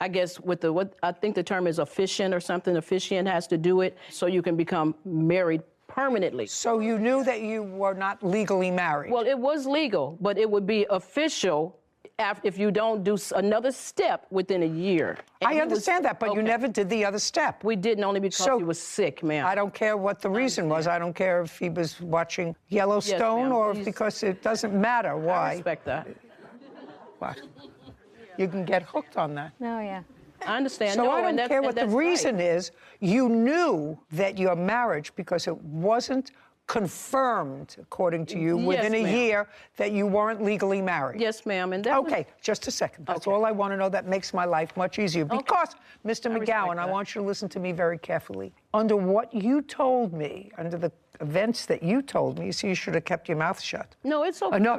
I guess, what I think the term is officiant or something. Officiant has to do it so you can become married permanently.
So you knew that you were not legally married?
Well, it was legal, but it would be official if you don't do another step within a year. And
I understand that, but you never did the other step.
We didn't, only because he was sick, ma'am.
I don't care what the reason was. I don't care if he was watching Yellowstone or because it doesn't matter why.
I respect that.
What? You can get hooked on that.
No, yeah.
I understand.
So
no,
I don't care what the reason is. You knew that your marriage, because it wasn't confirmed, according to you, within a year that you weren't legally married.
Yes, ma'am. And
okay, just a second. That's all I want to know. That makes my life much easier. Because, Mr. McGowan, I want you to listen to me very carefully. Under what you told me, under the events that you told me, so you should have kept your mouth shut.
No, it's okay.
No.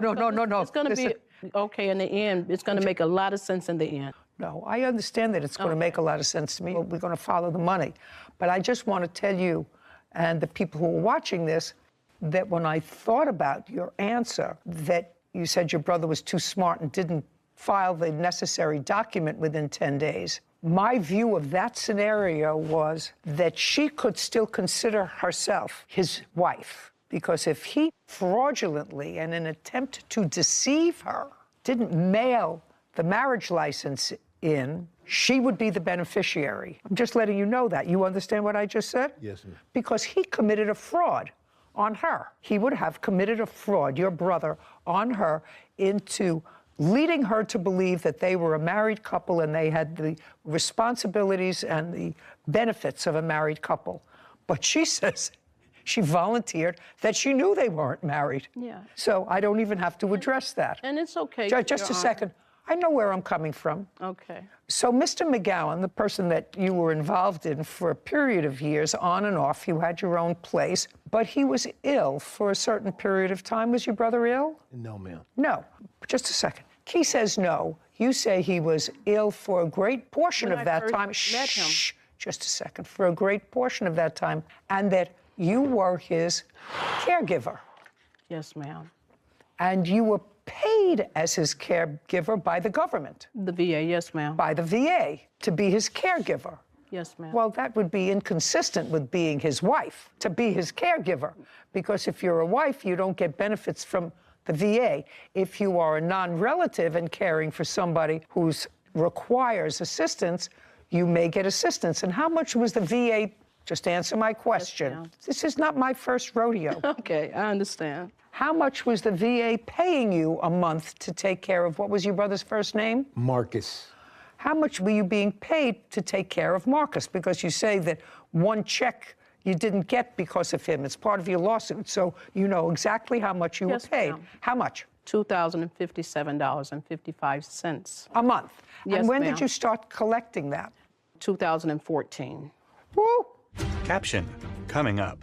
It's going to be okay in the end. It's going to make a lot of sense in the end.
No, I understand that it's going to make a lot of sense to me. We're going to follow the money. But I just want to tell you and the people who are watching this that when I thought about your answer, that you said your brother was too smart and didn't file the necessary document within 10 days, my view of that scenario was that she could still consider herself his wife. Because if he fraudulently, in an attempt to deceive her, didn't mail the marriage license in, she would be the beneficiary. I'm just letting you know that. You understand what I just said?
Yes, ma'am.
Because he committed a fraud on her. He would have committed a fraud, your brother, on her into leading her to believe that they were a married couple and they had the responsibilities and the benefits of a married couple. But she says she volunteered that she knew they weren't married.
Yeah.
So I don't even have to address that.
And it's okay.
Just a second. I know where I'm coming from.
Okay.
So Mr. McGowan, the person that you were involved in for a period of years, on and off, you had your own place, but he was ill for a certain period of time. Was your brother ill?
No, ma'am.
No. Just a second. He says no. You say he was ill for a great portion of that time. Shh. Just a second. For a great portion of that time. And that you were his caregiver.
Yes, ma'am.
And you were paid as his caregiver by the government.
The VA, yes, ma'am.
By the VA, to be his caregiver.
Yes, ma'am.
Well, that would be inconsistent with being his wife, to be his caregiver. Because if you're a wife, you don't get benefits from the VA. If you are a non-relative and caring for somebody who requires assistance, you may get assistance. And how much was the VA Just answer my question. This is not my first rodeo.
Okay, I understand.
How much was the VA paying you a month to take care of, what was your brother's first name?
Marcus.
How much were you being paid to take care of Marcus? Because you say that one check you didn't get because of him. It's part of your lawsuit, so you know exactly how much you were paid.
Ma'am.
How much?
$2,057.55.
A month.
Yes,
and when
ma'am.
did you start collecting that?
2014.
Woo!
Caption coming up.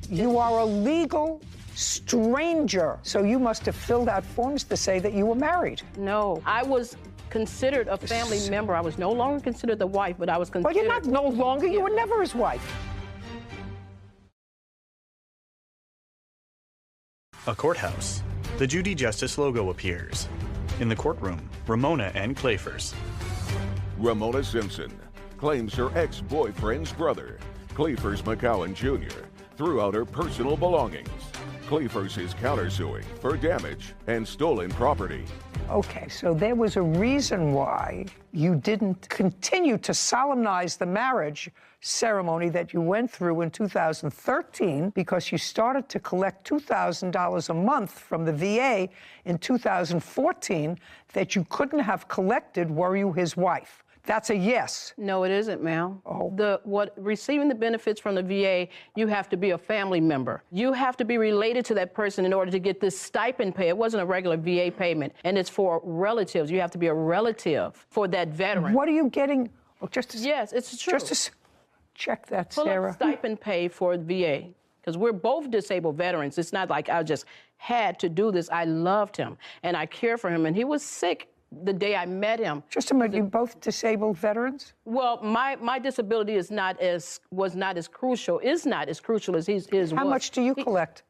You are a legal stranger, so you must have filled out forms to say that you were married.
No, I was considered a family member. I was no longer considered the wife, but I was considered...
Well, you're not no longer. You were never his wife.
A courthouse. The Judy Justice logo appears. In the courtroom, Ramona and Clayfors.
Ramona Simpson claims her ex-boyfriend's brother, Clayfors McCowan Jr., threw out her personal belongings. Clayfors is countersuing for damage and stolen property.
Okay, so there was a reason why you didn't continue to solemnize the marriage ceremony that you went through in 2013, because you started to collect $2,000 a month from the VA in 2014 that you couldn't have collected were you his wife. That's a yes.
No, it isn't, ma'am. Receiving the benefits from the VA, you have to be a family member. You have to be related to that person in order to get this stipend pay. It wasn't a regular VA payment, and it's for relatives. You have to be a relative for that veteran.
What are you getting? Oh,
yes, it's true.
Just check that,
Pull
Sarah.
up stipend pay for the VA, because we're both disabled veterans. It's not like I just had to do this. I loved him, and I cared for him, and he was sick the day I met him.
Just a minute, you both disabled veterans?
Well, my disability was not as crucial as his was.
How much do you collect?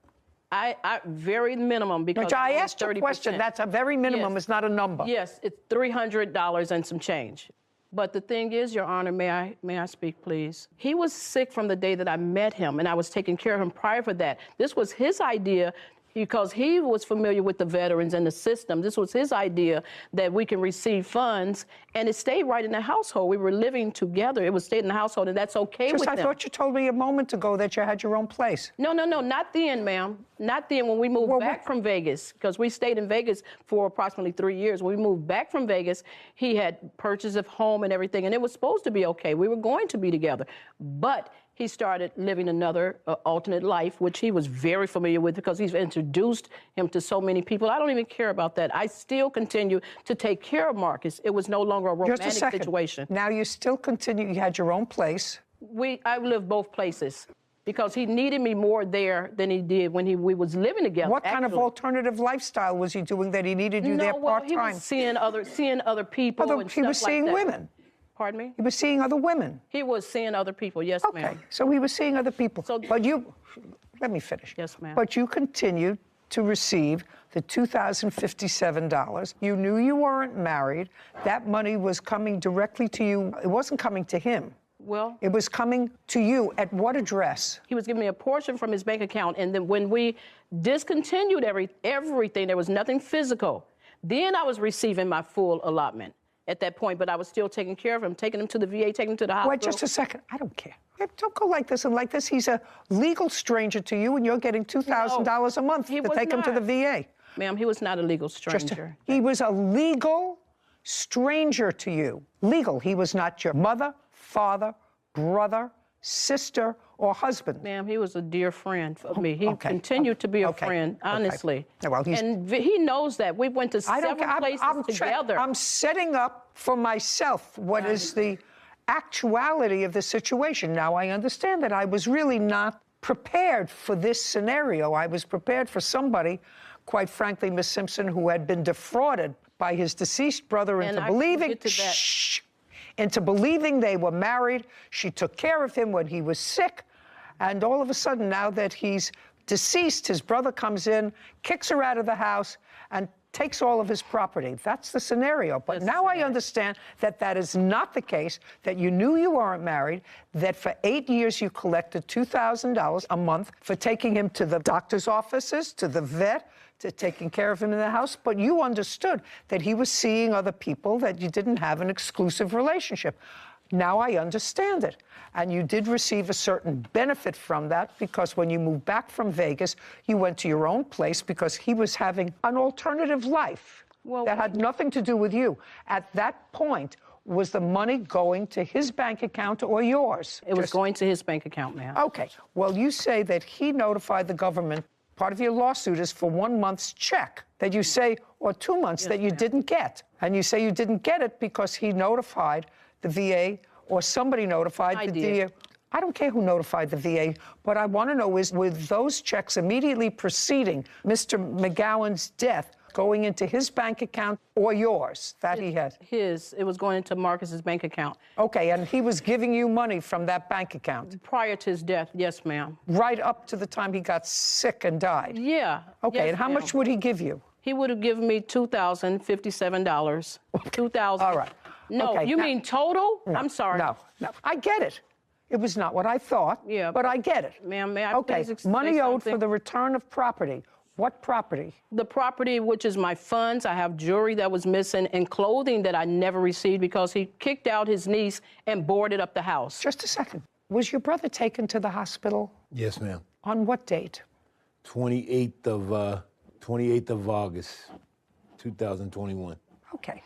I very minimum, because
Which I asked a question. That's a very minimum.
Yes.
It's not a number.
Yes, it's $300 and some change. But the thing is, Your Honor, may I speak, please? He was sick from the day that I met him, and I was taking care of him prior for that. This was his idea, because he was familiar with the veterans and the system. This was his idea that we can receive funds, and it stayed right in the household. We were living together. It was stayed in the household, and that's okay with them.
I thought you told me a moment ago that you had your own place.
No, not then, ma'am. Not then, when we moved back from Vegas, because we stayed in Vegas for approximately 3 years. When we moved back from Vegas, he had purchased a home and everything, and it was supposed to be okay. We were going to be together. But he started living another alternate life, which he was very familiar with, because he's introduced him to so many people. I don't even care about that. I still continue to take care of Marcus. It was no longer a romantic situation.
Now you still continue. You had your own place.
I lived both places, because he needed me more there than he did when we was living together.
What kind of alternative lifestyle was he doing that he needed you there part-time?
He was seeing other people and
he was
stuff
seeing
like that.
women.
Pardon me?
He was seeing other women.
He was seeing other people, yes, ma'am.
Okay, so he was seeing other people. But you, let me finish.
Yes, ma'am.
But you continued to receive the $2,057. You knew you weren't married. That money was coming directly to you. It wasn't coming to him.
Well,
it was coming to you. At what address?
He was giving me a portion from his bank account, and then when we discontinued everything, there was nothing physical. Then I was receiving my full allotment at that point, but I was still taking care of him, taking him to the VA, taking him to the hospital.
Wait just a second. I don't care. Don't go like this and like this. He's a legal stranger to you, and you're getting $2,000 a month to take him to the VA.
Ma'am, he was not a legal stranger.
He was a legal stranger to you. Legal. He was not your mother, father, brother, sister, or husband.
Ma'am, he was a dear friend of me. He continued to be a friend, honestly.
Well,
and he knows that. We went to several places together.
I'm setting up for myself what is the actuality of the situation. Now, I understand that I was really not prepared for this scenario. I was prepared for somebody, quite frankly, Miss Simpson, who had been defrauded by his deceased brother into believing they were married. She took care of him when he was sick. And all of a sudden, now that he's deceased, his brother comes in, kicks her out of the house, and takes all of his property. That's the scenario. But now I understand that that is not the case, that you knew you weren't married, that for 8 years you collected $2,000 a month for taking him to the doctor's offices, to the vet, to taking care of him in the house, but you understood that he was seeing other people, that you didn't have an exclusive relationship. Now I understand it. And you did receive a certain benefit from that because when you moved back from Vegas, you went to your own place because he was having an alternative life that had nothing to do with you. At that point, was the money going to his bank account or yours?
It was going to his bank account, ma'am.
Okay. Well, you say that he notified the government. Part of your lawsuit is for 1 month's check that you say, or 2 months that you didn't get. And you say you didn't get it because he notified the VA or somebody notified the VA. I don't care who notified the VA. What I want to know is, with those checks immediately preceding Mr. McGowan's death, going into his bank account or yours that he had?
His. It was going into Marcus's bank account.
Okay, and he was giving you money from that bank account?
Prior to his death, yes, ma'am.
Right up to the time he got sick and died?
Yeah.
Okay,
yes,
and how
ma'am.
much would he give you?
He would have given me $2,057. $2,000.
All right.
No,
Okay,
you
now-
mean total?
No,
I'm sorry.
No, I get it. It was not what I thought, but I get it.
Ma'am, may I
Okay,
please
money
say
owed for
something?
the return of property. What property?
The property, which is my funds. I have jewelry that was missing and clothing that I never received because he kicked out his niece and boarded up the house.
Just a second. Was your brother taken to the hospital?
Yes, ma'am.
On what date?
28th of August, 2021.
Okay.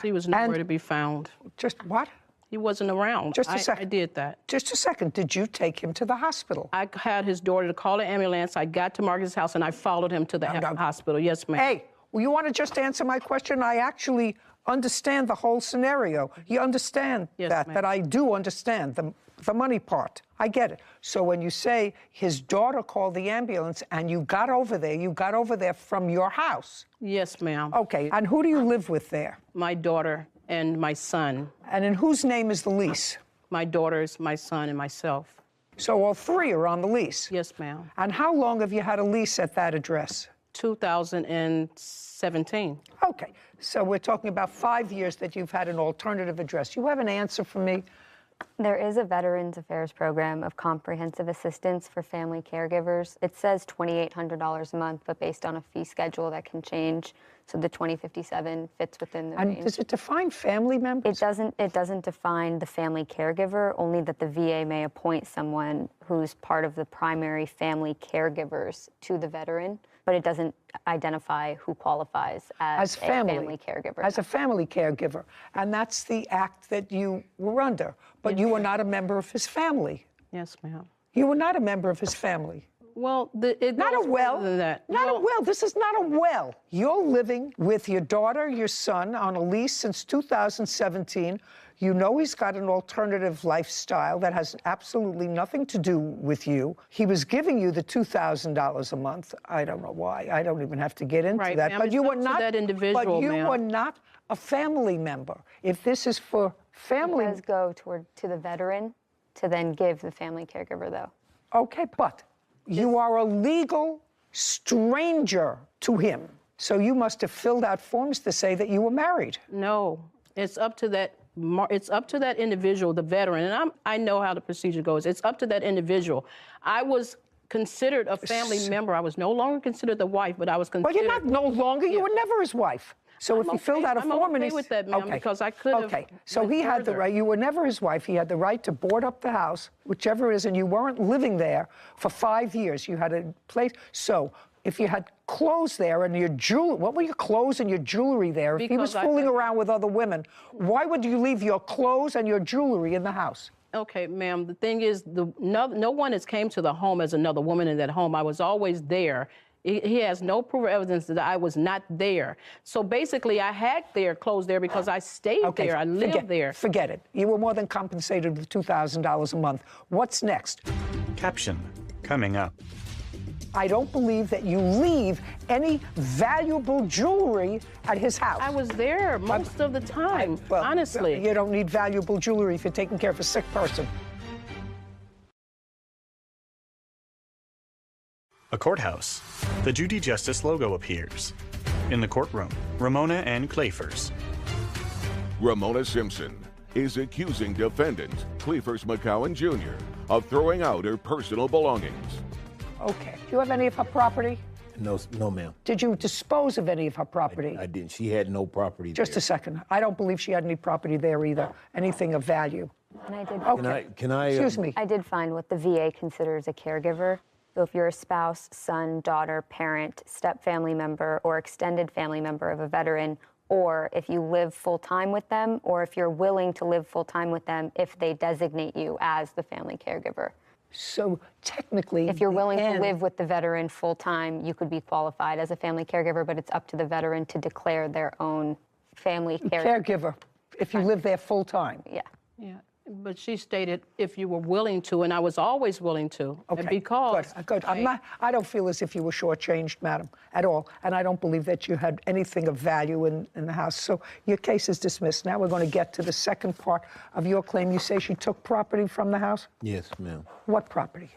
He was nowhere to be found.
Just what?
He wasn't around.
Just a second.
I did that.
Just a second. Did you take him to the hospital?
I had his daughter to call the ambulance. I got to Marcus's house and I followed him to the hospital. Yes, ma'am.
Hey, well, you want to just answer my question? I actually understand the whole scenario. You understand that I do understand the money part. I get it. So when you say his daughter called the ambulance and you got over there from your house?
Yes, ma'am.
Okay, and who do you live with there?
My daughter and my son.
And in whose name is the lease?
My daughter's, my son, and myself.
So all three are on the lease?
Yes, ma'am.
And how long have you had a lease at that address?
2017.
Okay, so we're talking about 5 years that you've had an alternative address. You have an answer for me?
There is a Veterans Affairs program of comprehensive assistance for family caregivers. It says $2,800 a month, but based on a fee schedule that can change. So the 2057 fits within the range.
And does it define family members?
It doesn't define the family caregiver, only that the VA may appoint someone who's part of the primary family caregivers to the veteran, but it doesn't identify who qualifies as a family caregiver.
As a family caregiver. And that's the act that you were under. But you were not a member of his family.
Yes, ma'am.
You were not a member of his family.
Well,
not a well.
than that.
Not a well. This is not a well. You're living with your daughter, your son, on a lease since 2017. You know he's got an alternative lifestyle that has absolutely nothing to do with you. He was giving you the $2,000 a month. I don't know why. I don't even have to get into
Right,
that.
ma'am,
But
it's
you
up
were
to
not
that individual,
But you
ma'am.
were not a family member. If this is for family,
It does go to the veteran to then give the family caregiver, though.
okay, but you are a legal stranger to him. So you must have filled out forms to say that you were married.
No, it's up to that. It's up to that individual, the veteran, and I know how the procedure goes. It's up to that individual. I was considered a family member. I was no longer considered the wife, but I was considered.
Well, you're not no longer. You were never his wife. So if he filled out a form and
okay with that, ma'am, because I could have.
Okay, so he had the right. You were never his wife. He had the right to board up the house, whichever it is, and you weren't living there for 5 years. You had a place. So if you had clothes there and your jewelry, what were your clothes and your jewelry there? If he was fooling around with other women, why would you leave your clothes and your jewelry in the house?
Okay, ma'am. The thing is, no one has came to the home as another woman in that home. I was always there. He has no proof or evidence that I was not there. So basically, I had their clothes there because I stayed there. I lived there.
Forget it. You were more than compensated with $2,000 a month. What's next?
Caption coming up.
I don't believe that you leave any valuable jewelry at his house.
I was there most of the time, honestly.
You don't need valuable jewelry if you're taking care of a sick person.
A courthouse. The Judy Justice logo appears. In the courtroom, Ramona and Clayfors.
Ramona Simpson is accusing defendant Cleefers McCowan Jr. of throwing out her personal belongings.
Okay. Do you have any of her property?
No, no, ma'am.
Did you dispose of any of her property?
I didn't. She had no property
Just
there.
a second. I don't believe she had any property there either, anything of value.
And I did.
Okay.
Can I?
Excuse me.
I did find what the VA considers a caregiver. So if you're a spouse, son, daughter, parent, step-family member, or extended family member of a veteran, or if you live full-time with them, or if you're willing to live full-time with them if they designate you as the family caregiver.
So technically,
if you're willing to live with the veteran full-time, you could be qualified as a family caregiver, but it's up to the veteran to declare their own family
caregiver if you live there full-time.
Yeah.
Yeah. But she stated if you were willing to, and I was always willing to.
Okay.
And because
Good. I don't feel as if you were shortchanged, madam, at all. And I don't believe that you had anything of value in the house. So your case is dismissed. Now we're going to get to the second part of your claim. You say she took property from the house?
Yes, ma'am.
What property?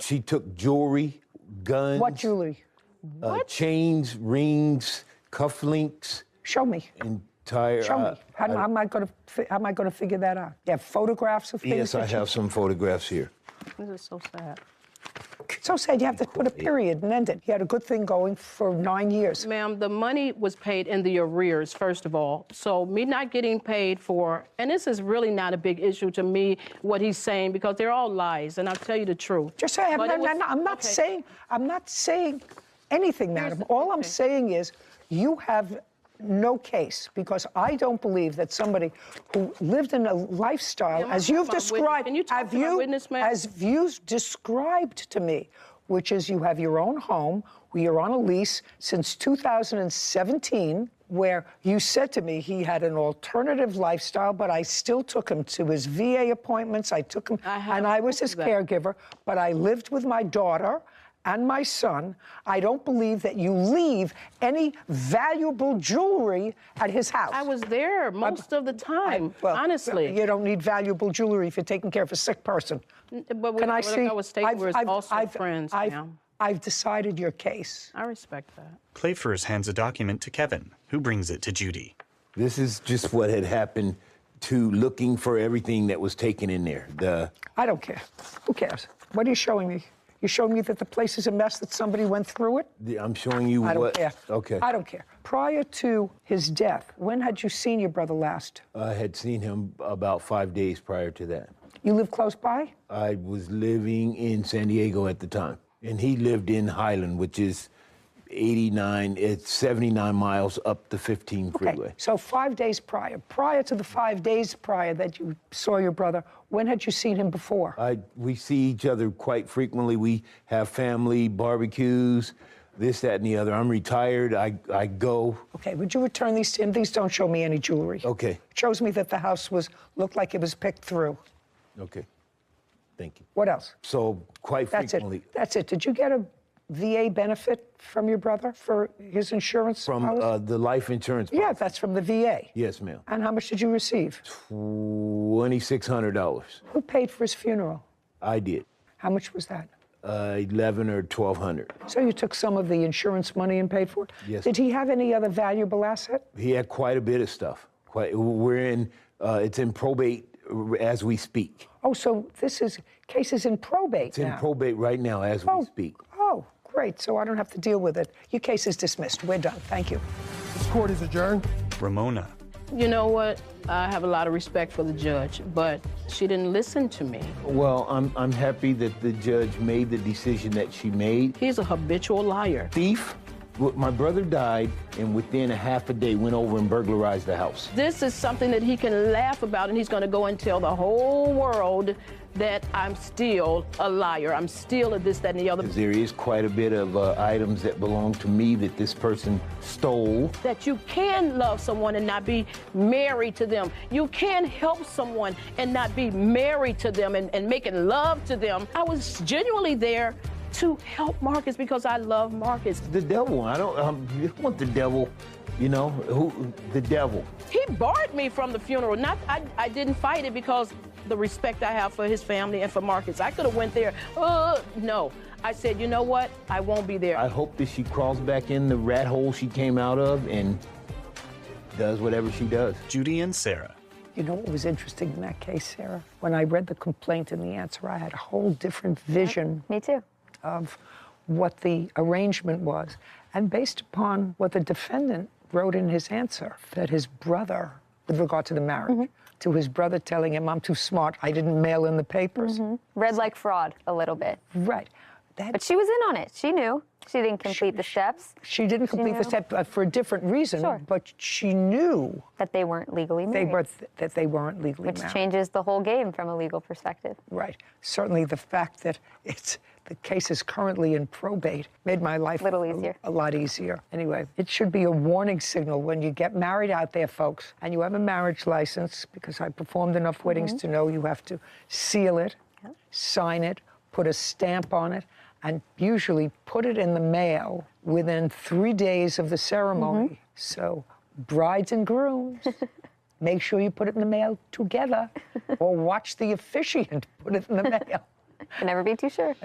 She took jewelry, guns.
What jewelry?
Chains, rings, cufflinks.
Show me.
Entire.
Show me. How am I going to figure that out? You have photographs of things?
Yes, I have some photographs here.
This is so sad.
So sad. You have to put a period and end it. You had a good thing going for 9 years.
Ma'am, the money was paid in the arrears, first of all. So me not getting paid for, and this is really not a big issue to me, what he's saying, because they're all lies, and I'll tell you the truth.
Just say, I'm not saying anything, madam. All I'm saying is you have no case, because I don't believe that somebody who lived in a lifestyle, as you've described, as you described to me, which is you have your own home, where you're on a lease since 2017, where you said to me he had an alternative lifestyle, but I still took him to his VA appointments. I took him, and I was his caregiver, but I lived with my daughter and my son. I don't believe that you leave any valuable jewelry at his house.
I was there most of the time, honestly.
You don't need valuable jewelry if you're taking care of a sick person.
But
Can I see?
I was taking was also friends, ma'am.
I've decided your case.
I respect that.
Playfurs hands a document to Kevin, who brings it to Judy.
This is just what had happened to looking for everything that was taken in there.
I don't care. Who cares? What are you showing me? You're showing me that the place is a mess, that somebody went through it?
I'm showing you
I don't care.
Okay.
I don't care. Prior to his death, when had you seen your brother last?
I had seen him about 5 days prior to that.
You live close by?
I was living in San Diego at the time, and he lived in Highland, which is 79 miles up the 15 freeway.
Okay, so 5 days prior to the 5 days prior that you saw your brother, when had you seen him before?
We see each other quite frequently. We have family barbecues, this, that, and the other. I'm retired. I go.
Okay, would you return these to him? These don't show me any jewelry.
Okay.
It shows me that the house looked like it was picked through.
Okay. Thank you.
What else?
So quite frequently.
That's it. Did you get a VA benefit from your brother for his insurance?
From the life insurance
policy? Yeah, that's from the VA.
Yes, ma'am.
And how much did you receive?
$2,600.
Who paid for his funeral?
I did.
How much was that?
$1,100 or $1,200.
So you took some of the insurance money and paid for it?
Yes.
Did he have any other valuable asset?
He had quite a bit of stuff. It's in probate as we speak.
Oh, so case is in probate
It's in probate right now as we speak.
Oh, great. So I don't have to deal with it. Your case is dismissed. We're done. Thank you.
This court is adjourned.
Ramona.
You know what? I have a lot of respect for the judge, but she didn't listen to me.
Well, I'm happy that the judge made the decision that she made.
He's a habitual liar.
Thief. My brother died, and within a half a day went over and burglarized the house.
This is something that he can laugh about, and he's going to go and tell the whole world that I'm still a liar. I'm still a this, that, and the other.
There is quite a bit of items that belong to me that this person stole.
That you can love someone and not be married to them. You can help someone and not be married to them and making love to them. I was genuinely there to help Marcus because I love Marcus.
The devil. I don't want the devil, the devil.
He barred me from the funeral. I didn't fight it because the respect I have for his family and for Marcus. I could have went there. No. I said, you know what? I won't be there.
I hope that she crawls back in the rat hole she came out of and does whatever she does.
Judy and Sarah.
You know what was interesting in that case, Sarah? When I read the complaint and the answer, I had a whole different vision.
Me too.
Of what the arrangement was, and based upon what the defendant wrote in his answer, that his brother, with regard to the marriage, to his brother telling him, I'm too smart, I didn't mail in the papers.
Read like fraud a little bit.
Right.
But she was in on it. She knew. She didn't complete the steps.
She didn't complete the step for a different reason,
Sure.
but she knew
that they weren't legally married.
That they weren't legally
Which
married.
changes the whole game from a legal perspective.
Right. Certainly the fact that the case is currently in probate made my life a lot easier. Anyway, it should be a warning signal when you get married out there, folks, and you have a marriage license, because I performed enough weddings to know you have to seal it, sign it, put a stamp on it, and usually put it in the mail within 3 days of the ceremony. So brides and grooms, make sure you put it in the mail together, or watch the officiant put it in the mail.
Can never be too sure.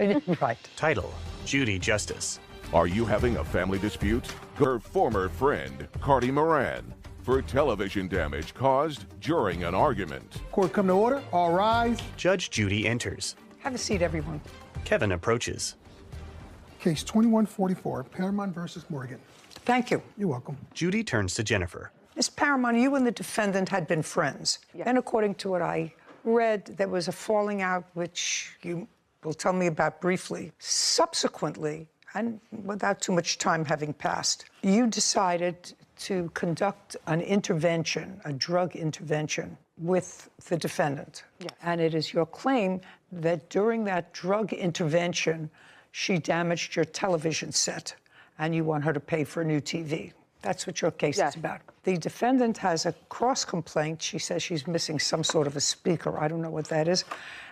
Right.
Title, Judy Justice.
Are you having a family dispute? Her former friend, Cardi Moran, for television damage caused during an argument.
Court come to order. All rise.
Judge Judy enters.
Have a seat, everyone.
Kevin approaches.
Case 2144, Paramount versus Morgan.
Thank you.
You're welcome.
Judy turns to Jennifer.
Ms. Paramount, you and the defendant had been friends.
Yes.
Then, according to what I read, there was a falling out, which you will tell me about briefly. Subsequently, and without too much time having passed, you decided to conduct an intervention, a drug intervention, with the defendant.
Yes.
And it is your claim that during that drug intervention, she damaged your television set, and you want her to pay for a new TV. That's what your case is about. The defendant has a cross-complaint. She says she's missing some sort of a speaker. I don't know what that is.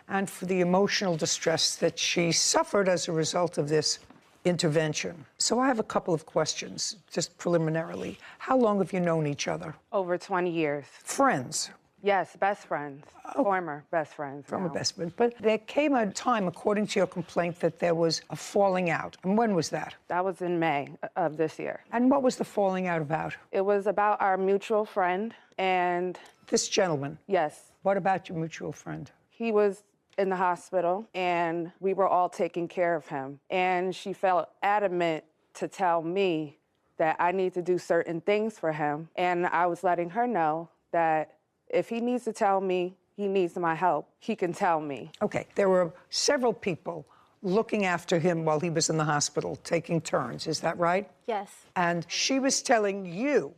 And for the emotional distress that she suffered as a result of this intervention. So I have a couple of questions, just preliminarily. How long have you known each other?
Over 20 years.
Friends?
Yes, best friends. Former best friends.
Former
now.
best friends. But there came a time, according to your complaint, that there was a falling out. And when was that?
That was in May of this year.
And what was the falling out about?
It was about our mutual friend and...
This gentleman?
Yes.
What about your mutual friend?
He was in the hospital, and we were all taking care of him. And she felt adamant to tell me that I need to do certain things for him. And I was letting her know that if he needs to tell me he needs my help, he can tell me.
Okay, there were several people looking after him while he was in the hospital, taking turns, is that right?
Yes.
And she was telling you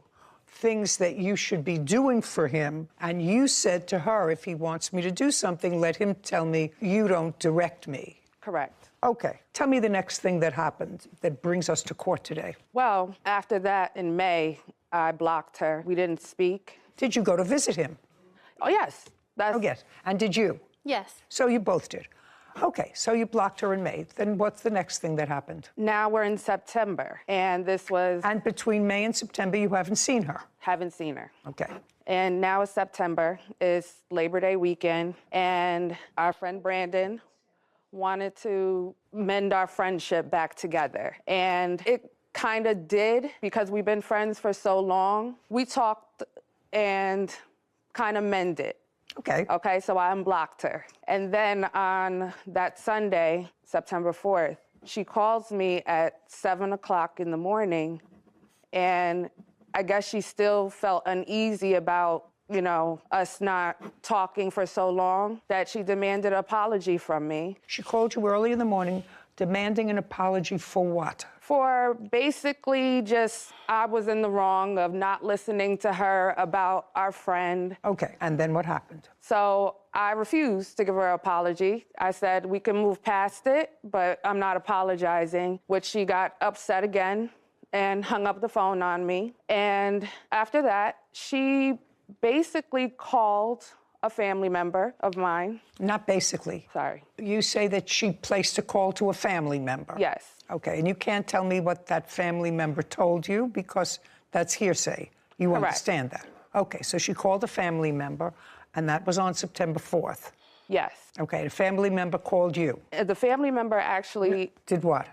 things that you should be doing for him, and you said to her, if he wants me to do something, let him tell me, you don't direct me.
Correct.
Okay, tell me the next thing that happened that brings us to court today.
Well, after that, in May, I blocked her. We didn't speak.
Did you go to visit him?
Oh, yes.
Oh, yes. And did you?
Yes.
So you both did. Okay, so you blocked her in May. Then what's the next thing that happened?
Now we're in September, and this was...
And between May and September, you haven't seen her?
Haven't seen her.
Okay.
And now it's September. It's Labor Day weekend, and our friend Brandon wanted to mend our friendship back together. And it kind of did, because we've been friends for so long. We talked and kind of mended.
Okay.
Okay, so I unblocked her. And then on that Sunday, September 4th, she calls me at 7 o'clock in the morning, and I guess she still felt uneasy about, you know, us not talking for so long, that she demanded an apology from me.
She called you early in the morning demanding an apology for what?
For basically just, I was in the wrong of not listening to her about our friend.
Okay, and then what happened?
So I refused to give her an apology. I said, we can move past it, but I'm not apologizing, which she got upset again and hung up the phone on me. And after that, she basically called a family member of mine.
Not basically.
Sorry.
You say that she placed a call to a family member.
Yes.
Okay, and you can't tell me what that family member told you because that's hearsay. You
Correct.
understand that? Okay, so she called a family member, and that was on September 4th.
Yes.
Okay, a family member called you.
The family member actually...
Did what?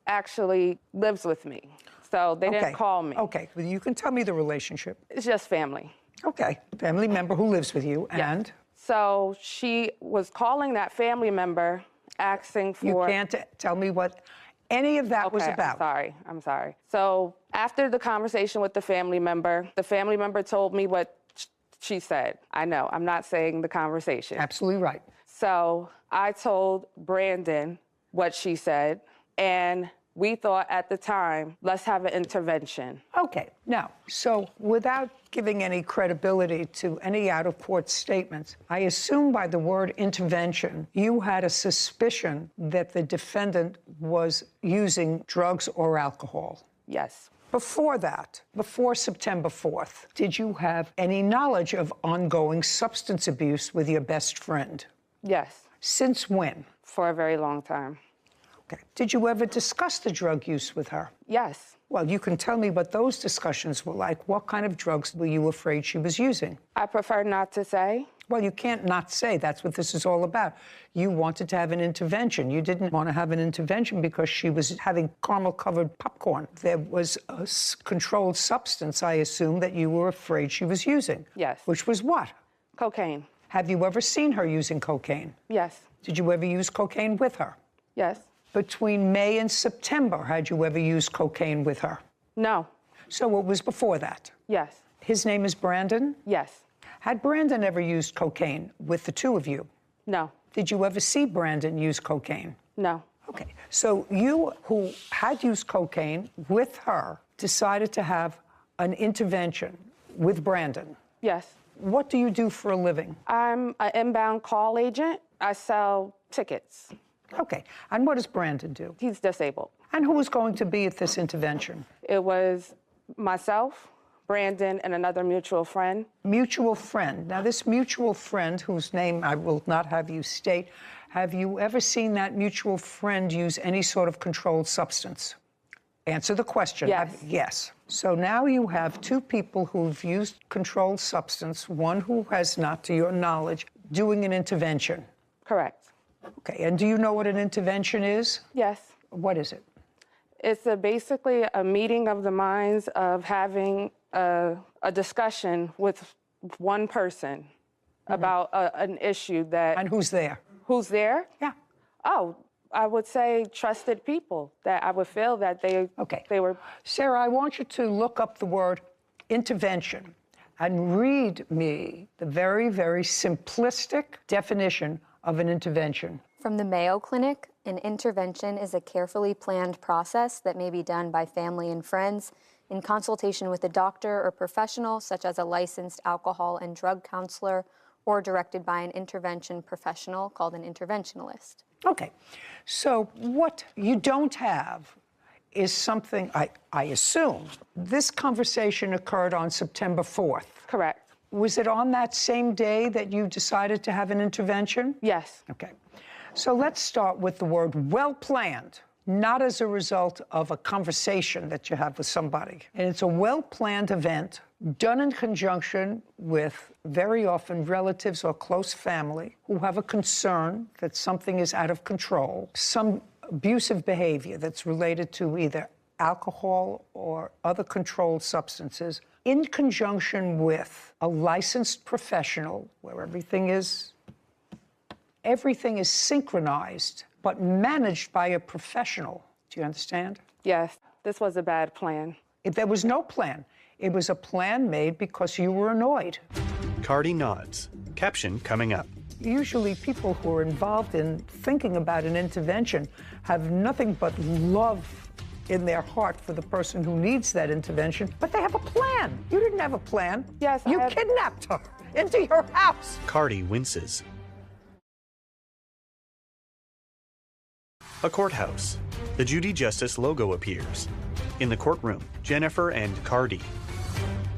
Actually lives with me. So they didn't call me.
Okay, well, you can tell me the relationship.
It's just family.
Okay, family member who lives with you,
Yeah.
and?
So she was calling that family member, asking for...
You can't tell me what any of that was
Okay,
about.
I'm sorry. So after the conversation with the family member told me what she said. I know, I'm not saying the conversation.
Absolutely right.
So I told Brandon what she said, and we thought at the time, let's have an intervention.
Okay, now, so without giving any credibility to any out-of-court statements, I assume by the word intervention, you had a suspicion that the defendant was using drugs or alcohol.
Yes.
Before that, before September 4th, did you have any knowledge of ongoing substance abuse with your best friend?
Yes.
Since when?
For a very long time.
Okay. Did you ever discuss the drug use with her?
Yes.
Well, you can tell me what those discussions were like. What kind of drugs were you afraid she was using?
I prefer not to say.
Well, you can't not say. That's what this is all about. You wanted to have an intervention. You didn't want to have an intervention because she was having caramel-covered popcorn. There was a controlled substance, I assume, that you were afraid she was using.
Yes.
Which was what?
Cocaine.
Have you ever seen her using cocaine?
Yes.
Did you ever use cocaine with her?
Yes.
Between May and September, had you ever used cocaine with her?
No.
So it was before that?
Yes.
His name is Brandon?
Yes.
Had Brandon ever used cocaine with the two of you?
No.
Did you ever see Brandon use cocaine?
No.
Okay. So you, who had used cocaine with her, decided to have an intervention with Brandon?
Yes.
What do you do for a living?
I'm an inbound call agent. I sell tickets.
Okay. And what does Brandon do?
He's disabled.
And who was going to be at this intervention?
It was myself, Brandon, and another mutual friend.
Mutual friend. Now, this mutual friend, whose name I will not have you state, have you ever seen that mutual friend use any sort of controlled substance? Answer the question.
Yes.
Yes. So now you have two people who've used controlled substance, one who has not, to your knowledge, doing an intervention.
Correct.
Okay, and do you know what an intervention is?
Yes.
What is it?
It's basically a meeting of the minds of having a discussion with one person about an issue that...
And who's there?
Who's there?
Yeah.
Oh, I would say trusted people that I would feel that they were...
Sarah, I want you to look up the word intervention and read me the very, very simplistic definition of an intervention.
From the Mayo Clinic, an intervention is a carefully planned process that may be done by family and friends in consultation with a doctor or professional, such as a licensed alcohol and drug counselor, or directed by an intervention professional called an interventionalist.
Okay, so what you don't have is something, I assume, this conversation occurred on September 4th.
Correct.
Was it on that same day that you decided to have an intervention?
Yes.
Okay. So let's start with the word well-planned, not as a result of a conversation that you have with somebody. And it's a well-planned event done in conjunction with very often relatives or close family who have a concern that something is out of control, some abusive behavior that's related to either alcohol or other controlled substances, in conjunction with a licensed professional where everything is synchronized, but managed by a professional. Do you understand?
Yes, this was a bad plan.
There was no plan. It was a plan made because you were annoyed.
Cardi nods. Caption coming up.
Usually people who are involved in thinking about an intervention have nothing but love in their heart for the person who needs that intervention, but they have a plan. You didn't have a plan.
Yes,
you kidnapped her into your house.
Cardi winces. A courthouse. The Judy Justice logo appears. In the courtroom, Jennifer and Cardi.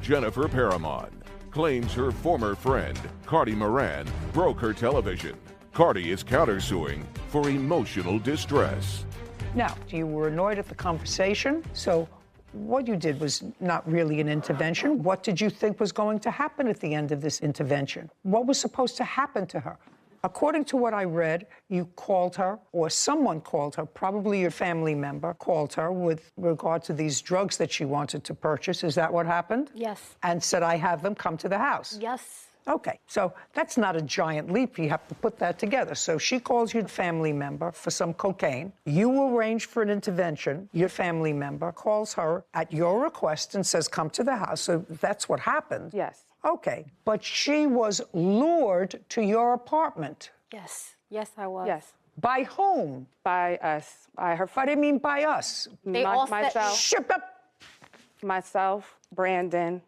Jennifer Paramount claims her former friend, Cardi Moran, broke her television. Cardi is countersuing for emotional distress.
Now, you were annoyed at the conversation, so what you did was not really an intervention. What did you think was going to happen at the end of this intervention? What was supposed to happen to her? According to what I read, you called her, or someone called her, probably your family member called her with regard to these drugs that she wanted to purchase. Is that what happened?
Yes.
And said, I have them, come to the house.
Yes.
Okay, so that's not a giant leap. You have to put that together. So she calls your family member for some cocaine. You arrange for an intervention. Your family member calls her at your request and says, come to the house. So that's what happened.
Yes.
Okay, but she was lured to your apartment.
Yes. Yes, I was.
Yes.
By whom?
By us. By her.
What do you mean by us?
They all said-
myself.
Shut up.
Myself, Brandon,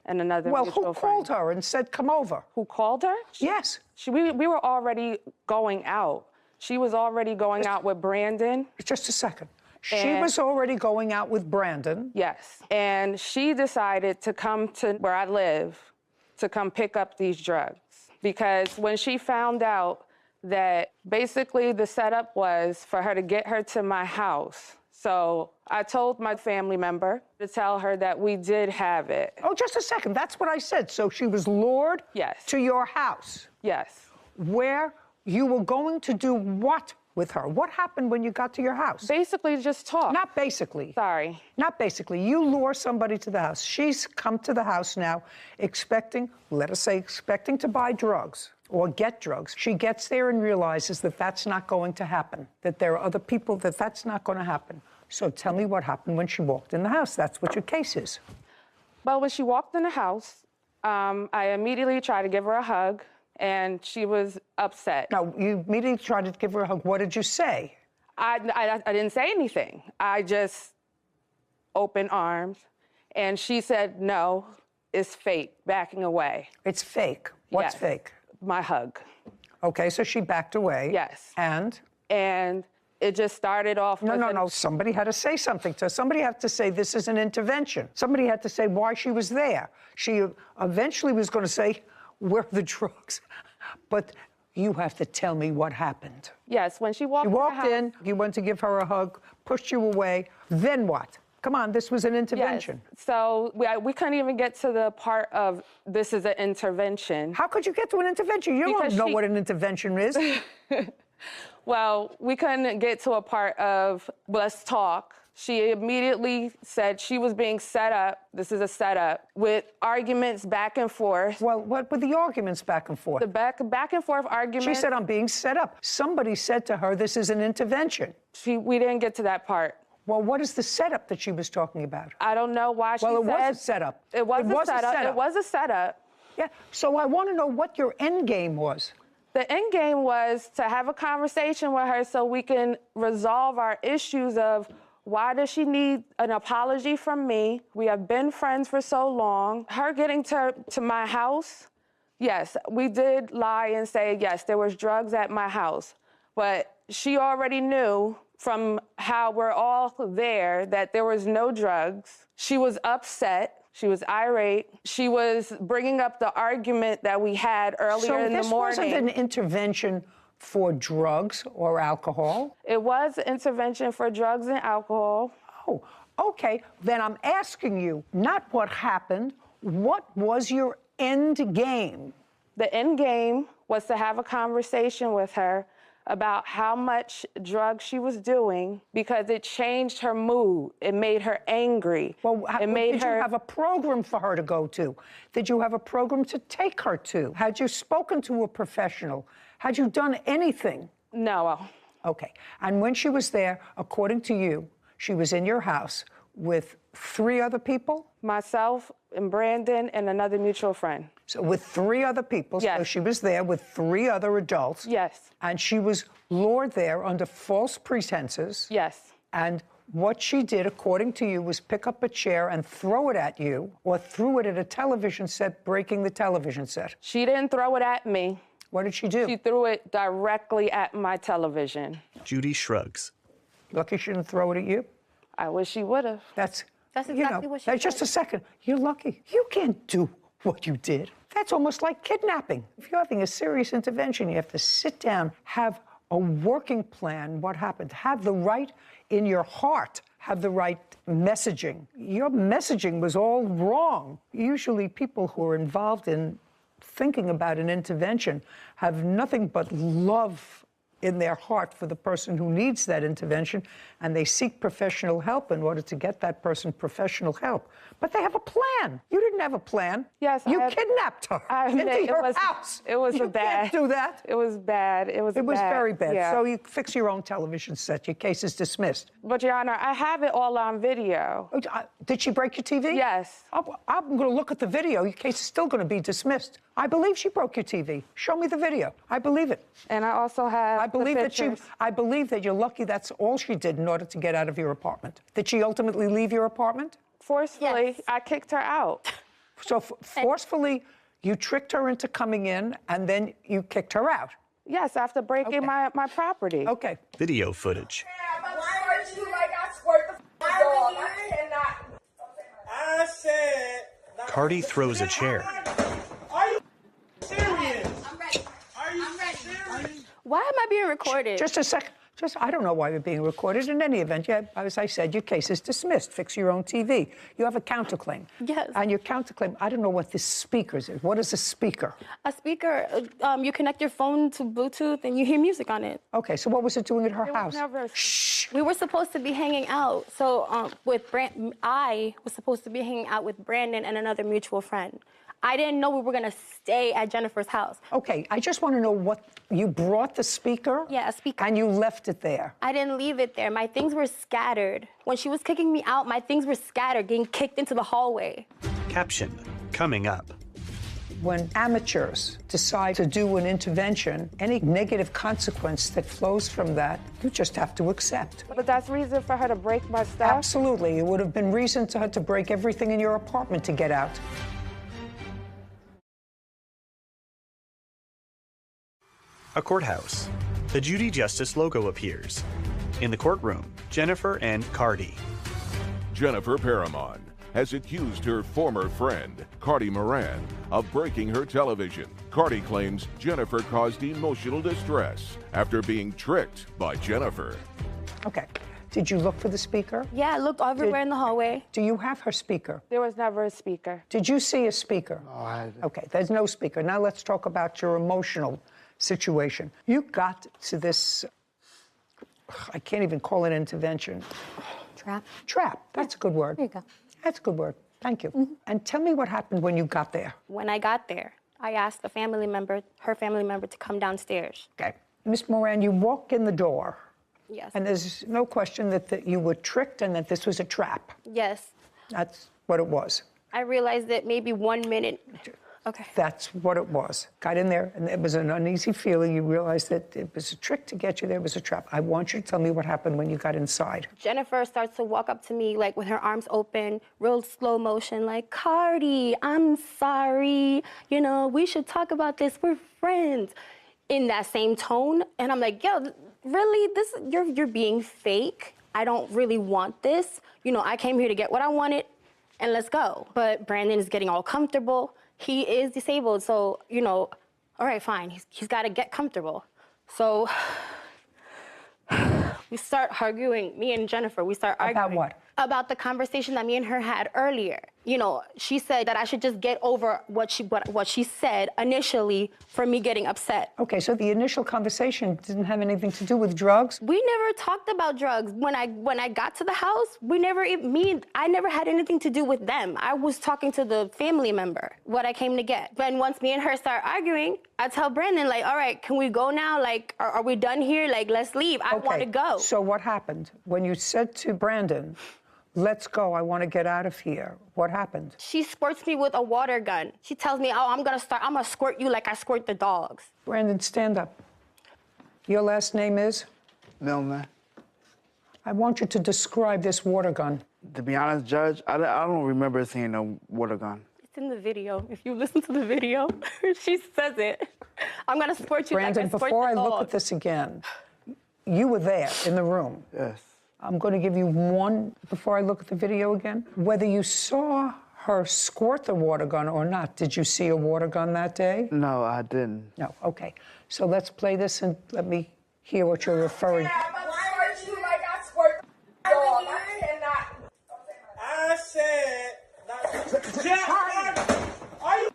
and another
Well,
mutual
who called her and said, come over?
Who called her?
Yes.
We were already going out. She was already going out with Brandon.
Just a second. She was already going out with Brandon.
Yes. And she decided to come to where I live to come pick up these drugs. Because when she found out that basically the setup was for her to get her to my house. So I told my family member to tell her that we did have it.
Oh, just a second. That's what I said. So she was lured to your house.
Yes.
Where you were going to do what with her? What happened when you got to your house?
Basically, just talk.
Not basically.
Sorry.
Not basically. You lure somebody to the house. She's come to the house now expecting, let us say, expecting to buy drugs or get drugs. She gets there and realizes that that's not going to happen, that there are other people that that's not going to happen. So tell me what happened when she walked in the house. That's what your case is.
Well, when she walked in the house, I immediately tried to give her a hug, and she was upset.
Now, you immediately tried to give her a hug. What did you say?
I didn't say anything. I just opened arms, and she said, no, it's fake, backing away.
It's fake. What's
Yes.
fake?
My hug.
Okay, so she backed away.
Yes.
And?
And it just started off with
No. Somebody had to say something to her. Somebody had to say this is an intervention. Somebody had to say why she was there. She eventually was going to say, where are the drugs? But you have to tell me what happened.
Yes, when she walked,
in, you went to give her a hug, pushed you away. Then what? Come on, this was an intervention.
Yes. So we couldn't even get to the part of this is an intervention.
How could you get to an intervention? You don't know what an intervention is.
Well, we couldn't get to a part of let's talk. She immediately said she was being set up. This is a setup with arguments back and forth.
Well, what were the arguments back and forth?
The back and forth arguments.
She said, I'm being set up. Somebody said to her, this is an intervention.
We didn't get to that part.
Well, what is the setup that she was talking about?
I don't know why she said...
Well, it was a setup.
It was a setup. It was a setup.
Yeah, so I want to know what your end game was.
The end game was to have a conversation with her so we can resolve our issues of why does she need an apology from me? We have been friends for so long. Her getting to my house, yes, we did lie and say, yes, there was drugs at my house. But she already knew from how we're all there that there was no drugs. She was upset. She was irate. She was bringing up the argument that we had earlier in the morning.
So this wasn't an intervention for drugs or alcohol?
It was an intervention for drugs and alcohol.
Oh, okay. Then I'm asking you, not what happened, what was your end game?
The end game was to have a conversation with her about how much drugs she was doing because it changed her mood. It made her angry.
Well, did you have a program for her to go to? Did you have a program to take her to? Had you spoken to a professional? Had you done anything?
No.
Okay. And when she was there, according to you, she was in your house with 3 other people?
Myself and Brandon and another mutual friend.
So with 3 other people,
yes.
So she was there with 3 other adults.
Yes.
And she was lured there under false pretenses.
Yes.
And what she did, according to you, was pick up a chair and throw it at you, or threw it at a television set, breaking the television set.
She didn't throw it at me.
What did she do?
She threw it directly at my television.
Judy shrugs.
Lucky she didn't throw it at you?
I wish she would have.
That's
exactly what she did.
Just a second. You're lucky. You can't do what you did. That's almost like kidnapping. If you're having a serious intervention, you have to sit down, have a working plan, what happened, have the right in your heart, have the right messaging. Your messaging was all wrong. Usually people who are involved in thinking about an intervention have nothing but love in their heart for the person who needs that intervention, and they seek professional help in order to get that person professional help. But they have a plan. You didn't have a plan.
Yes,
you kidnapped her into your house.
It was
you
a bad.
Can't do that.
It was bad. It was.
It was very bad.
Yeah.
So you fix your own television set. Your case is dismissed.
But Your Honor, I have it all on video.
Did she break your TV?
Yes.
I'm going to look at the video. Your case is still going to be dismissed. I believe she broke your TV. Show me the video. I believe it.
And I also have.
I believe I believe that you're lucky that's all she did in order to get out of your apartment. Did she ultimately leave your apartment?
Forcefully,
Yes.
I kicked her out.
So forcefully, you tricked her into coming in, and then you kicked her out.
Yes, after breaking my property.
Okay.
Video footage.
I said.
Cardi throws a chair.
Are you serious? I'm ready. Are you serious?
Why am I being recorded?
Just a second. I don't know why you're being recorded. In any event, as I said, your case is dismissed. Fix your own TV. You have a counterclaim.
Yes.
And your counterclaim, I don't know what this speaker is. What is a speaker?
A speaker, you connect your phone to Bluetooth and you hear music on it.
Okay, so what was it doing at her house?
Shh. We were supposed to be hanging out. So I was supposed to be hanging out with Brandon and another mutual friend. I didn't know we were going to stay at Jennifer's house.
Okay, I just want to know what you brought the speaker?
Yeah, a speaker.
And you left it there?
I didn't leave it there. My things were scattered. When she was kicking me out, my things were scattered, getting kicked into the hallway.
Caption coming up.
When amateurs decide to do an intervention, any negative consequence that flows from that, you just have to accept.
But that's reason for her to break my stuff?
Absolutely. It would have been reason to her to break everything in your apartment to get out.
A courthouse. The Judy Justice logo appears. In the courtroom, Jennifer and Cardi.
Jennifer Paramon has accused her former friend, Cardi Moran, of breaking her television. Cardi claims Jennifer caused emotional distress after being tricked by Jennifer.
Okay. Did you look for the speaker?
Yeah, I looked everywhere in the hallway.
Do you have her speaker?
There was never a speaker.
Did you see a speaker?
No, I didn't.
Okay, there's no speaker. Now let's talk about your emotional situation. You got to this, I can't even call it intervention.
Trap.
Trap. That's a good word.
There you go.
That's a good word. Thank you. And tell me what happened when you got there.
When I got there, I asked her family member, to come downstairs.
Okay. Miss Moran, you walk in the door.
Yes.
And there's no question that you were tricked and that this was a trap.
Yes.
That's what it was.
I realized that maybe 1 minute. Okay.
That's what it was. Got in there, and it was an uneasy feeling. You realized that it was a trick to get you there. It was a trap. I want you to tell me what happened when you got inside.
Jennifer starts to walk up to me, like, with her arms open, real slow motion, like, Cardi, I'm sorry. You know, we should talk about this. We're friends. In that same tone. And I'm like, yo, really? You're being fake. I don't really want this. You know, I came here to get what I wanted, and let's go. But Brandon is getting all comfortable. He is disabled, so, you know, all right, fine. He's got to get comfortable. So we start arguing, me and Jennifer, we start arguing.
About what?
About the conversation that me and her had earlier. You know, she said that I should just get over what she said initially for me getting upset.
Okay, so the initial conversation didn't have anything to do with drugs?
We never talked about drugs. When I got to the house, I never had anything to do with them. I was talking to the family member, what I came to get. But once me and her start arguing, I tell Brandon, like, all right, can we go now? Like, are we done here? Like, let's leave. I want to go.
So what happened? When you said to Brandon, let's go, I want to get out of here, what happened?
She squirts me with a water gun. She tells me, oh, I'm going to squirt you like I squirt the dogs.
Brandon, stand up. Your last name is?
Milner.
I want you to describe this water gun.
To be honest, Judge, I don't remember seeing a water gun.
It's in the video. If you listen to the video, she says it. I'm going to squirt you
Brandon,
like I squirt
before
the
I
dogs.
look at this again, you were there in the room.
Yes.
I'm going to give you one before I look at the video again. Whether you saw her squirt the water gun or not, did you see a water gun that day?
No, I didn't.
No, okay. So let's play this and let me hear what you're referring to.
I said, Jack, are you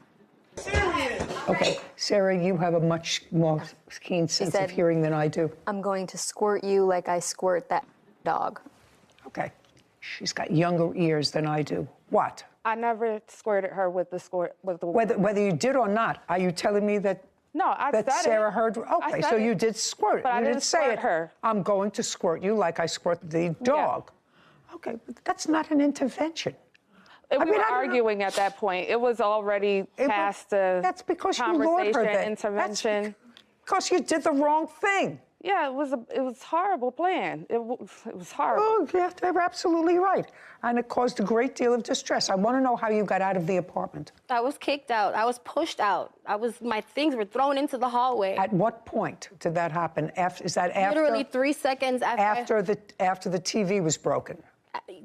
serious?
Okay, Sarah, you have a much more keen sense of hearing than I do.
I'm going to squirt you like I squirt that dog.
Okay. She's got younger ears than I do. What?
I never squirted her with the squirt with the.
Whether you did or not, are you telling me that?
No, I
that
said
Sarah
it.
heard. Okay,
I said
so
it.
you did squirt.
But I
you
didn't
didn't say
squirt
it.
her.
I'm going to squirt you like I squirt the dog. Okay, but that's not an intervention.
We were
I don't know.
arguing at that point. It was already past the
That's because you lured her
conversation,
there.
intervention.
Because you did the wrong thing.
Yeah, it was a horrible plan. It was horrible.
Oh, yeah, they were absolutely right. And it caused a great deal of distress. I want to know how you got out of the apartment.
I was kicked out. I was pushed out. My things were thrown into the hallway.
At what point did that happen? Is that after?
Literally 3 seconds after.
After the TV was broken?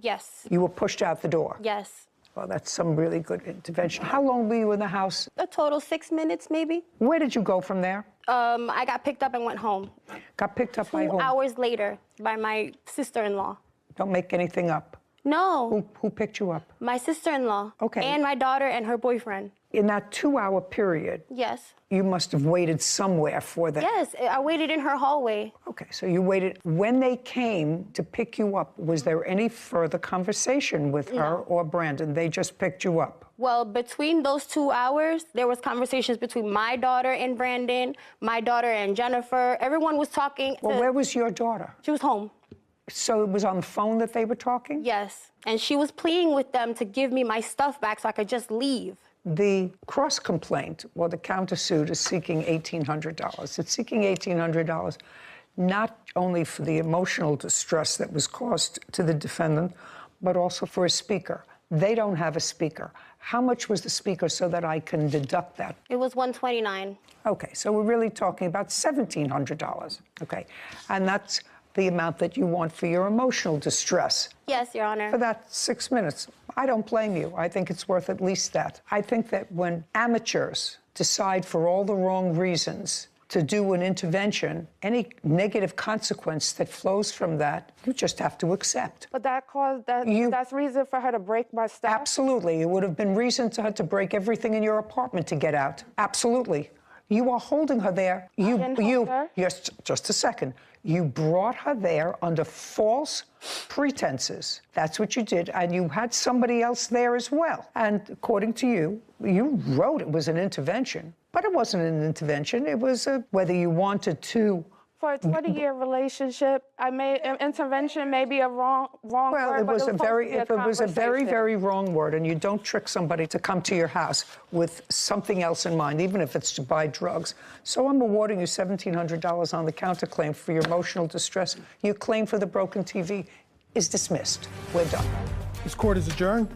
Yes.
You were pushed out the door?
Yes.
Well, that's some really good intervention. How long were you in the house?
A total 6 minutes, maybe.
Where did you go from there?
I got picked up and went home.
Got picked up by
2
whom?
hours later by my sister-in-law.
Don't make anything up.
No.
Who picked you up?
My sister-in-law.
Okay.
And my daughter and her boyfriend.
In that 2-hour period,
Yes.
you must have waited somewhere for them.
Yes, I waited in her hallway.
Okay, so you waited. When they came to pick you up, was there any further conversation with her or Brandon? They just picked you up.
Well, between those 2 hours, there was conversations between my daughter and Brandon, my daughter and Jennifer. Everyone was talking.
Well, where was your daughter?
She was home.
So it was on the phone that they were talking?
Yes, and she was pleading with them to give me my stuff back so I could just leave.
The cross complaint, or the countersuit, is seeking $1,800. It's seeking $1,800 not only for the emotional distress that was caused to the defendant, but also for a speaker. They don't have a speaker. How much was the speaker so that I can deduct that?
It was $129.
Okay, so we're really talking about $1,700. Okay, and that's the amount that you want for your emotional distress.
Yes, Your Honor.
For that 6 minutes. I don't blame you. I think it's worth at least that. I think that when amateurs decide for all the wrong reasons to do an intervention, any negative consequence that flows from that, you just have to accept.
But that's reason for her to break my stuff?
Absolutely. It would have been reason to her to break everything in your apartment to get out. Absolutely. You are holding her there. Yes, just a second. You brought her there under false pretenses. That's what you did. And you had somebody else there as well. And according to you, you wrote it was an intervention. But it wasn't an intervention. It was whether you wanted to.
For a 20-year relationship, intervention may be a wrong word.
Well,
it was
a very, very wrong word, and you don't trick somebody to come to your house with something else in mind, even if it's to buy drugs. So I'm awarding you $1,700 on the counterclaim for your emotional distress. Your claim for the broken TV is dismissed. We're done.
This court is adjourned.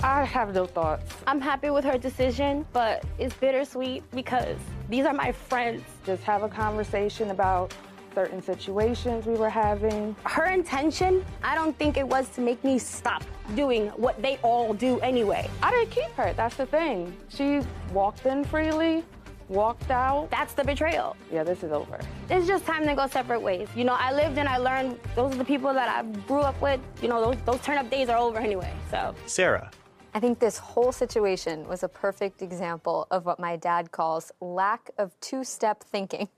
I have no thoughts.
I'm happy with her decision, but it's bittersweet because these are my friends.
Just have a conversation about certain situations we were having.
Her intention, I don't think it was to make me stop doing what they all do anyway.
I didn't keep her, that's the thing. She walked in freely, walked out.
That's the betrayal.
Yeah, this is over.
It's just time to go separate ways. You know, I lived and I learned. Those are the people that I grew up with. You know, those turn-up days are over anyway, so.
Sarah.
I think this whole situation was a perfect example of what my dad calls lack of two-step thinking.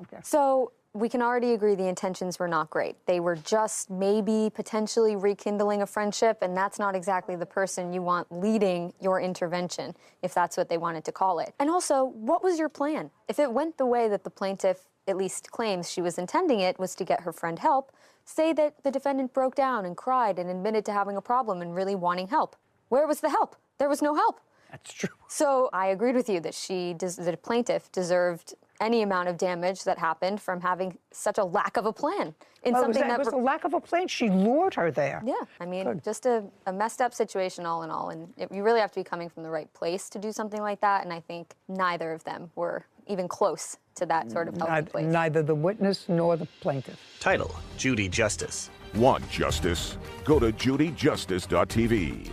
Okay.
So we can already agree the intentions were not great. They were just maybe potentially rekindling a friendship, and that's not exactly the person you want leading your intervention, if that's what they wanted to call it. And also, what was your plan? If it went the way that the plaintiff at least claims she was intending it, was to get her friend help, say that the defendant broke down and cried and admitted to having a problem and really wanting help. Where was the help? There was no help.
That's true.
So I agreed with you that the plaintiff deserved any amount of damage that happened from having such a lack of a plan.
It was a lack of a plan. She lured her there.
Yeah, I mean, just a messed up situation all in all. And you really have to be coming from the right place to do something like that. And I think neither of them were even close to that sort of healthy place.
Neither the witness nor the plaintiff.
Title, Judy Justice.
Want justice? Go to judyjustice.tv.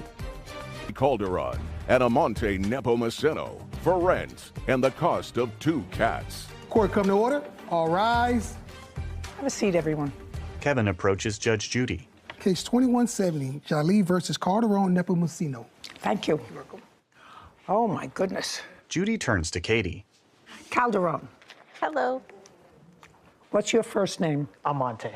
Calderon and Amante Nepomuceno for rent and the cost of 2 cats.
Court come to order. All rise.
Have a seat, everyone.
Kevin approaches Judge Judy.
Case 2170, Jolie versus Calderon Nepomuceno.
Thank you. Oh, my goodness.
Judy turns to Katie.
Calderon,
Hello.
what's your first name?
Amante.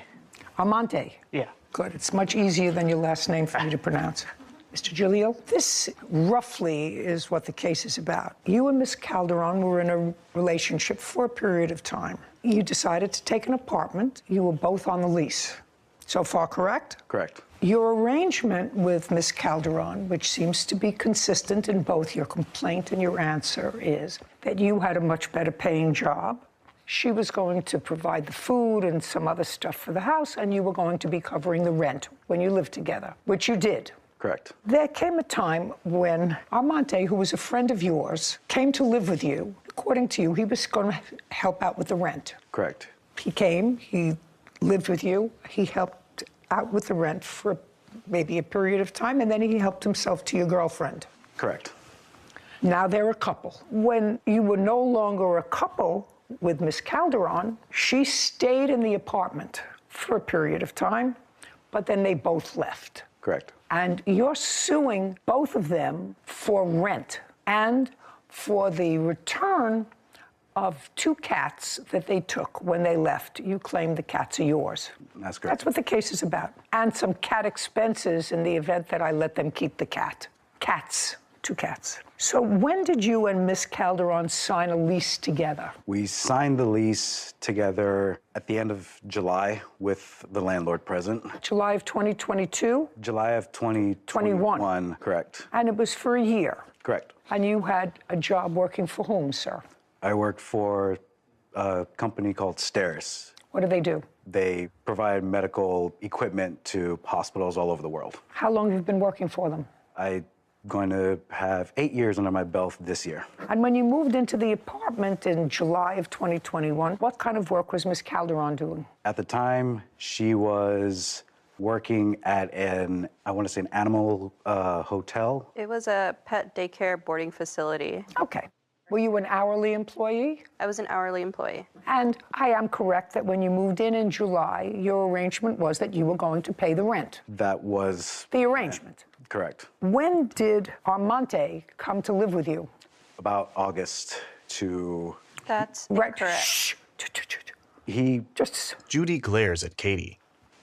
Amante.
Yeah.
Good. It's much easier than your last name for me to pronounce. Mr. Giglio, this roughly is what the case is about. You and Miss Calderon were in a relationship for a period of time. You decided to take an apartment. You were both on the lease. So far, correct?
Correct.
Your arrangement with Miss Calderon, which seems to be consistent in both your complaint and your answer, is that you had a much better paying job. She was going to provide the food and some other stuff for the house, and you were going to be covering the rent when you lived together, which you did.
Correct.
There came a time when Armante, who was a friend of yours, came to live with you. According to you, he was going to help out with the rent.
Correct.
He came, he lived with you, he helped out with the rent for maybe a period of time, and then he helped himself to your girlfriend.
Correct.
Now they're a couple. When you were no longer a couple with Miss Calderon, she stayed in the apartment for a period of time, but then they both left.
Correct.
And you're suing both of them for rent and for the return of 2 cats that they took when they left. You claim the cats are yours.
That's correct.
That's what the case is about. And some cat expenses in the event that I let them keep the cat. Cats. 2 cats. So when did you and Miss Calderon sign a lease together?
We signed the lease together at the end of July with the landlord present.
July of 2022?
July of 2021. Correct.
And it was for a year?
Correct.
And you had a job working for whom, sir?
I worked for a company called Steris.
What do they do?
They provide medical equipment to hospitals all over the world.
How long have you been working for them?
I'm going to have 8 years under my belt this year.
And when you moved into the apartment in July of 2021, what kind of work was Miss Calderon doing?
At the time, she was working at I want to say an animal hotel.
It was a pet daycare boarding facility.
Okay. Were you an hourly employee?
I was an hourly employee.
And I am correct that when you moved in July, your arrangement was that you were going to pay the rent.
That was
the arrangement.
Correct.
When did Armante come to live with you?
About August to...
That's
right.
Incorrect.
Shh.
He...
Judy glares at Katie.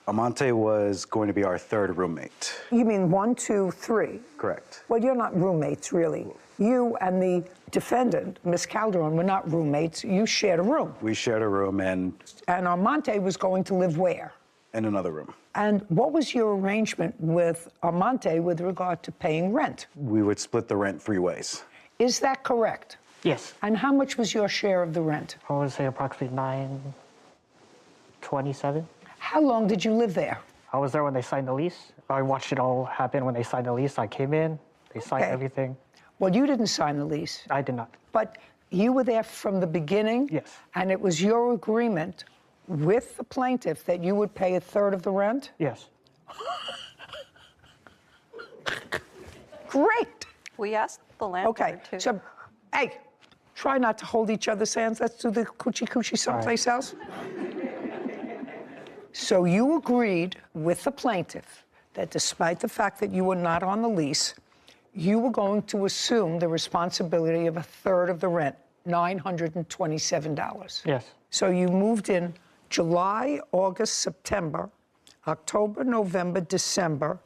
Amante was going to be our 3rd roommate.
You mean 1, 2, 3?
Correct.
Well, you're not roommates, really. You and the defendant, Miss Calderon, were not roommates. You shared a room.
We shared a room and
Armante was going to live where?
In another room.
And what was your arrangement with Armante with regard to paying rent?
We would split the rent 3 ways.
Is that correct?
Yes.
And how much was your share of the rent?
I would say approximately $927.
How long did you live there?
I was there when they signed the lease. I watched it all happen when they signed the lease. I came in, they signed everything.
Well, you didn't sign the lease.
I did not.
But you were there from the beginning?
Yes.
And it was your agreement with the plaintiff that you would pay a 1/3 of the rent?
Yes.
Great.
We asked the landlord
Okay, so, hey, try not to hold each other's hands. Let's do the coochie someplace else. So you agreed with the plaintiff that despite the fact that you were not on the lease, you were going to assume the responsibility of a 1/3 of the rent, $927.
Yes.
So you moved in July, August, September, October, November, December,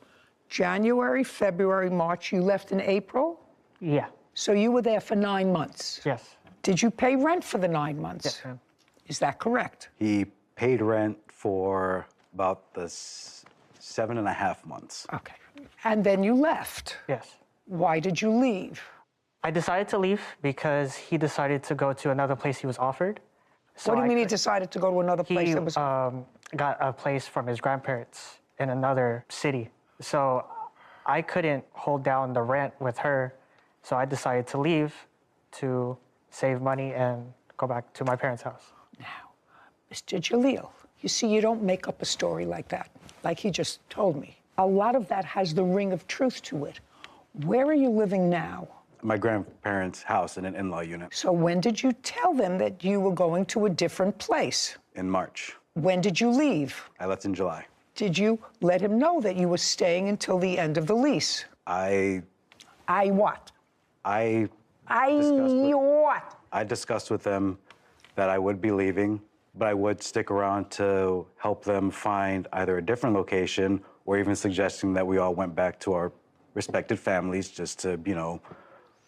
January, February, March. You left in April?
Yeah.
So you were there for 9 months?
Yes.
Did you pay rent for the 9 months?
Yes, ma'am.
Is that correct?
He paid rent for about the 7.5 months.
Okay. And then you left?
Yes.
Why did you leave?
I decided to leave because he decided to go to another place he was offered. So
what do you mean he decided to go to another place that was...
got a place from his grandparents in another city. So I couldn't hold down the rent with her, so I decided to leave to save money and go back to my parents' house.
Now, Mr. Jalil, you see, you don't make up a story like that, like he just told me. A lot of that has the ring of truth to it. Where are you living now?
My grandparents' house in an in-law unit.
So when did you tell them that you were going to a different place?
In March.
When did you leave?
I left in July.
Did you let him know that you were staying until the end of the lease?
I
what?
I
what?
I discussed with them that I would be leaving, but I would stick around to help them find either a different location or even suggesting that we all went back to our respected families just to, you know,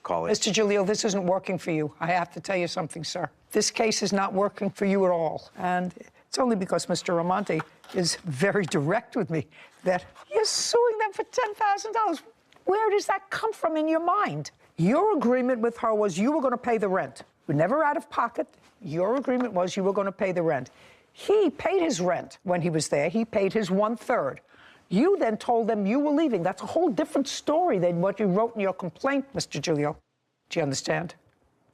call it.
Mr. Jalil, this isn't working for you. I have to tell you something, sir. This case is not working for you at all. And it's only because Mr. Amante is very direct with me that you're suing them for $10,000. Where does that come from in your mind? Your agreement with her was you were going to pay the rent. You're never out of pocket. Your agreement was you were going to pay the rent. He paid his rent when he was there. He paid his 1/3. You then told them you were leaving. That's a whole different story than what you wrote in your complaint, Mr. Giulio. Do you understand?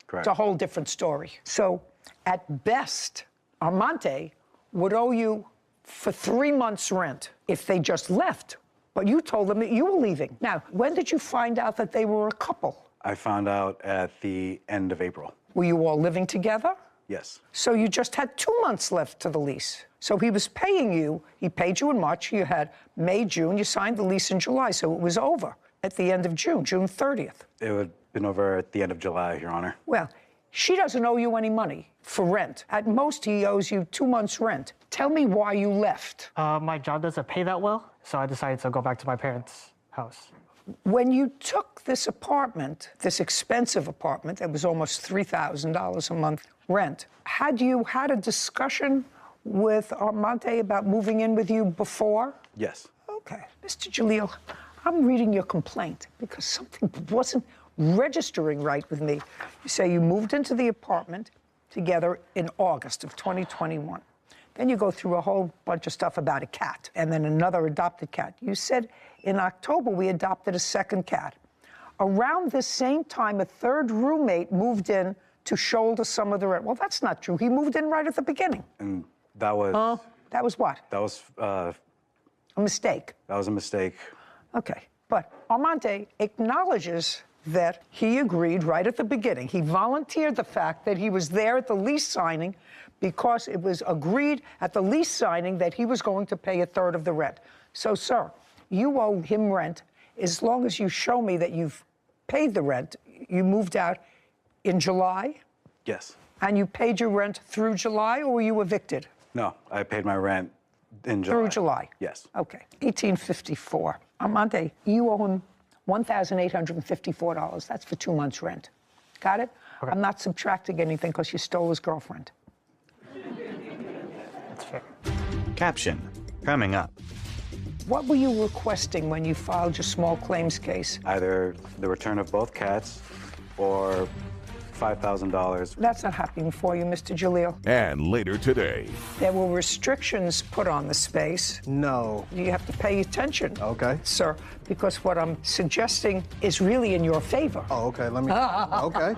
Correct.
It's a whole different story. So, at best, Armante would owe you for 3 months' rent if they just left. But you told them that you were leaving. Now, when did you find out that they were a couple?
I found out at the end of April.
Were you all living together?
Yes.
So you just had 2 months left to the lease. So he was paying you, he paid you in March, you had May, June, you signed the lease in July, so it was over at the end of June, June 30th.
It would have been over at the end of July, Your Honor.
Well, she doesn't owe you any money for rent. At most, he owes you 2 months' rent. Tell me why you left.
My job doesn't pay that well, so I decided to go back to my parents' house.
When you took this apartment, this expensive apartment, that was almost $3,000 a month rent, had you had a discussion with Armante about moving in with you before?
Yes.
Okay. Mr. Jalil, I'm reading your complaint because something wasn't registering right with me. You say you moved into the apartment together in August of 2021. Then you go through a whole bunch of stuff about a cat and then another adopted cat. You said in October we adopted a second cat. Around this same time, a third roommate moved in to shoulder some of the rent. Well, that's not true. He moved in right at the beginning.
And that was...
That was what?
That was...
a mistake.
That was a mistake.
Okay. But Armante acknowledges that he agreed right at the beginning. He volunteered the fact that he was there at the lease signing because it was agreed at the lease signing that he was going to pay a third of the rent. So, sir, you owe him rent as long as you show me that you've paid the rent. You moved out in July?
Yes.
And you paid your rent through July, or were you evicted?
No, I paid my rent in July.
Through July?
Yes.
Okay. 1854. Armante, you owe him $1,854. That's for 2 months' rent. Got it? Okay. I'm not subtracting anything because you stole his girlfriend.
That's fair.
Caption, coming up.
What were you requesting when you filed your small claims case?
Either the return of both cats or $5,000.
That's not happening for you, Mr. Jalil.
And later today.
There were restrictions put on the space.
No.
You have to pay attention.
Okay.
Sir, because what I'm suggesting is really in your favor.
Oh, okay. Let me. Okay.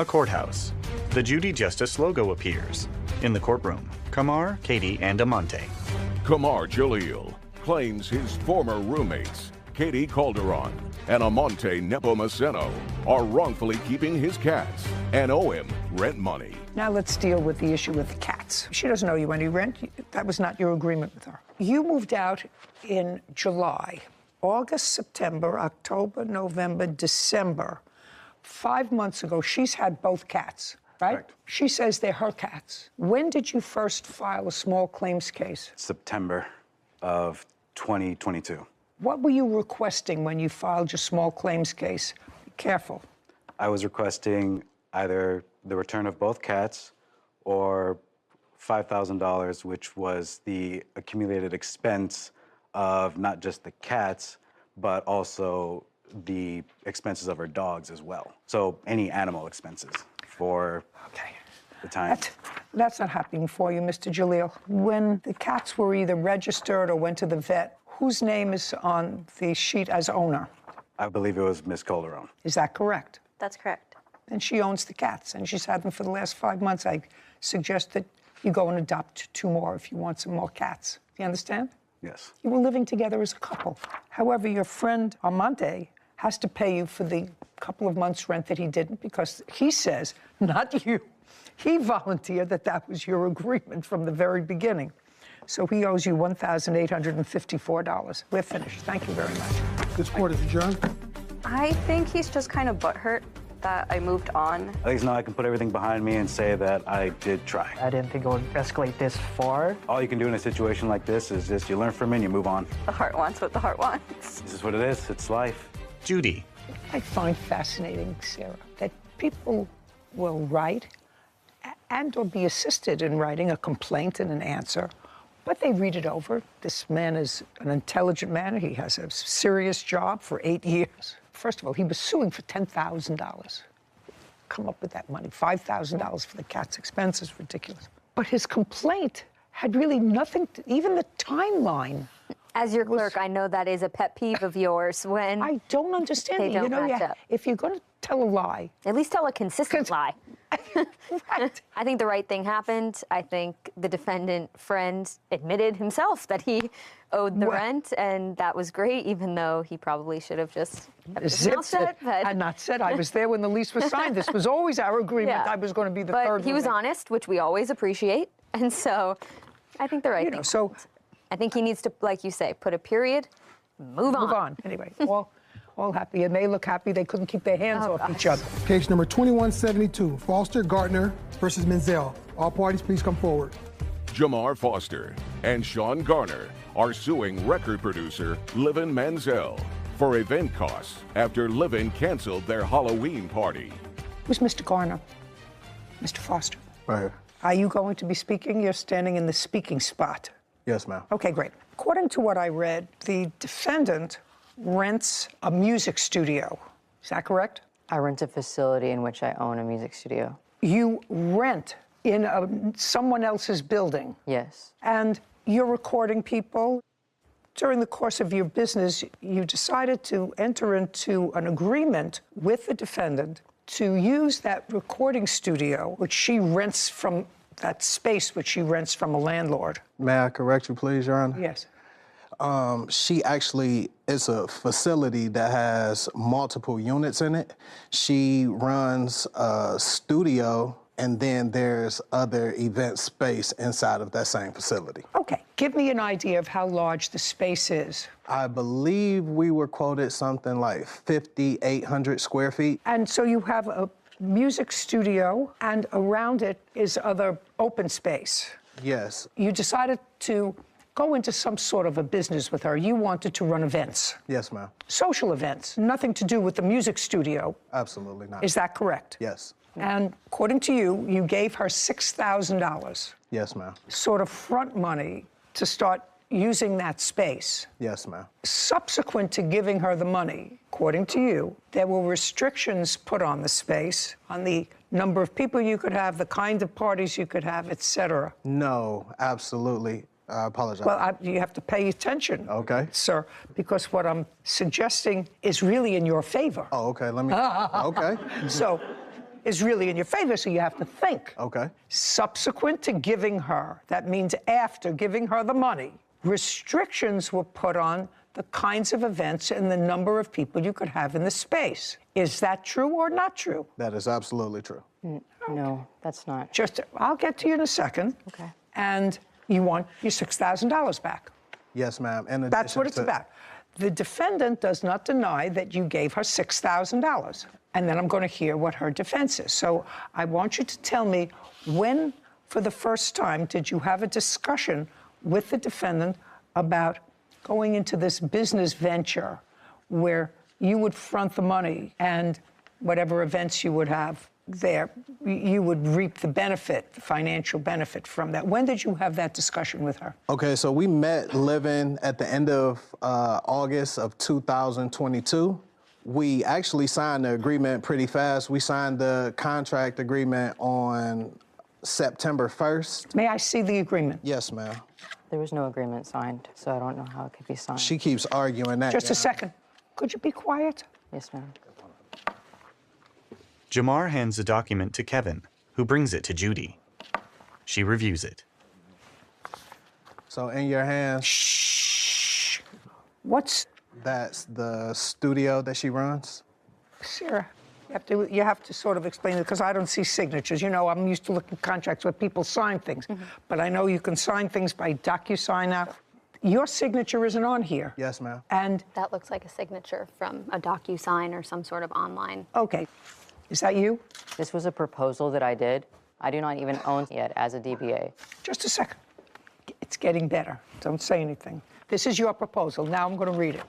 A courthouse. The Judy Justice logo appears. In the courtroom, Kamar, Katie, and Amante.
Kamar Jalil claims his former roommates, Katie Calderon and Amante Nepomuceno, are wrongfully keeping his cats and owe him rent money.
Now let's deal with the issue with the cats. She doesn't owe you any rent. That was not your agreement with her. You moved out in July. August, September, October, November, December. 5 months ago, she's had both cats, right?
Correct.
She says they're her cats. When did you first file a small claims case?
September of 2022.
What were you requesting when you filed your small claims case? Be careful.
I was requesting either the return of both cats or $5,000, which was the accumulated expense of not just the cats, but also the expenses of her dogs as well. So any animal expenses for the time.
That's not happening for you, Mr. Jalil. When the cats were either registered or went to the vet, whose name is on the sheet as owner?
I believe it was Miss Calderon.
Is that correct?
That's correct.
And she owns the cats, and she's had them for the last 5 months. I suggest that you go and adopt 2 more if you want some more cats. Do you understand?
Yes.
You were living together as a couple. However, your friend Armante has to pay you for the couple of months' rent that he didn't because he says, not you, he volunteered that that was your agreement from the very beginning. So he owes you $1,854. We're finished. Thank you very much.
This court is adjourned.
I think he's just kind of butthurt that I moved on.
At least now I can put everything behind me and say that I did try.
I didn't think it would escalate this far.
All you can do in a situation like this is just you learn from it and you move on.
The heart wants what the heart wants.
This is what it is. It's life.
Judy.
I find fascinating, Sarah, that people will write and or be assisted in writing a complaint and an answer, but they read it over. This man is an intelligent man. He has a serious job for 8 years. First of all, he was suing for $10,000. Come up with that money. $5,000 for the cat's expenses, ridiculous. But his complaint had really nothing to, even the timeline.
As your clerk, I know that is a pet peeve of yours when
I don't understand
they
it.
don't
You know,
match up.
if you're going to tell a lie,
at least tell a consistent lie.
Right.
I think the right thing happened. I think the defendant friend admitted himself that he owed the rent, and that was great, even though he probably should have just kept his mouth shut.
And not said, I was there when the lease was signed. This was always our agreement.
Yeah.
I was going to be the
But
third
he was
roommate.
honest, which we always appreciate, and so I think the right thing.
So
I think he needs to, like you say, put a period, move on.
Anyway, all happy, and they look happy. They couldn't keep their hands off each other.
Case number 2172, Foster Gardner versus Menzel. All parties, please come forward.
Jamar Foster and Sean Garner are suing record producer Livin Menzel for event costs after Livin canceled their Halloween party.
Who's Mr. Garner? Mr. Foster?
Right here.
Are you going to be speaking? You're standing in the speaking spot.
Yes, ma'am.
Okay, great. According to what I read, the defendant rents a music studio. Is that correct?
I rent a facility in which I own a music studio.
You rent in someone else's building.
Yes.
And you're recording people. During the course of your business, you decided to enter into an agreement with the defendant to use that recording studio, which she rents from, that space which she rents from a landlord.
May I correct you, please, Your Honor?
Yes.
She actually is a facility that has multiple units in it. She runs a studio, and then there's other event space inside of that same facility.
Okay, give me an idea of how large the space is.
I believe we were quoted something like 5,800 square feet.
And so you have a music studio, and around it is other open space.
Yes.
You decided to go into some sort of a business with her. You wanted to run events.
Yes, ma'am.
Social events, nothing to do with the music studio.
Absolutely not.
Is that correct?
Yes.
And according to you, you gave her $6,000,
Yes, ma'am.
sort of front money, to start using that space.
Yes, ma'am.
Subsequent to giving her the money, according to you, there were restrictions put on the space, on the number of people you could have, the kind of parties you could have, et cetera.
No, absolutely. I apologize.
Well, you have to pay attention, sir, because what I'm suggesting is really in your favor.
Oh, okay. Let me. Okay.
So, is really in your favor, so you have to think.
Okay.
Subsequent to giving her, that means after giving her the money, restrictions were put on the kinds of events and the number of people you could have in the space. Is that true or not true?
That is absolutely true.
No, that's not.
I'll get to you in a second.
Okay.
And you want your $6,000 back.
Yes, ma'am. And
that's what it's about. The defendant does not deny that you gave her $6,000. And then I'm going to hear what her defense is. So I want you to tell me, when, for the first time, did you have a discussion with the defendant about going into this business venture where you would front the money and whatever events you would have there, you would reap the benefit, the financial benefit from that? When did you have that discussion with her?
Okay, so we met Livin at the end of August of 2022. We actually signed the agreement pretty fast. We signed the contract agreement on September 1st.
May I see the agreement?
Yes, ma'am.
There was no agreement signed, so I don't know how it could be signed.
She keeps arguing that.
Just a second. Could you be quiet?
Yes, ma'am.
Jamar hands the document to Kevin, who brings it to Judy. She reviews it.
So in your hands.
Shh. What's...
That's the studio that she runs?
Sarah, you have to sort of explain it, because I don't see signatures. You know, I'm used to looking at contracts where people sign things. But I know you can sign things by DocuSign now. your signature isn't on here.
Yes, ma'am.
And
that looks like a signature from a DocuSign or some sort of online.
Okay. Is that you?
This was a proposal that I did. I do not even own it yet as a DBA.
Just a second. It's getting better. Don't say anything. This is your proposal. Now I'm going to read it.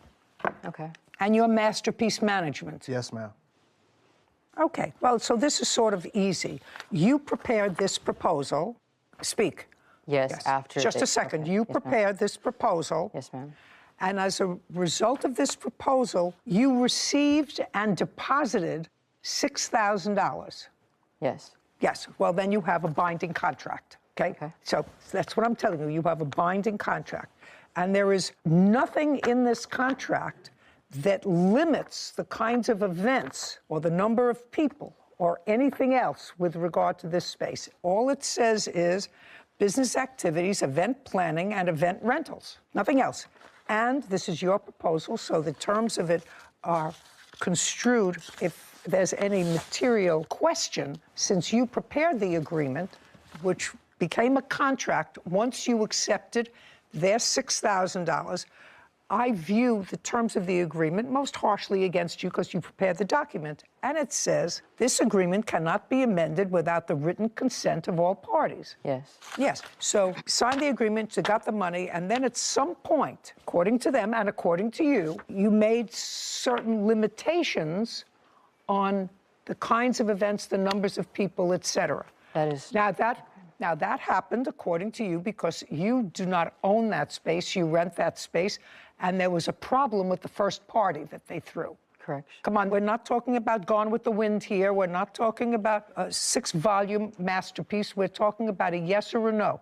Okay.
And your masterpiece management.
Yes, ma'am.
Okay. Well, so this is sort of easy. You prepared this proposal. Speak.
Yes, after.
Just a second.
Okay.
You
Yes,
prepared this proposal.
Yes, ma'am.
And as a result of this proposal, you received and deposited $6,000.
Yes.
Yes. Well, then you have a binding contract. Okay? So that's what I'm telling you. You have a binding contract. And there is nothing in this contract that limits the kinds of events or the number of people or anything else with regard to this space. All it says is business activities, event planning, and event rentals. Nothing else. And this is your proposal, so the terms of it are construed if there's any material question, since you prepared the agreement, which became a contract once you accepted their $6,000. I view the terms of the agreement most harshly against you because you prepared the document. And it says, this agreement cannot be amended without the written consent of all parties.
Yes.
Yes. So signed the agreement, you got the money, and then at some point, according to them and according to you, you made certain limitations on the kinds of events, the numbers of people, et cetera.
That is...
Now, that happened, according to you, because you do not own that space. You rent that space. And there was a problem with the first party that they threw.
Correct.
Come on, we're not talking about Gone with the Wind here. We're not talking about a 6-volume masterpiece. We're talking about a yes or a no.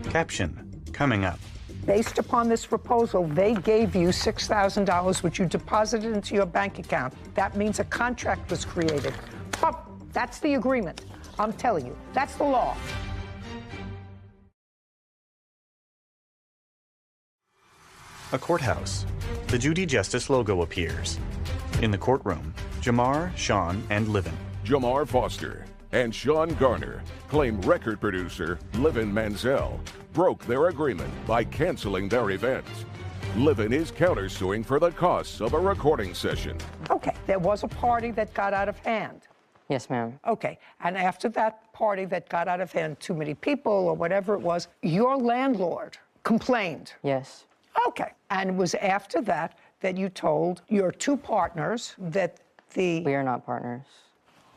Caption coming up.
Based upon this proposal, they gave you $6,000, which you deposited into your bank account. That means a contract was created. But that's the agreement. I'm telling you, that's the law.
A courthouse. The Judy Justice logo appears. In the courtroom, Jamar, Sean, and Livin.
Jamar Foster and Sean Garner claim record producer Livin Manziel broke their agreement by canceling their event. Livin is countersuing for the costs of a recording session.
Okay, there was a party that got out of hand.
Yes, ma'am.
Okay, and after that party that got out of hand, too many people or whatever it was, your landlord complained.
Yes.
Okay, and it was after that that you told your two partners that the...
We are not partners.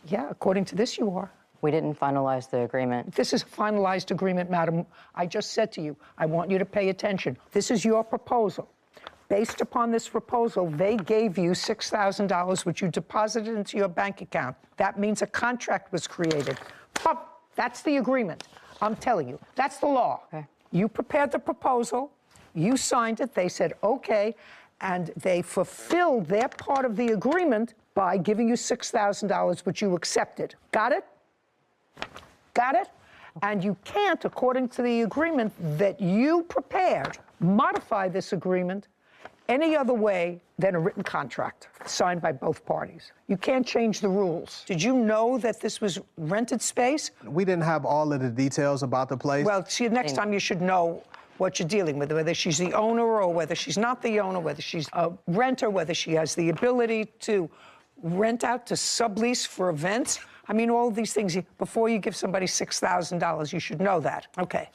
Yeah, according to this, you are.
We didn't finalize the agreement.
This is a finalized agreement, madam. I just said to you, I want you to pay attention. This is your proposal. Based upon this proposal, they gave you $6,000, which you deposited into your bank account. That means a contract was created. But that's the agreement. I'm telling you, that's the law.
Okay.
You prepared the proposal, you signed it, they said, okay, and they fulfilled their part of the agreement by giving you $6,000, which you accepted. Got it? Got it? And you can't, according to the agreement that you prepared, modify this agreement any other way than a written contract signed by both parties. You can't change the rules. Did you know that this was rented space?
We didn't have all of the details about the place.
Well, see, next time you should know what you're dealing with, whether she's the owner or whether she's not the owner, whether she's a renter, whether she has the ability to rent out to sublease for events. I mean, all of these things, before you give somebody $6,000, you should know that. Okay.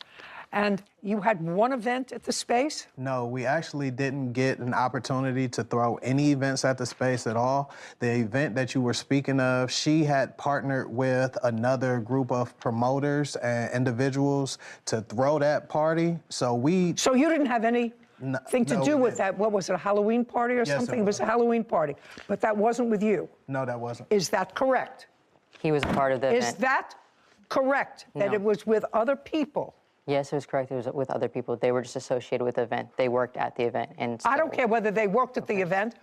And you had one event at the space?
No, we actually didn't get an opportunity to throw any events at the space at all. The event that you were speaking of, she had partnered with another group of promoters and individuals to throw that party. So you
didn't have anything to do with that? What was it, a Halloween party or something? It was a Halloween party, but that wasn't with you?
No, that wasn't.
Is that correct?
He was part of the event.
Is that correct, that
No.
it was with other people?
Yes, it was correct. It was with other people. They were just associated with the event. They worked at the event. And
I don't care whether they worked at the event.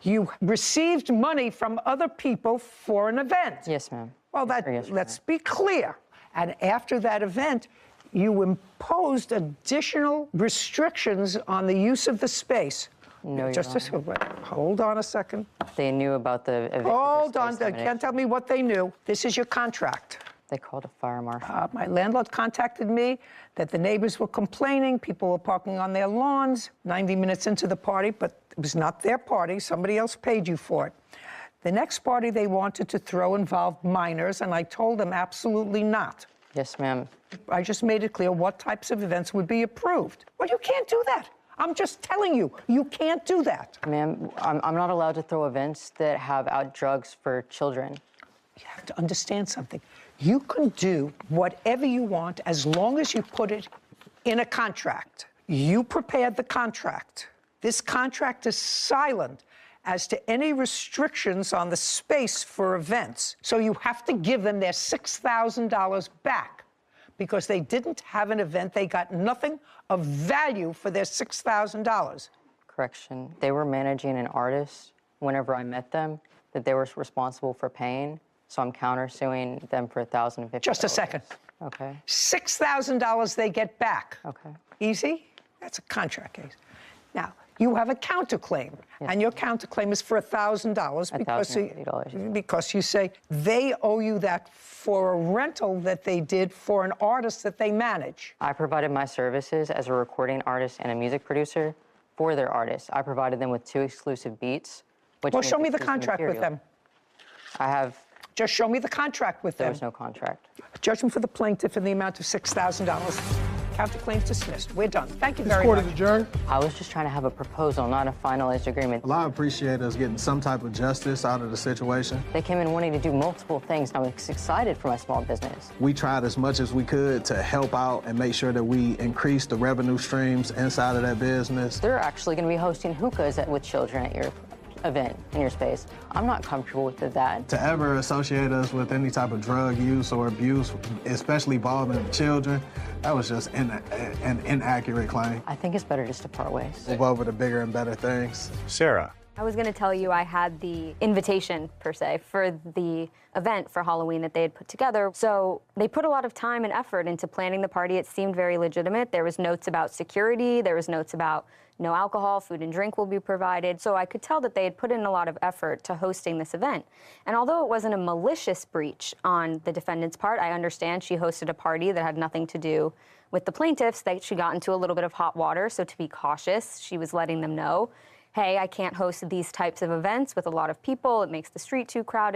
You received money from other people for an event.
Yes, ma'am.
Well, let's be clear. And after that event, you imposed additional restrictions on the use of the space.
No,
hold on a second.
They knew about the event.
Hold on. Can't tell me what they knew. This is your contract.
They called a fire marshal.
My landlord contacted me that the neighbors were complaining, people were parking on their lawns 90 minutes into the party, but it was not their party. Somebody else paid you for it. The next party they wanted to throw involved minors, and I told them absolutely not.
Yes, ma'am.
I just made it clear what types of events would be approved. Well, you can't do that. I'm just telling you, you can't do that.
Ma'am, I'm not allowed to throw events that have out drugs for children.
You have to understand something. You can do whatever you want as long as you put it in a contract. You prepared the contract. This contract is silent as to any restrictions on the space for events. So you have to give them their $6,000 back because they didn't have an event. They got nothing of value for their $6,000.
Correction. They were managing an artist whenever I met them that they were responsible for paying. So I'm countersuing them for $1,050.
Just a second.
Okay.
$6,000 they get back.
Okay.
Easy? That's a contract case. Now, you have a counterclaim, and your counterclaim is for $1,000 because you say they owe you that for a rental that they did for an artist that they manage.
I provided my services as a recording artist and a music producer for their artists. I provided them with 2 exclusive beats.
Well, show me the contract with them.
I have.
Just show me the contract with them.
There was no contract.
Judgment for the plaintiff in the amount of $6,000. Counterclaims dismissed. We're done. Thank you very
This court
much.
is adjourned.
I was just trying to have a proposal, not a finalized agreement.
Well, I appreciate us getting some type of justice out of the situation.
They came in wanting to do multiple things, and I was excited for my small business.
We tried as much as we could to help out and make sure that we increase the revenue streams inside of that business.
They're actually going to be hosting hookahs with children at your event in your space. I'm not comfortable with that.
To ever associate us with any type of drug use or abuse, especially involving children, that was just an inaccurate claim.
I think it's better just to part ways.
Move over to bigger and better things.
Sarah.
I was going to tell you I had the invitation, per se, for the event for Halloween that they had put together. So they put a lot of time and effort into planning the party. It seemed very legitimate. There was notes about security. There was notes about no alcohol, food and drink will be provided. So I could tell that they had put in a lot of effort to hosting this event. And although it wasn't a malicious breach on the defendant's part, I understand she hosted a party that had nothing to do with the plaintiffs, that she got into a little bit of hot water. So to be cautious, she was letting them know, hey, I can't host these types of events with a lot of people. It makes the street too crowded.